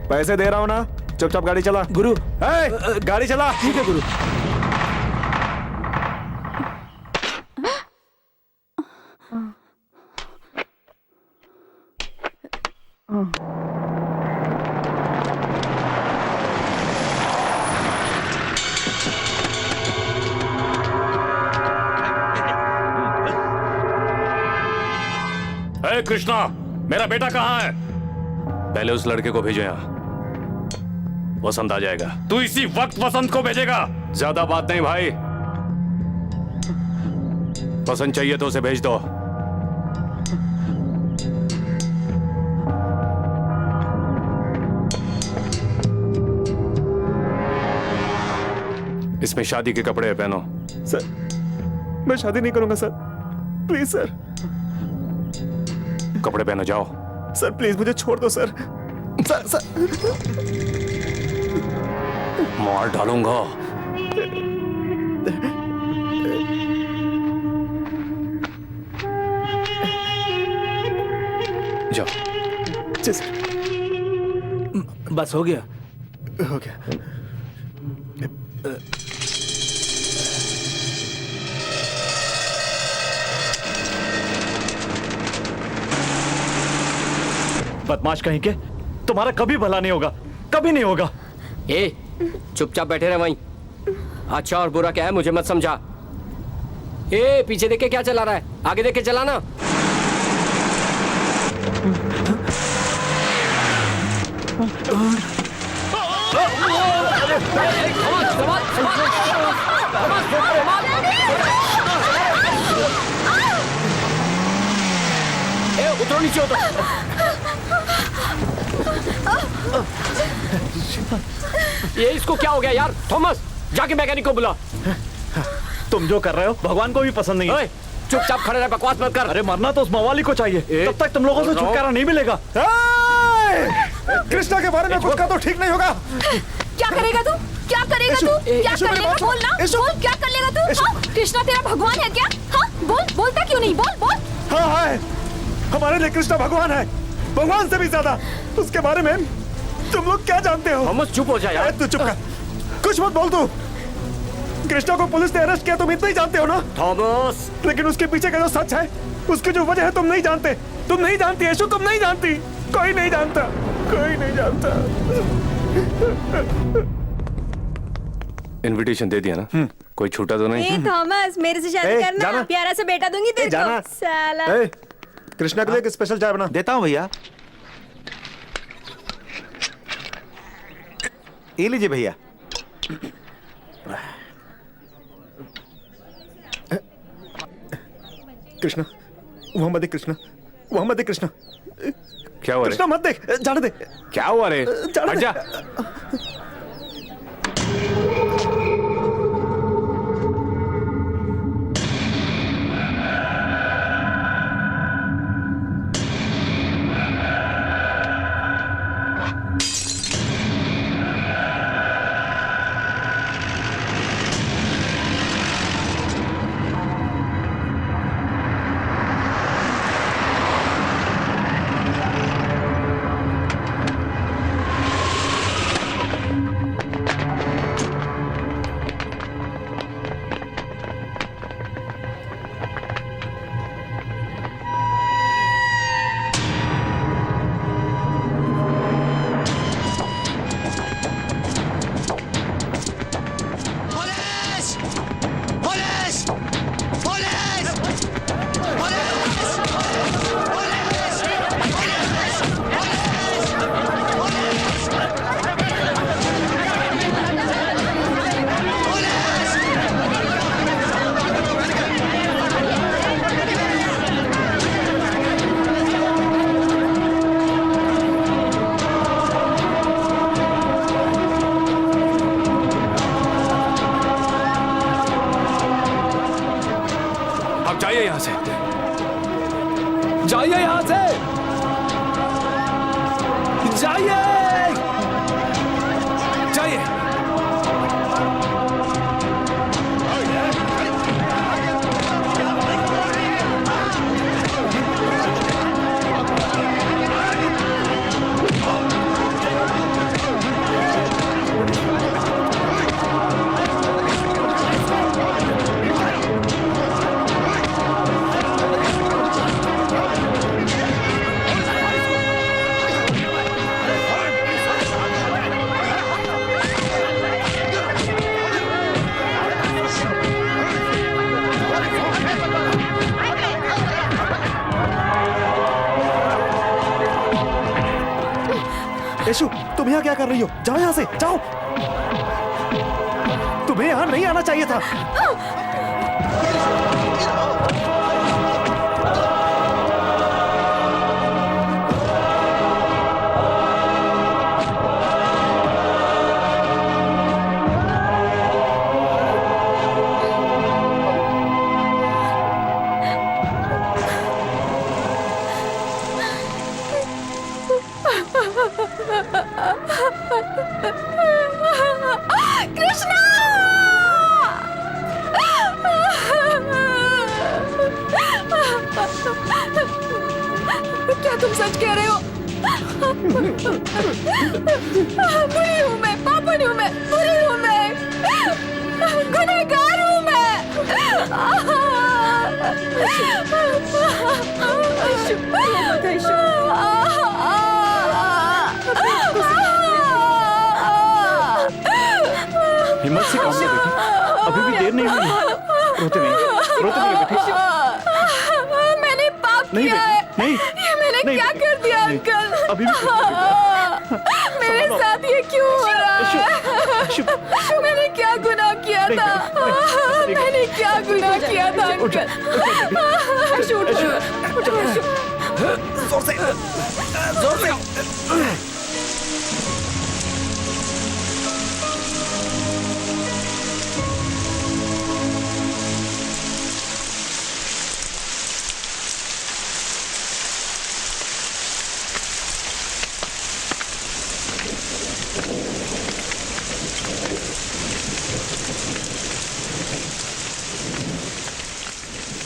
पैसे दे रहा हूँ ना, चुपचाप गाड़ी चला। गुरु गाड़ी चला। ठीक है गुरु। कृष्णा, मेरा बेटा कहाँ है? पहले उस लड़के को भेजो यहाँ, वसंत आ जाएगा। तू इसी वक्त वसंत को भेजेगा? ज्यादा बात नहीं भाई, वसंत चाहिए तो उसे भेज दो। इसमें शादी के कपड़े पहनो। सर मैं शादी नहीं करूंगा सर, प्लीज सर। कपड़े पहनो, जाओ। सर प्लीज मुझे छोड़ दो सर। सर मार डालूंगा। जाओ। बस हो गया, हो गया। बदमाश कहीं के, तुम्हारा कभी भला नहीं होगा, कभी नहीं होगा। ए चुपचाप बैठे रहे वहीं। अच्छा और बुरा क्या है मुझे मत समझा। ए पीछे देख के क्या चला रहा है, आगे देख के चलाना। ए उतरो नीचे उतरो। ये इसको क्या हो गया यार? थॉमस जाके मैकेनिक को बुला। तुम जो कर रहे हो भगवान को भी पसंद नहीं है। चुपचाप खड़े रह, बकवास मत कर। अरे मरना तो उस मवाली को चाहिए, तब तक तुम लोगों से छुटकारा नहीं मिलेगा। कृष्णा के बारे में कुछ का तो ठीक नहीं होगा। क्या करेगा तू? क्या करेगा तू? क्या कर लेगा? बोल ना, बोल क्या कर लेगा तू? हाँ? कृष्णा तेरा भगवान है क्या? हाँ बोल, बोलता क्यों नहीं? बोल बोल। हाँ है, हमारे लिए कृष्णा भगवान है, भगवान से भी ज्यादा। उसके बारे में तुम लोग क्या जानते हो? थॉमस चुप हो जा यार। तू चुप कर, कुछ मत बोल तू। कृष्णा को पुलिस ने अरेस्ट किया, तुम इतना ही जानते हो ना? थॉमस लेकिन उसके पीछे का जो सच है, उसकी जो वजह है तुम नहीं जानते। तुम नहीं जानती यीशु, तुम नहीं जानती। कोई नहीं जानता, कोई नहीं जानता। इनविटेशन दे दिया ना? कोई छूटा तो नहीं? ए थॉमस, मेरे से शादी ए, करना, जाना। प्यारा सा बेटा दूंगी तेरे जाना। को। साला। ए, कृष्णा के लिए एक स्पेशल चाय बना। देता हूं भैया। ये लीजिए भैया। कृष्णा, वहां मत देख कृष्णा, वहां मत देख कृष्णा। क्या हुआ रे? कृष्णा मत देख, जाने दे। क्या हुआ रे? जाने हट दे। जा। अब जाइए यहाँ से, जाइए यहाँ से, जाइए, जाइए। यशु, तुम यहाँ क्या कर रही हो? जाओ यहाँ से, जाओ। तुम्हें यहाँ नहीं आना चाहिए था। कृष्णा! क्या तुम सच कह रहे हो? बुरी हूँ मैं, पापड़ हूँ मैं, बुरी हूँ मैं, गुनहगार हूँ मैं। हिम्मत से काम ले बेटी, अभी भी देर नहीं हुई। रोते नहीं बेटी। मैंने पाप नहीं किया बेटी, है। नहीं। ये मैंने नहीं क्या बेटी, कर दिया नहीं। अंकल? अभी भी मेरे साथ ये क्यों हो रहा है? मैंने क्या गुनाह किया था? मैंने क्या गुनाह किया था अंकल? जोर से, जोर से।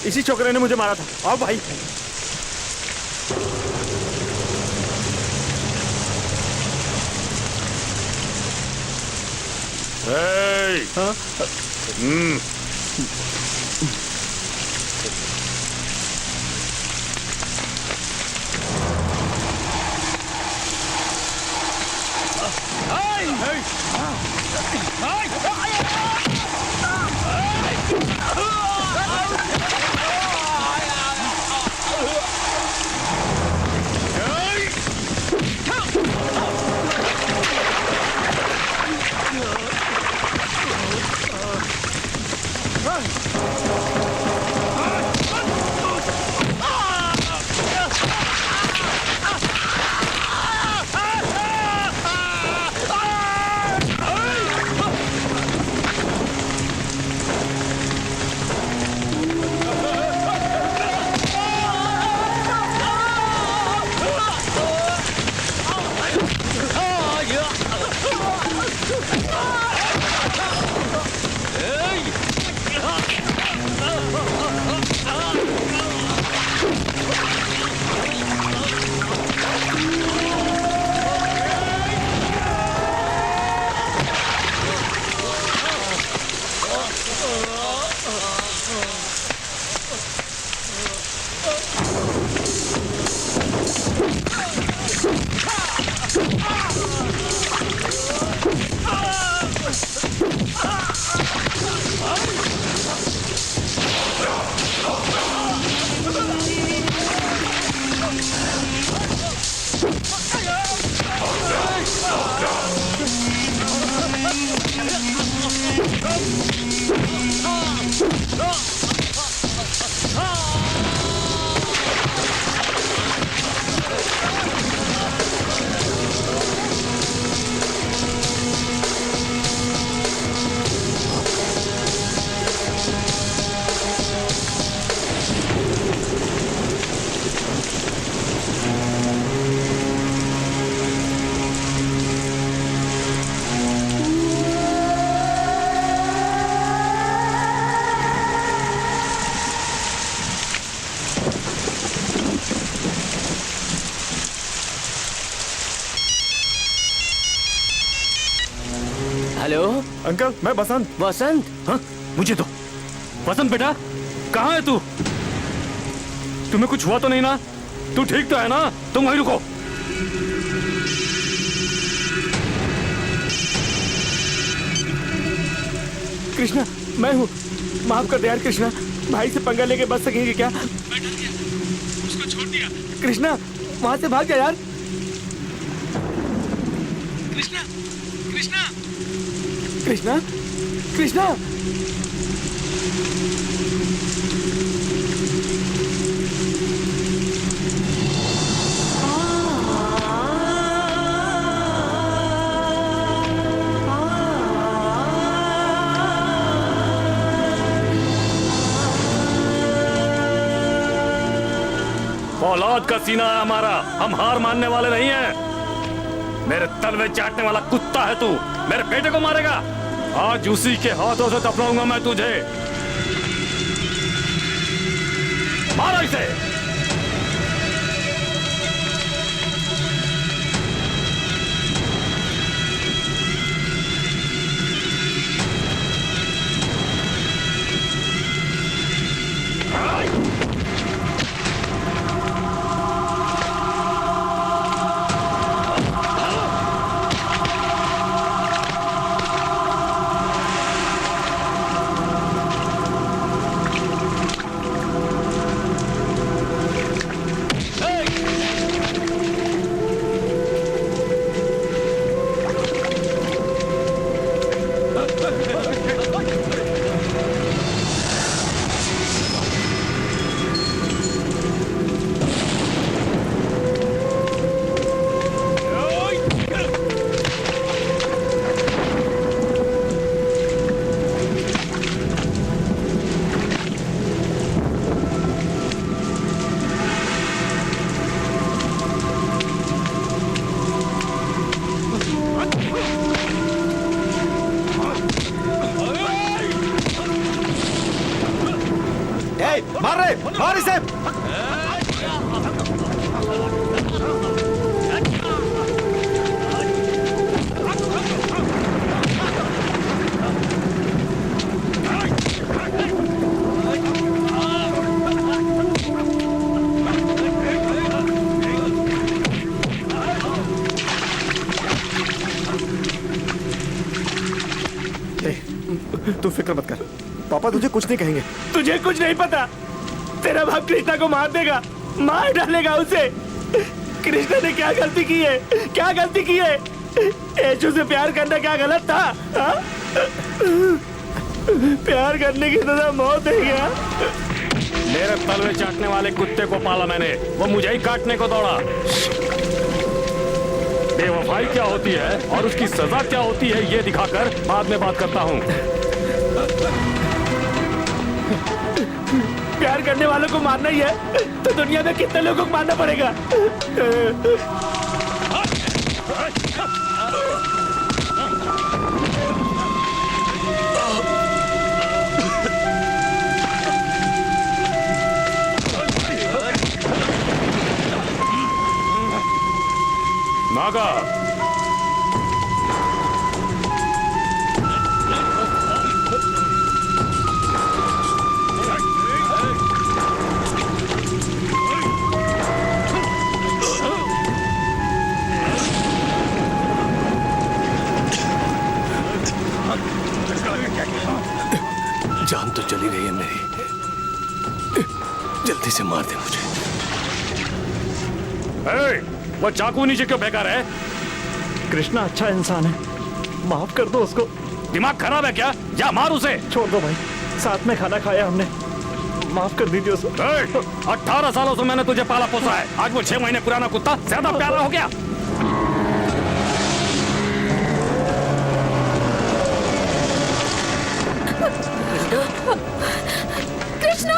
इसी छोकरे ने मुझे मारा था। आओ भाई। हाँ? हेलो अंकल, मैं बसंत। वसंत? हाँ, मुझे तो वसंत बेटा, कहाँ है तू? तुम्हें कुछ हुआ तो नहीं ना? तू ठीक तो है ना? तुम वहीं रुको। कृष्णा, मैं हूँ। माफ कर दे यार कृष्णा, भाई से पंगा लेके बच सकेंगे क्या? उसको छोड़ दिया। कृष्णा, वहां से भाग जा यार। कृष्णा, कृष्णा, कृष्णा, कृष्णा। औलाद का सीना है हमारा, हम हार मानने वाले नहीं हैं। मेरे तलवे चाटने वाला कुत्ता है तू, मेरे बेटे को मारेगा। आज उसी के हाथों से दफनाऊंगा मैं तुझे। मारो इसे। मार रहे, मार इसे। फिक्र मत कर, पापा तुझे कुछ नहीं कहेंगे। तुझे कुछ नहीं पता, तेरा बाप कृष्णा को मार देगा, मार डालेगा उसे। कृष्णा ने क्या गलती की है, क्या गलती की है? ऐशू से प्यार करना क्या गलत था? हा? प्यार करने की सजा मौत है क्या? मेरे तलवे चाटने वाले कुत्ते को पाला मैंने, वो मुझे ही काटने को दौड़ा। बेवफाई क्या होती है और उसकी सजा क्या होती है ये दिखाकर बाद में बात करता हूँ। प्यार करने वालों को मारना ही है तो दुनिया में कितने लोगों को मारना पड़ेगा? नागा, जान तो चली रही है मेरी, जल्दी से मार दे मुझे। वो चाकू नीचे क्यों फेंका रहा है? कृष्णा अच्छा इंसान है, माफ कर दो उसको। दिमाग खराब है क्या? जा मार उसे। छोड़ दो भाई, साथ में खाना खाया हमने, माफ कर दीजिए उसे। 18 सालों से मैंने तुझे पाला पोसा है, आज वो 6 महीने पुराना कुत्ता ज्यादा प्यारा हो गया। कृष्णा,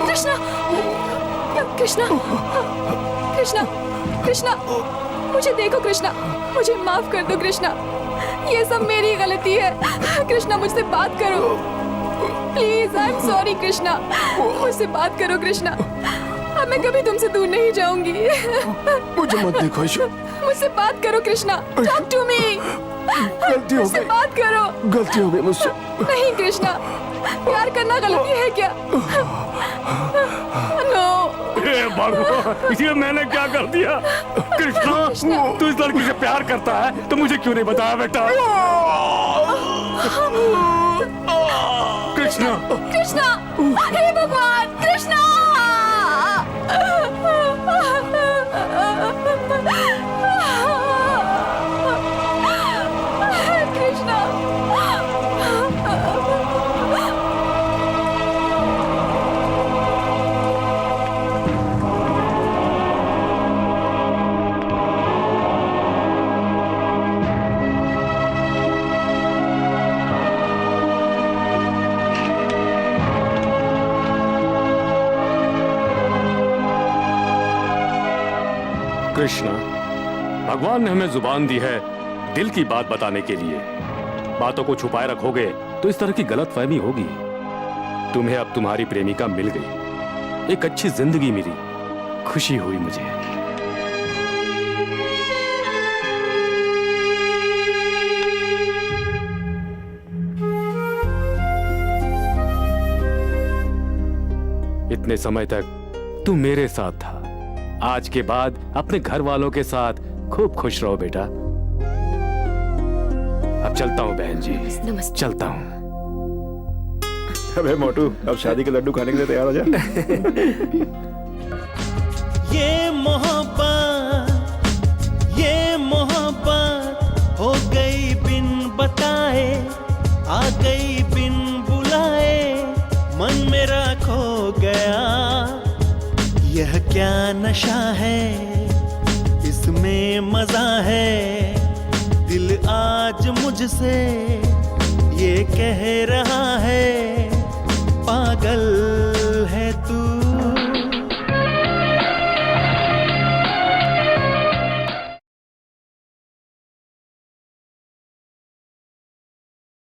कृष्णा, कृष्णा, कृष्णा, कृष्णा, मुझे देखो कृष्णा, मुझे माफ कर दो कृष्णा, ये सब मेरी गलती है। कृष्णा मुझसे बात करो please, I am sorry Krishna, मुझसे बात करो कृष्णा, अब मैं कभी तुमसे दूर नहीं जाऊंगी। मुझे मत देखो ऐशू, मुझसे बात करो कृष्णा, टॉक टू मी। गलती हो मुझसे गई, बात करो। गलती हो गई मुझसे। नहीं कृष्णा, प्यार करना गलती है क्या? नो। भगवान, ये मैंने क्या कर दिया? कृष्णा, तू इस लड़की से प्यार करता है तो मुझे क्यों नहीं बताया बेटा? कृष्णा, कृष्णा, हे भगवान, कृष्णा! कृष्णा! कृष्णा, भगवान ने हमें जुबान दी है दिल की बात बताने के लिए। बातों को छुपाए रखोगे तो इस तरह की गलतफहमी होगी। तुम्हें अब तुम्हारी प्रेमिका मिल गई, एक अच्छी जिंदगी मिली, खुशी हुई मुझे। इतने समय तक तू मेरे साथ था, आज के बाद अपने घर वालों के साथ खूब खुश रहो बेटा। अब चलता हूँ बहन जी, चलता हूँ। अबे मोटू, अब शादी के लड्डू खाने के लिए तैयार हो जा। ये मोहब्बत हो गई बिन बताए, आ गई बिन बुलाए, मन मेरा खो गया। यह क्या नशा है, इसमें मजा है, दिल आज मुझसे ये कह रहा है, पागल है तू।